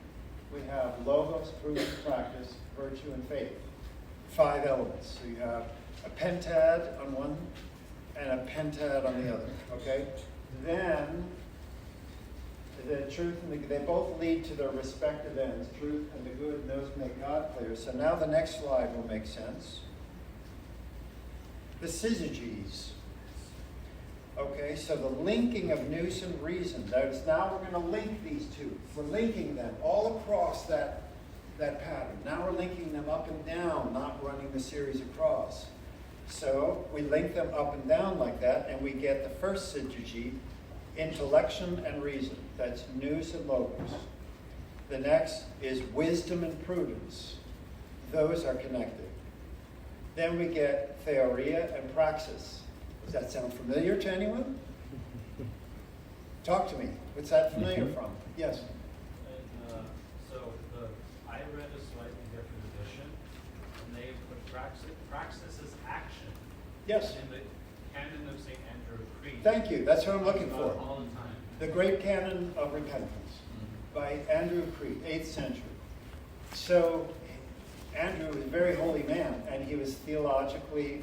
We have logos, prudence, practice, virtue, and faith. 5 elements. So you have a pentad on one and a pentad on the other, okay? Then the truth and the, they both lead to their respective ends. Truth and the good, and those make God clear. So now the next slide will make sense. The syzygies. Okay, so the linking of nous and reason. That is, now we're going to link these two. We're linking them all across that pattern. Now we're linking them up and down, not running the series across. So we link them up and down like that, and we get the first syzygy, intellection and reason. That's nous and logos. The next is wisdom and prudence. Those are connected. Then we get theoria and praxis. Does that sound familiar to anyone? Talk to me. What's that familiar from? Yes? I read a slightly different edition, and they put praxis as action. Yes. In the canon of St. Andrew Creed. Thank you. That's what I'm looking for. All the time. The Great Canon of Repentance by Andrew Creed, 8th century. So Andrew was a very holy man, and he was theologically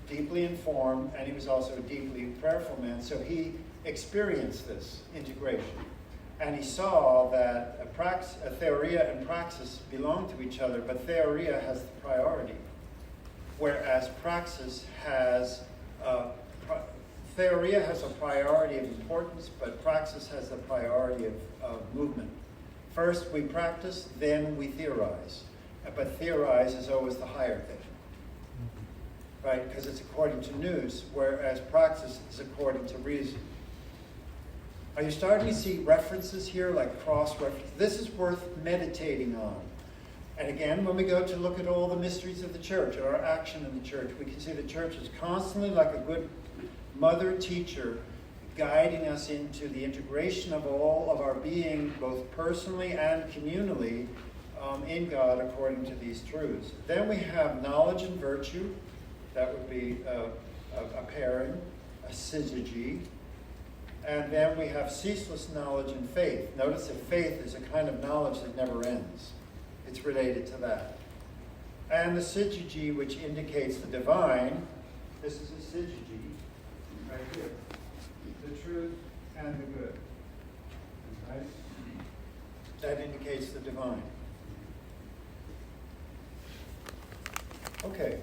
deeply informed, and he was also a deeply prayerful man. So he experienced this integration. And he saw that a theoria and praxis belong to each other, but theoria has the priority, whereas praxis has theoria has a priority of importance, but praxis has the priority of movement. First we practice, then we theorize. But theorize is always the higher thing, right? Because it's according to nous, whereas praxis is according to reason. Are you starting to see references here, like cross-references? This is worth meditating on. And again, when we go to look at all the mysteries of the church, and our action in the church, we can see the church is constantly like a good mother teacher guiding us into the integration of all of our being, both personally and communally, in God according to these truths. Then we have knowledge and virtue. That would be a pairing, a syzygy. And then we have ceaseless knowledge and faith. Notice that faith is a kind of knowledge that never ends. It's related to that. And the syzygy, which indicates the divine, this is a syzygy right here. The truth and the good. Right? That indicates the divine. Okay.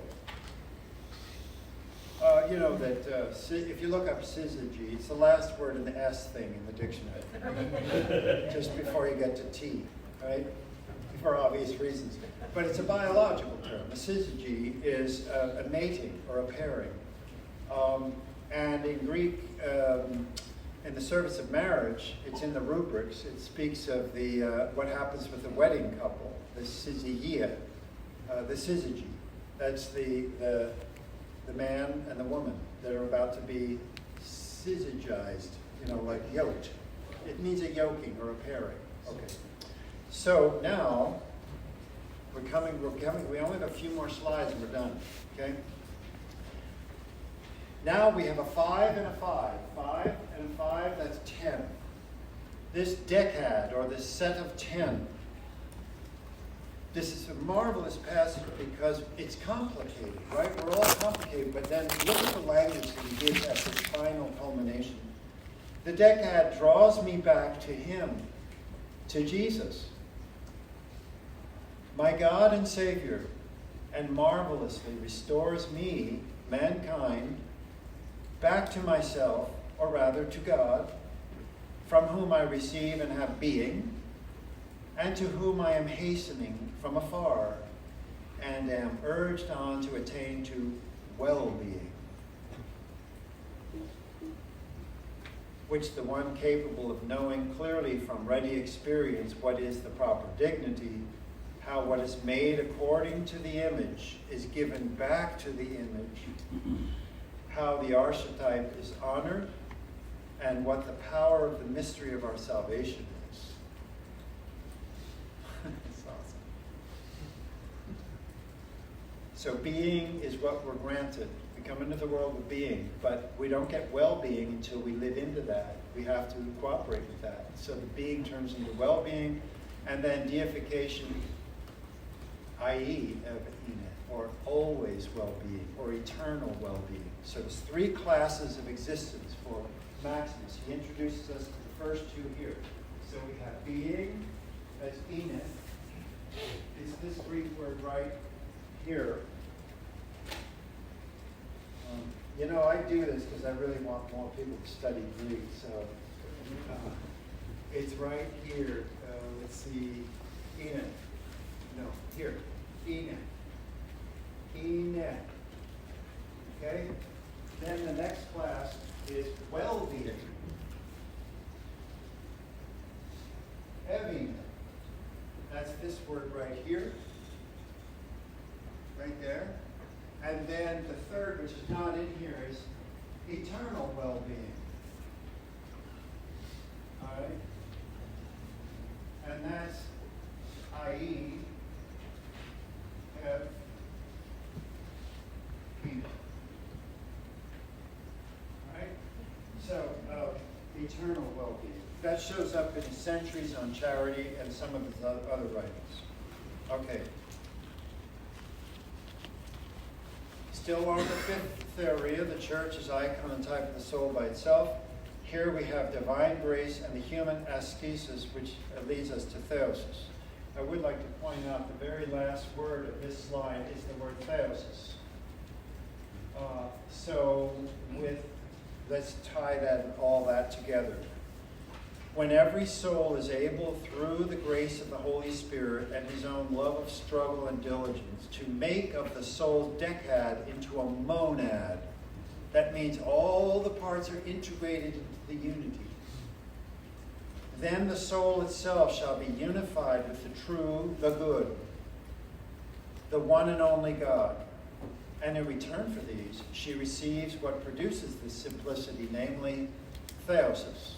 You know that if you look up syzygy, it's the last word in the S thing in the dictionary. Just before you get to T, right? For obvious reasons. But it's a biological term. A syzygy is a mating or a pairing. And in Greek, in the service of marriage, it's in the rubrics. It speaks of the what happens with the wedding couple, the syzygia, the syzygy. That's the man and the woman that are about to be syzygized, like yoked. It means a yoking or a pairing. Okay. So now we're coming. We only have a few more slides and we're done. Okay. Now we have a 5 and a 5. 5 and a 5, that's 10. This decad, or this set of 10, this is a marvelous passage because it's complicated, right? We're all complicated, but then look at the language that he gives at this final culmination. The decad draws me back to him, to Jesus, my God and Savior, and marvelously restores me, mankind, back to myself, or rather to God, from whom I receive and have being, and to whom I am hastening from afar, and am urged on to attain to well-being, which the one capable of knowing clearly from ready experience what is the proper dignity, how what is made according to the image is given back to the image, how the archetype is honored, and what the power of the mystery of our salvation is. That's awesome. So being is what we're granted. We come into the world with being, but we don't get well-being until we live into that. We have to cooperate with that. So the being turns into well-being, and then deification, i.e., or always well-being, or eternal well-being. So there's 3 classes of existence for Maximus. He introduces us to the first 2 here. So we have being, that's eneth. It's this Greek word right here. I do this because I really want more people to study Greek. So it's right here. Let's see, eneth. No, here, eneth. Eneth. Okay? Then the next class is well-being. Evine. That's this word right here. Right there. And then the third, which is not in here, is eternal well-being. All right? And that's i.e. Have right? So, eternal well-being. That shows up in his Centuries on Charity and some of his other writings. Okay. Still on the 5th theoria, the church is icon and type of the soul by itself. Here we have divine grace and the human ascesis, which leads us to theosis. I would like to point out the very last word of this slide is the word theosis. Let's tie all that together. When every soul is able, through the grace of the Holy Spirit and his own love of struggle and diligence, to make of the soul decad into a monad, that means all the parts are integrated into the unity. Then the soul itself shall be unified with the true, the good, the one and only God. And in return for these, she receives what produces this simplicity, namely theosis.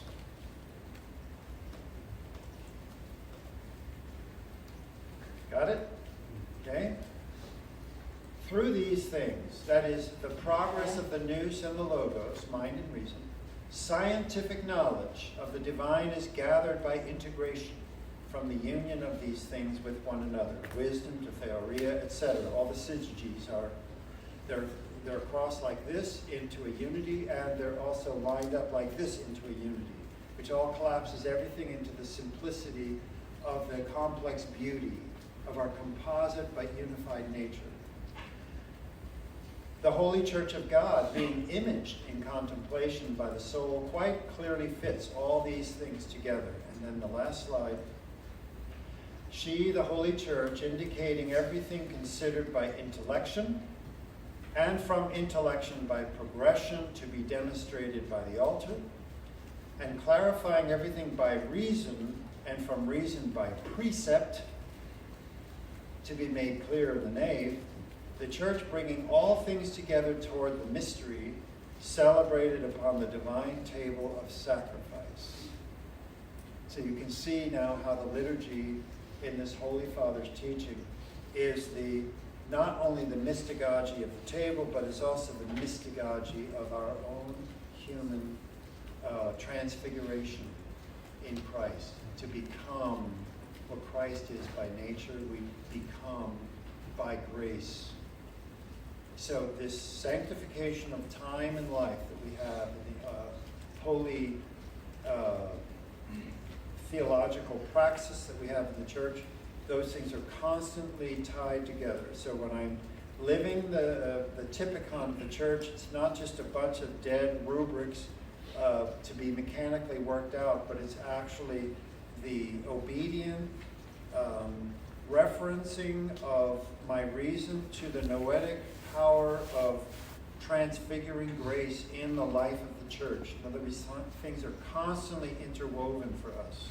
Got it? Okay? Through these things, that is, the progress of the nous and the logos, mind and reason, scientific knowledge of the divine is gathered by integration from the union of these things with one another. Wisdom to theoria, etc. All the syzygies are, they're crossed like this into a unity, and they're also lined up like this into a unity, which all collapses everything into the simplicity of the complex beauty of our composite but unified nature. The Holy Church of God, being imaged in contemplation by the soul, quite clearly fits all these things together. And then the last slide. She, the Holy Church, indicating everything considered by intellection, and from intellection by progression to be demonstrated by the altar, and clarifying everything by reason, and from reason by precept to be made clear in the nave, the Church bringing all things together toward the mystery celebrated upon the divine table of sacrifice. So you can see now how the liturgy in this Holy Father's teaching is not only the mystagogy of the table, but it's also the mystagogy of our own human transfiguration in Christ. To become what Christ is by nature, we become by grace. So this sanctification of time and life that we have in the holy theological praxis that we have in the church, those things are constantly tied together. So when I'm living the typicon of the church, it's not just a bunch of dead rubrics to be mechanically worked out, but it's actually the obedient referencing of my reason to the noetic power of transfiguring grace in the life of the church. In other words, things are constantly interwoven for us.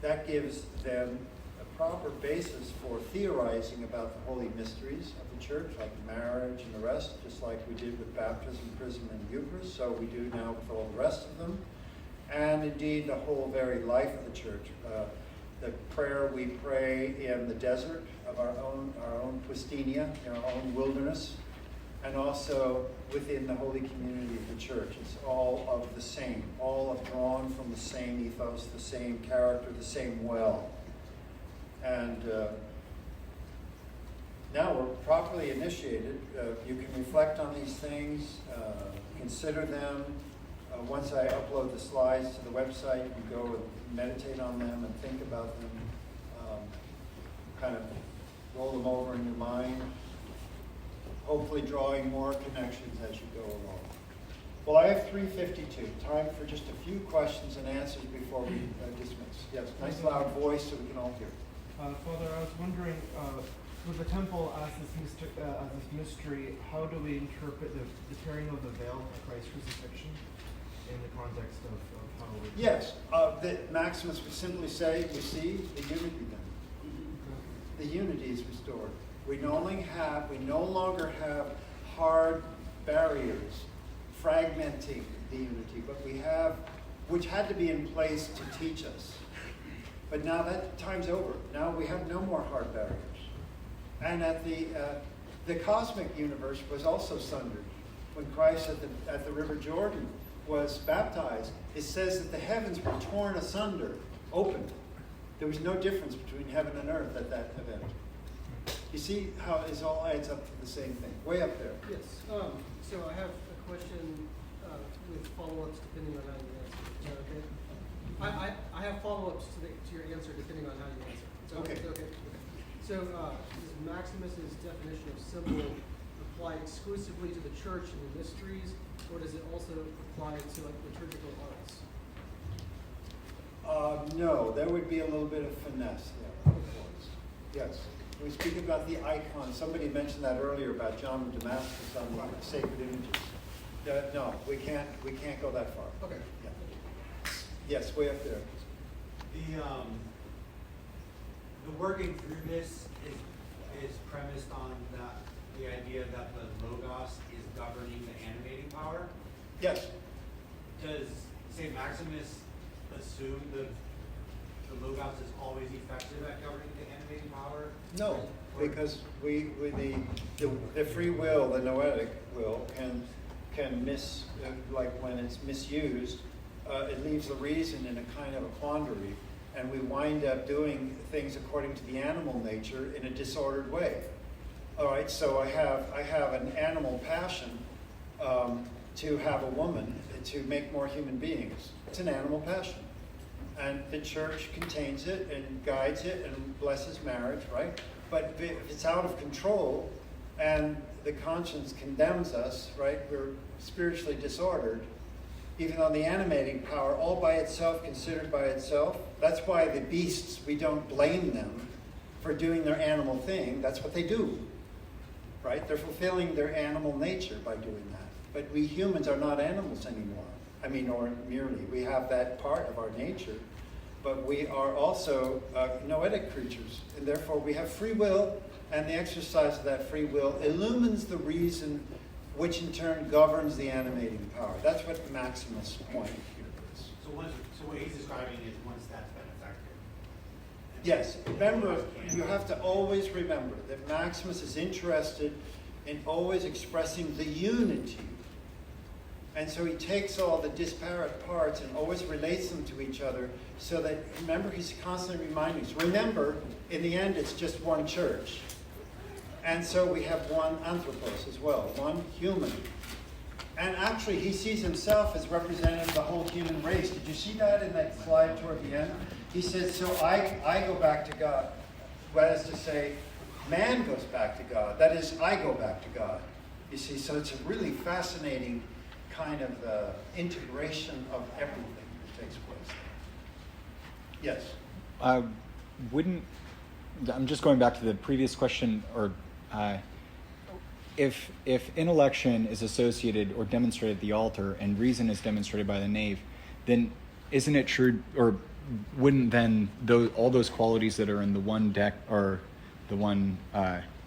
That gives them a proper basis for theorizing about the holy mysteries of the church, like marriage and the rest, just like we did with baptism, chrism, and Eucharist, so we do now with all the rest of them. And indeed, the whole very life of the church. The prayer we pray in the desert of our own Pustinia, our own wilderness, and also within the holy community of the church. It's all of the same, all drawn from the same ethos, the same character, the same well. And now we're properly initiated. You can reflect on these things, consider them. Once I upload the slides to the website, you go and meditate on them and think about them, kind of roll them over in your mind, hopefully drawing more connections as you go along. Well, I have 3:52. Time for just a few questions and answers before we dismiss. Yes, nice loud voice so we can all hear. Father, I was wondering, with the temple as this mystery, how do we interpret the tearing of the veil at Christ's crucifixion in the context of how we... Yes, Maximus would simply say, you see, the unity then. The unity is restored. We no longer have hard barriers fragmenting the unity, but we have, which had to be in place to teach us. But now that time's over. Now we have no more hard barriers. And at the cosmic universe was also sundered. When Christ at the River Jordan was baptized, it says that the heavens were torn asunder, opened. There was no difference between heaven and earth at that event. You see how it all adds up to the same thing. Way up there. Yes. So I have a question with follow-ups depending on how you answer. Is that okay? I have follow-ups to your answer depending on how you answer. So, okay. So does Maximus's definition of symbol apply exclusively to the church and the mysteries, or does it also apply to like liturgical arts? No, there would be a little bit of finesse there, of course. Yes. We speak about the icon. Somebody mentioned that earlier about John of Damascus on the sacred images. No, we can't go that far. Okay. Yeah. Yes, way up there. The working through this is premised on the idea that the Logos is governing the animating power. Yes. Does St. Maximus assume the Logos is always effective at governing the animating power? No, because the free will, the noetic will, can like when it's misused, it leaves the reason in a kind of a quandary, and we wind up doing things according to the animal nature in a disordered way. All right, so I have an animal passion to have a woman to make more human beings. It's an animal passion. and the church contains it and guides it and blesses marriage, right? But if it's out of control and the conscience condemns us, right? We're spiritually disordered, even though the animating power, all by itself, considered by itself, that's why the beasts, we don't blame them for doing their animal thing. That's what they do, right? They're fulfilling their animal nature by doing that. But we humans are not animals anymore. I mean, or merely. We have that part of our nature, but we are also noetic creatures, and therefore we have free will, and the exercise of that free will illumines the reason, which in turn governs the animating power. That's what Maximus' point here is. So what he's describing is once that's been effective. Yes, remember, you have to always remember that Maximus is interested in always expressing the unity. And so he takes all the disparate parts and always relates them to each other so that, remember, he's constantly reminding us. Remember, in the end, it's just one church. And so we have one anthropos as well, one human. And actually, he sees himself as representative of the whole human race. Did you see that in that slide toward the end? He says, so I go back to God. That is to say, man goes back to God. That is, I go back to God. You see, so it's a really fascinating kind of integration of everything that takes place. Yes? I'm just going back to the previous question, or if intellection is associated or demonstrated at the altar and reason is demonstrated by the nave, then isn't it true, or wouldn't then all those qualities that are in the one deck, or the one,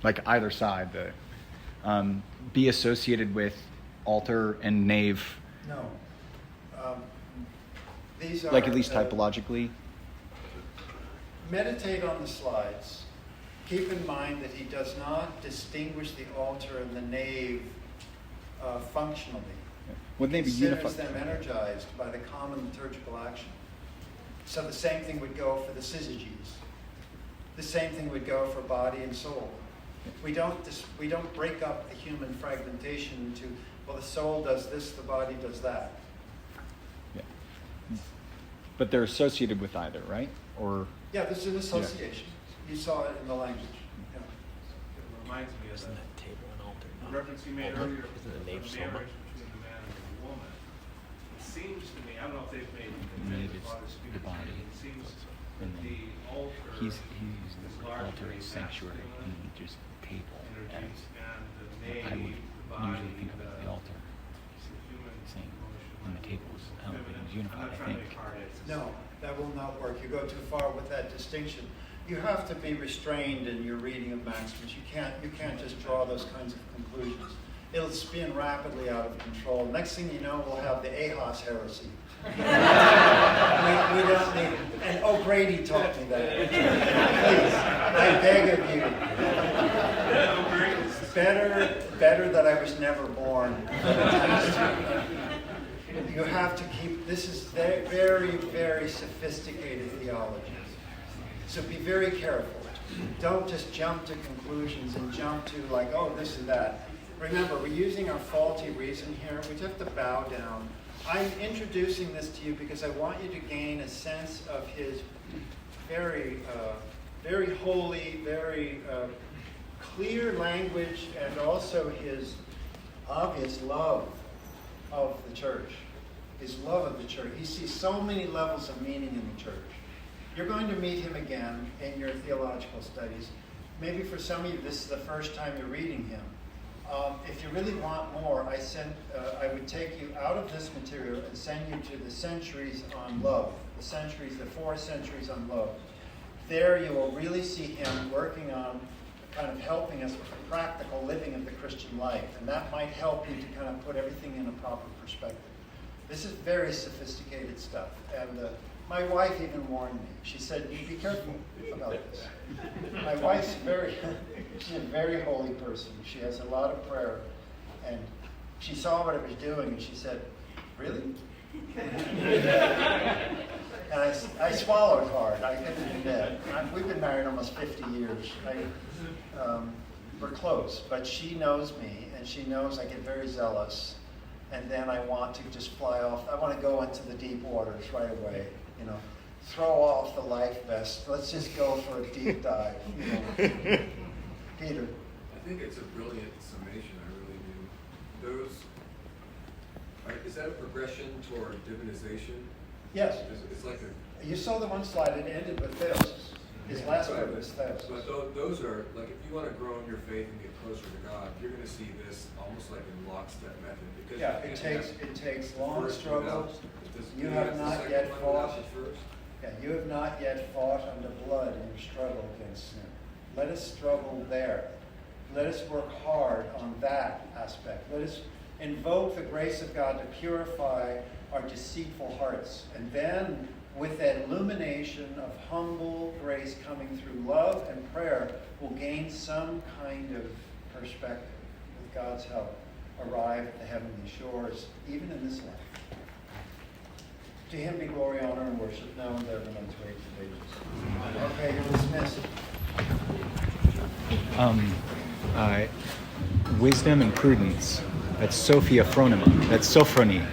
like either side, be associated with altar and nave? No. These are, like at least typologically? Meditate on the slides. Keep in mind that he does not distinguish the altar and the nave functionally. Would they be considers unified? them energized by the common liturgical action. So the same thing would go for the syzygies. The same thing would go for body and soul. We don't break up the human fragmentation into, well, the soul does this, the body does that. Yeah. But they're associated with either, right? Or yeah, this is an association. Yeah. You saw it in the language. Yeah. It reminds me of the reference you made earlier of the marriage between the man and the woman. It seems to me, I don't know if they've made the Father speak to me, it seems that the altar he's is the largely altar is sanctuary and just table. energies, and the nave, I would the body, usually think about the altar saying, and the table is everything's unified, I think. No, that will not work. You go too far with that distinction. You have to be restrained in your reading of Maximus. You can't just draw those kinds of conclusions. It'll spin rapidly out of control. Next thing you know, we'll have the Ahas heresy. we don't need it. And O'Grady taught me that. Please, I beg of you. Better that I was never born. You have to keep, this is very, very sophisticated theology. So be very careful. Don't just jump to conclusions and jump to like, oh, this and that. Remember, we're using our faulty reason here. We just have to bow down. I'm introducing this to you because I want you to gain a sense of his very, very holy, very clear language, and also his obvious love of the church. His love of the church. He sees so many levels of meaning in the church. You're going to meet him again in your theological studies. Maybe for some of you, this is the first time you're reading him. If you really want more, I would take you out of this material and send you to the Centuries on Love. The 4 centuries on love. There you will really see him working on kind of helping us with the practical living of the Christian life. And that might help you to kind of put everything in a proper perspective. This is very sophisticated stuff. And my wife even warned me. She said, be careful about this. My wife's she's a very holy person. She has a lot of prayer. And she saw what I was doing and she said, really? And I swallowed hard. I couldn't do that. We've been married almost 50 years. We're close, but she knows me and she knows I get very zealous. And then I want to just fly off. I want to go into the deep waters right away, throw off the life vest. Let's just go for a deep dive. You know. Peter. I think it's a brilliant summation. I really do. Those. Is that a progression toward divinization? Yes. It's like a. You saw the one slide. It ended with theosis. His last word was theosis. But those are like if you want to grow in your faith and get closer to God, you're going to see this almost like in lockstep method. Because yeah, it takes long struggles. You have not yet fought. Yeah, you have not yet fought under blood in your struggle against sin. Let us struggle there. Let us work hard on that aspect. Let us invoke the grace of God to purify our deceitful hearts. And then, with that illumination of humble grace coming through love and prayer, we'll gain some kind of perspective. With God's help, arrive at the heavenly shores, even in this life. To him be glory, honor, and worship, now and ever, and unto age of ages. Okay, you're dismissed. Wisdom and prudence. That's Sophia Phronima. That's Sophrony.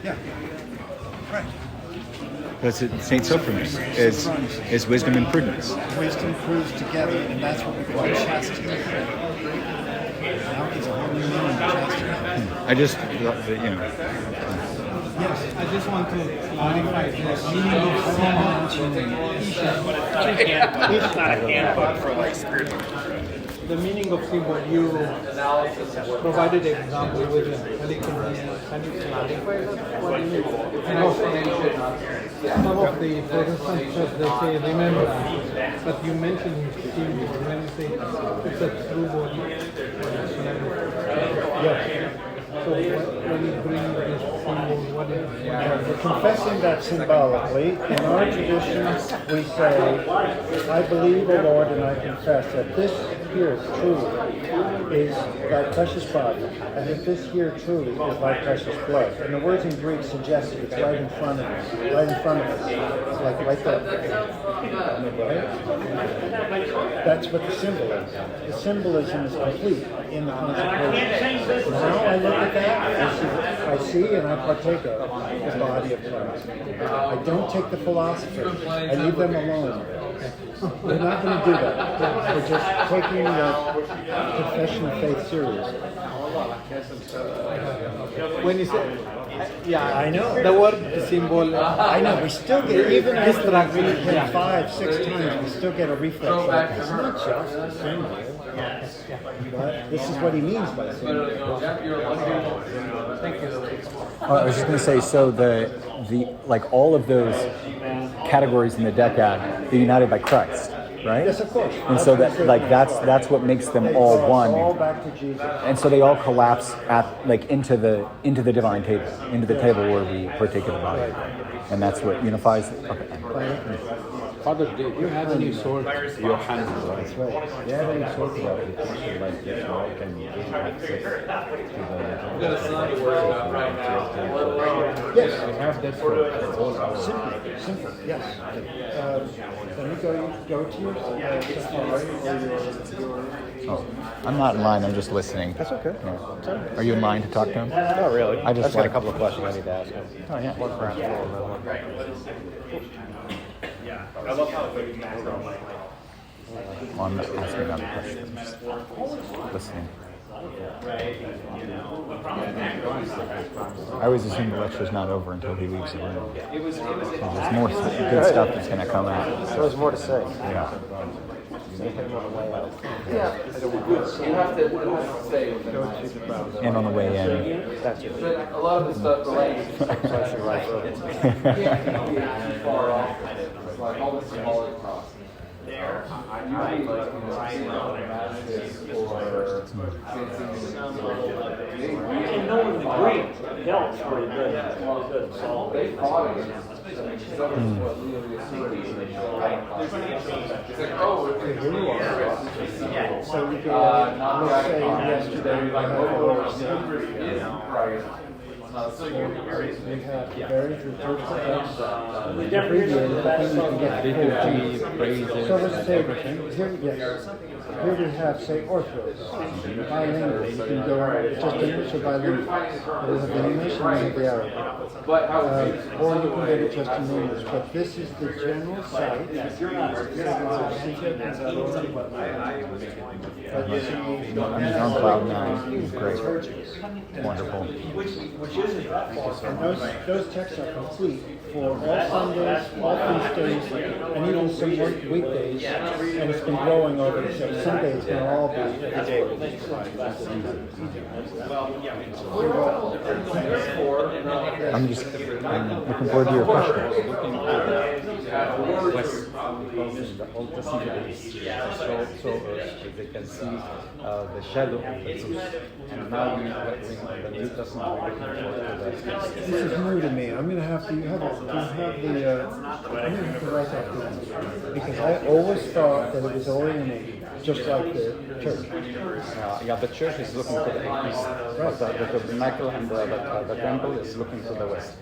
Yeah. Right. That's it. Saint Sophronius is wisdom and prudence. Wisdom proves together, and that's what we call chastity. Now it's a whole new meaning of chastity. I just, you know. Yes, I just want to clarify the meaning of symbol. It's not a handbook for like spiritual. The meaning of symbol, you provided an example with the Helicon. Can you clarify that? What do you mean? Some of the Protestant church, they say remembrance, but you mentioned symbol when you say it's a true body. Yes. So when you bring this symbol, what is We're confessing that symbolically. In our traditions, we say, I believe, O Lord, and I confess that this here truly is thy precious body, and that this here truly is thy precious blood. And the words in Greek suggest it. It's right in front of us. Right in front of us. It's like right there. Right? That's what the symbol is. The symbolism is complete in the consecration. Now I look at that, I see and I partake of the body of Christ. I don't take the philosophers. I leave them alone. We're not going to do that. We're just taking the confession of faith seriously. when you say, yeah, I know. The word symbol. I know. We still get, even after we hit 5, 6 times, we still get a reflex. Like, it's not just the symbol. But this is what he means by symbol. Thank you. I was just going to say, so the like all of those categories in the decad, they're united by Christ, right? Yes, of course. And so that that's what makes them all one. All back to Jesus. And so they all collapse into the divine table, into the table where we partake of the body, and that's what unifies. Okay. Father, do you have any sort of your hands? That's right. Do you have any sort of application like this where I can gain access to the Yes. I have that for all our Simple, yes. Let me go to your Safari or your... Oh, I'm not in line. I'm just listening. That's okay. Yeah. Are you in line to talk to him? Not really. I just got a couple of questions I need to ask him. Oh yeah. One for I love how it Well, I'm not asking another question. I'm just listening. I always assume the lecture's not over until he leaves the room. There's more good stuff that's going to come out. There was more to say. Yeah. You have to stay with them. And on the way in. That's it. A lot of the stuff relates. Far off. It's like all the symbolic cross. there. And knowing the Greek helps pretty good. So they fought it. It's like, oh, here you are. So we can, let's say yesterday, like, oh, Christ. We have various liturgical texts every year, but then you can get Liturgy, praises, so let's say, everything. here we have, say, orthros, bilingual. You can go just English or bilingual. We have the English and we have the Arabic. Or you can get it just in English. But this is the general site. But you see, on cloud nine. Great. Wonderful. and those texts are complete for all Sundays, all feast days, and even some weekdays. And it's been growing over the so Sundays will all be every day. I'm looking forward to your questions. The Old Testament is so they can see the shadow of the truth. And now in the New Testament we're looking forward to that. This is new to me. I'm going to have to I'm going to have to write that down because I always thought that it was oriented just like the church. Yeah, the church is looking to the east, but the tabernacle and the temple is looking to the west.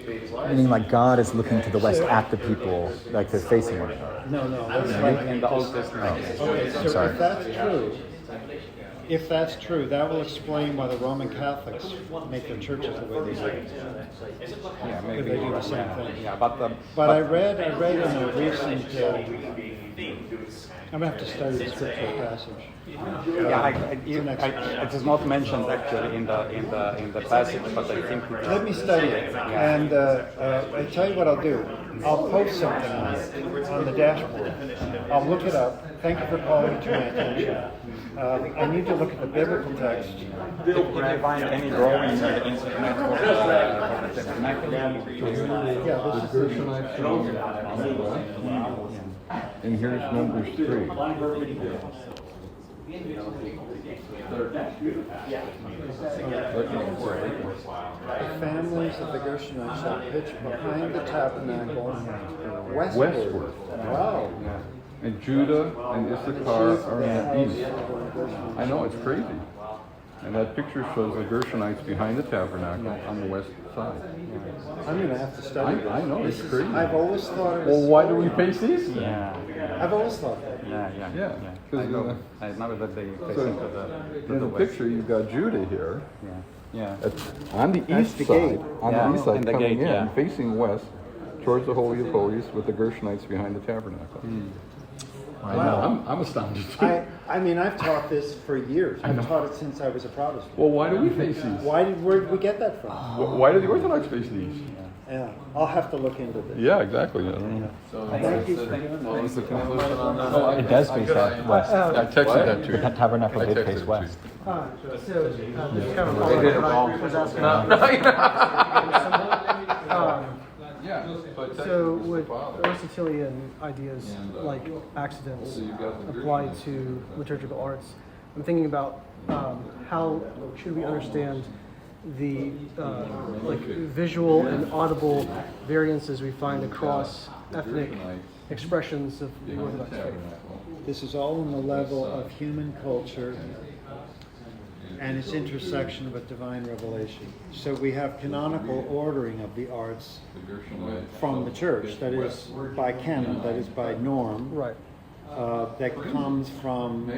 Meaning like God is looking to the west at the people, like they're facing one another. No, that's like in the Old Testament. Okay, so sorry. if that's true, that will explain why the Roman Catholics make their churches the way they do. Yeah, maybe They do the same thing. Yeah, but I read in a recent. I'm gonna have to study the scriptural passage. Yeah, it is not mentioned actually in the passage, but I think let me study it, and I tell you what I'll do. I'll post something on the dashboard. I'll look it up. Thank you for calling it to my attention. I need to look at the biblical text. If you find any drawings on the internet for the tabernacle, yeah, this is And here's Numbers 3. The families of the Gershonites shall pitch behind the tabernacle westward. Wow. Yeah. And Judah and Issachar are in the east. I know, it's crazy. And that picture shows the Gershonites behind the tabernacle on the west side. I'm going to have to study this. I know, it's crazy. I've always thought it was... Well, why do we face these? Yeah. I've always thought that. Yeah. I know that they face into the In the picture, you've got Judah here. Yeah. On the That's east the side. gate. On Yeah, the east side, in the coming gate, in, yeah. facing west, towards the Holy of Holies, with the Gershonites behind the tabernacle. Wow. I'm astounded too. I mean, I've taught this for years. I've taught it since I was a Protestant. Well, why do we face these? Where did we get that from? Why do the Orthodox face these? Yeah, I'll have to look into this. Yeah, exactly. I don't know. Thank you for doing that. It does face that west. I texted that to you. The tabernacle I did texted face it to west. So, just kind of following what I was asking. So with Aristotelian ideas like accidents applied to liturgical arts, I'm thinking about how should we understand the like visual and audible variances we find across ethnic expressions of the Orthodox faith. This is all on the level of human culture and its intersection with divine revelation. So we have canonical ordering of the arts from the church, that is by canon, that is by norm, right? That comes from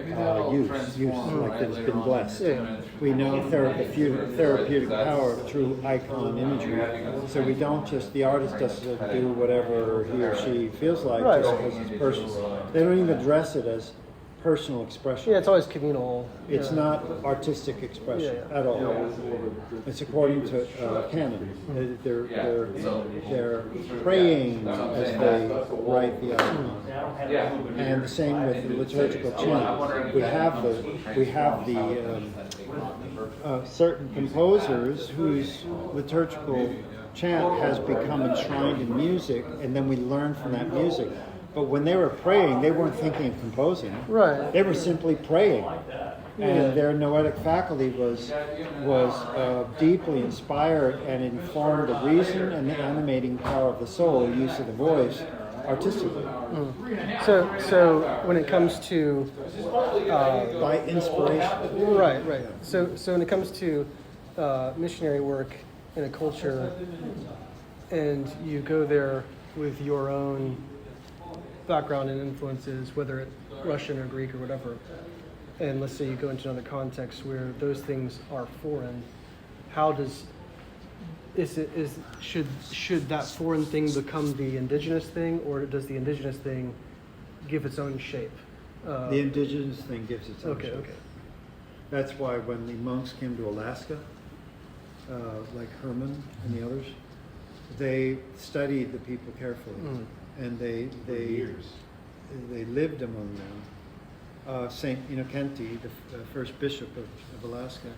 use like that has been blessed. We know therapeutic power through icon imagery, so we don't just, the artist doesn't do whatever he or she feels like just because it's personal. They don't even address it as personal expression. Yeah, it's always communal. It's not artistic expression at all. It's according to canon. They're praying as they write the icon. And the same with the liturgical chant. We have the certain composers whose liturgical chant has become enshrined in music, and then we learn from that music. But when they were praying, they weren't thinking of composing. Right. They were simply praying. And their noetic faculty was deeply inspired and informed the reason and the animating power of the soul, the use of the voice, artistically. So when it comes to by inspiration. Right. So when it comes to missionary work in a culture and you go there with your own background and influences, whether it's Russian or Greek or whatever, and let's say you go into another context where those things are foreign, how does should that foreign thing become the indigenous thing, or does the indigenous thing give its own shape? The indigenous thing gives its own Okay, shape. okay. That's why when the monks came to Alaska, like Herman and the others, they studied the people carefully, and they lived among them. Saint Innocenti, the first bishop of Alaska,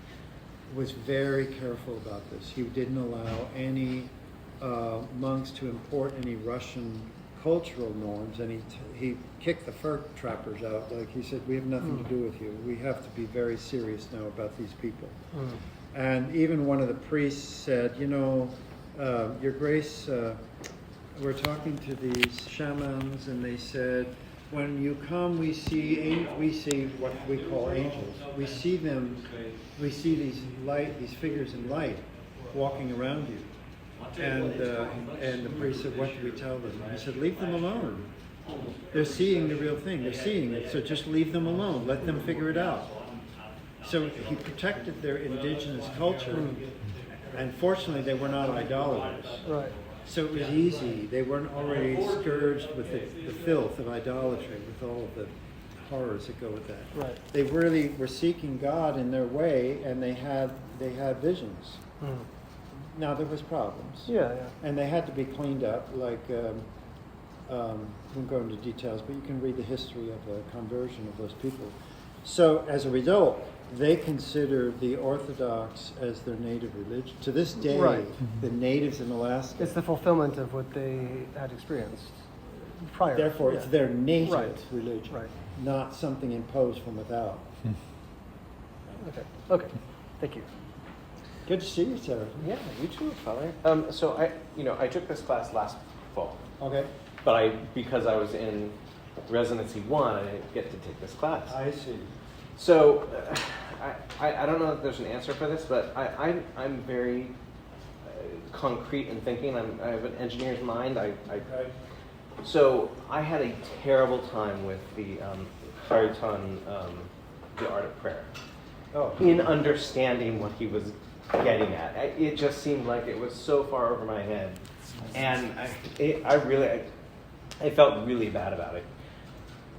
was very careful about this. He didn't allow any monks to import any Russian cultural norms, and he kicked the fur trappers out. Like he said, we have nothing to do with you. We have to be very serious now about these people. And even one of the priests said, you know, Your Grace, we're talking to these shamans, and they said, when you come, we see what we call angels. We see them. We see these figures in light, walking around you. And the priest said, what do we tell them? He said, leave them alone. They're seeing the real thing. They're seeing it. So just leave them alone. Let them figure it out. So he protected their indigenous culture, and fortunately, they were not idolaters. Right. So it was easy. They weren't already scourged with the filth of idolatry, with all of the horrors that go with that. Right. They really were seeking God in their way, and they had visions. Now there was problems. Yeah. And they had to be cleaned up. Like, won't go into details, but you can read the history of the conversion of those people. So as a result, they consider the Orthodox as their native religion. To this day, the natives in Alaska. It's the fulfillment of what they had experienced prior. Therefore, it's their native religion, not something imposed from without. Okay. Thank you. Good to see you, Sarah. Yeah, you too, Father. So I took this class last fall. Okay. But because I was in Residency 1, I didn't get to take this class. I see. So I don't know if there's an answer for this, but I'm very concrete in thinking. I have an engineer's mind. So I had a terrible time with the Khariton, the Art of Prayer. In understanding what he was getting at. It just seemed like it was so far over my head. And I felt really bad about it.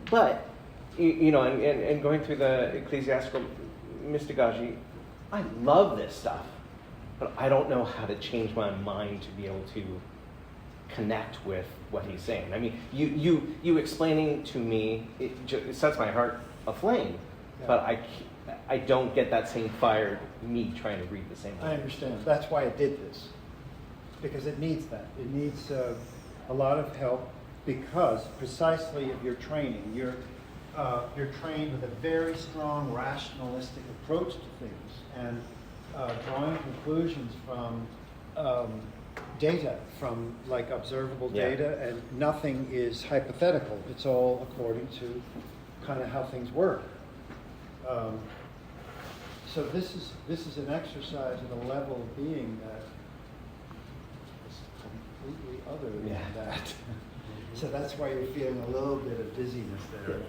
But, and going through the ecclesiastical mystagogy, I love this stuff, but I don't know how to change my mind to be able to connect with what he's saying. I mean, you explaining to me, it sets my heart aflame, but I don't get that same fire, me trying to read the same way. I understand. That's why it did this. Because it needs that. It needs a lot of help because precisely of your training. You're trained with a very strong rationalistic approach to things and drawing conclusions from data, from like observable data, and nothing is hypothetical. It's all according to kind of how things work. So this is an exercise at a level of being that is completely other than that. So that's why you're feeling a little bit of dizziness there.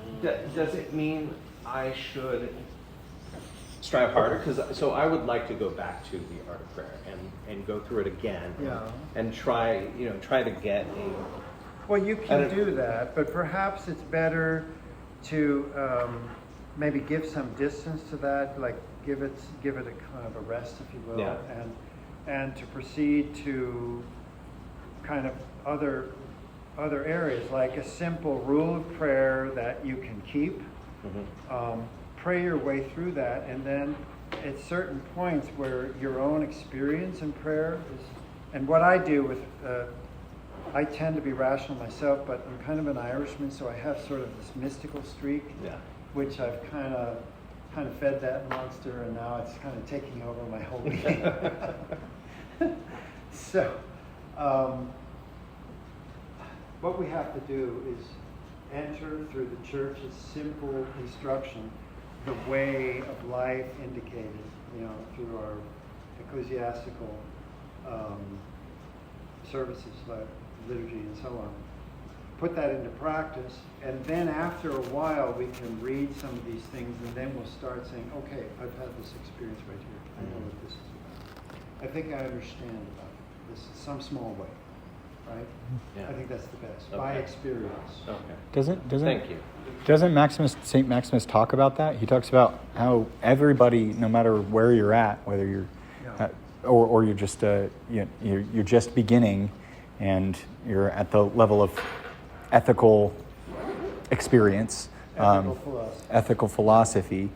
Does it mean I should strive harder? So I would like to go back to the Art of Prayer and go through it again. And try to get a. Well, you can do that, but perhaps it's better to maybe give some distance to that, like give it a kind of a rest, if you will, and to proceed to kind of other areas, like a simple rule of prayer that you can keep. Pray your way through that, and then at certain points where your own experience in prayer is, and what I do with, I tend to be rational myself, but I'm kind of an Irishman, so I have sort of this mystical streak, which I've kind of fed that monster, and now it's kind of taking over my whole being. So, what we have to do is enter through the church's simple instruction, the way of life indicated, through our ecclesiastical services like liturgy and so on. Put that into practice, and then after a while we can read some of these things, and then we'll start saying, okay, I've had this experience right here. I know what this is about. I think I understand about this in some small way, right? Yeah. I think that's the best, by experience. Okay. Thank you. Doesn't St. Maximus talk about that? He talks about how everybody, no matter where you're at, whether you're or you're just you're just beginning, and you're at the level of ethical experience, ethical philosophy.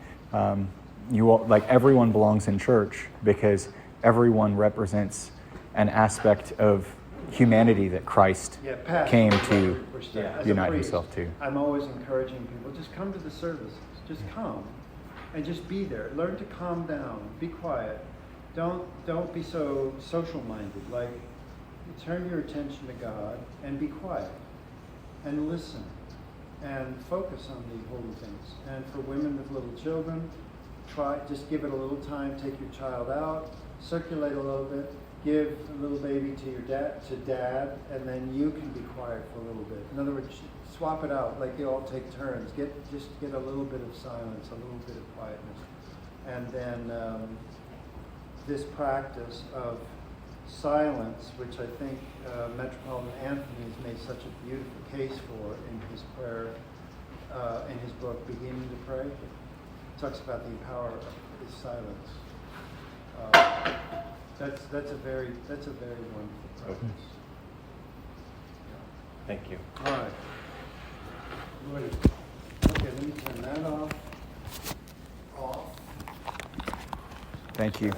You all, like everyone belongs in church because everyone represents an aspect of humanity that Christ came to unite himself to. I'm always encouraging people, just come to the services. Just come and just be there. Learn to calm down. Be quiet. Don't be so social minded. Like, turn your attention to God and be quiet and listen and focus on the holy things. And for women with little children, just give it a little time. Take your child out, circulate a little bit, give a little baby to your dad, and then you can be quiet for a little bit. In other words, swap it out, like you all take turns. Just get a little bit of silence, a little bit of quietness, and then this practice of silence, which I think Metropolitan Anthony has made such a beautiful case for in his prayer, in his book Beginning to Pray. He talks about the power of his silence. That's a very wonderful practice. Thank you. All right. Ready. Okay, let me turn that off. Thank you.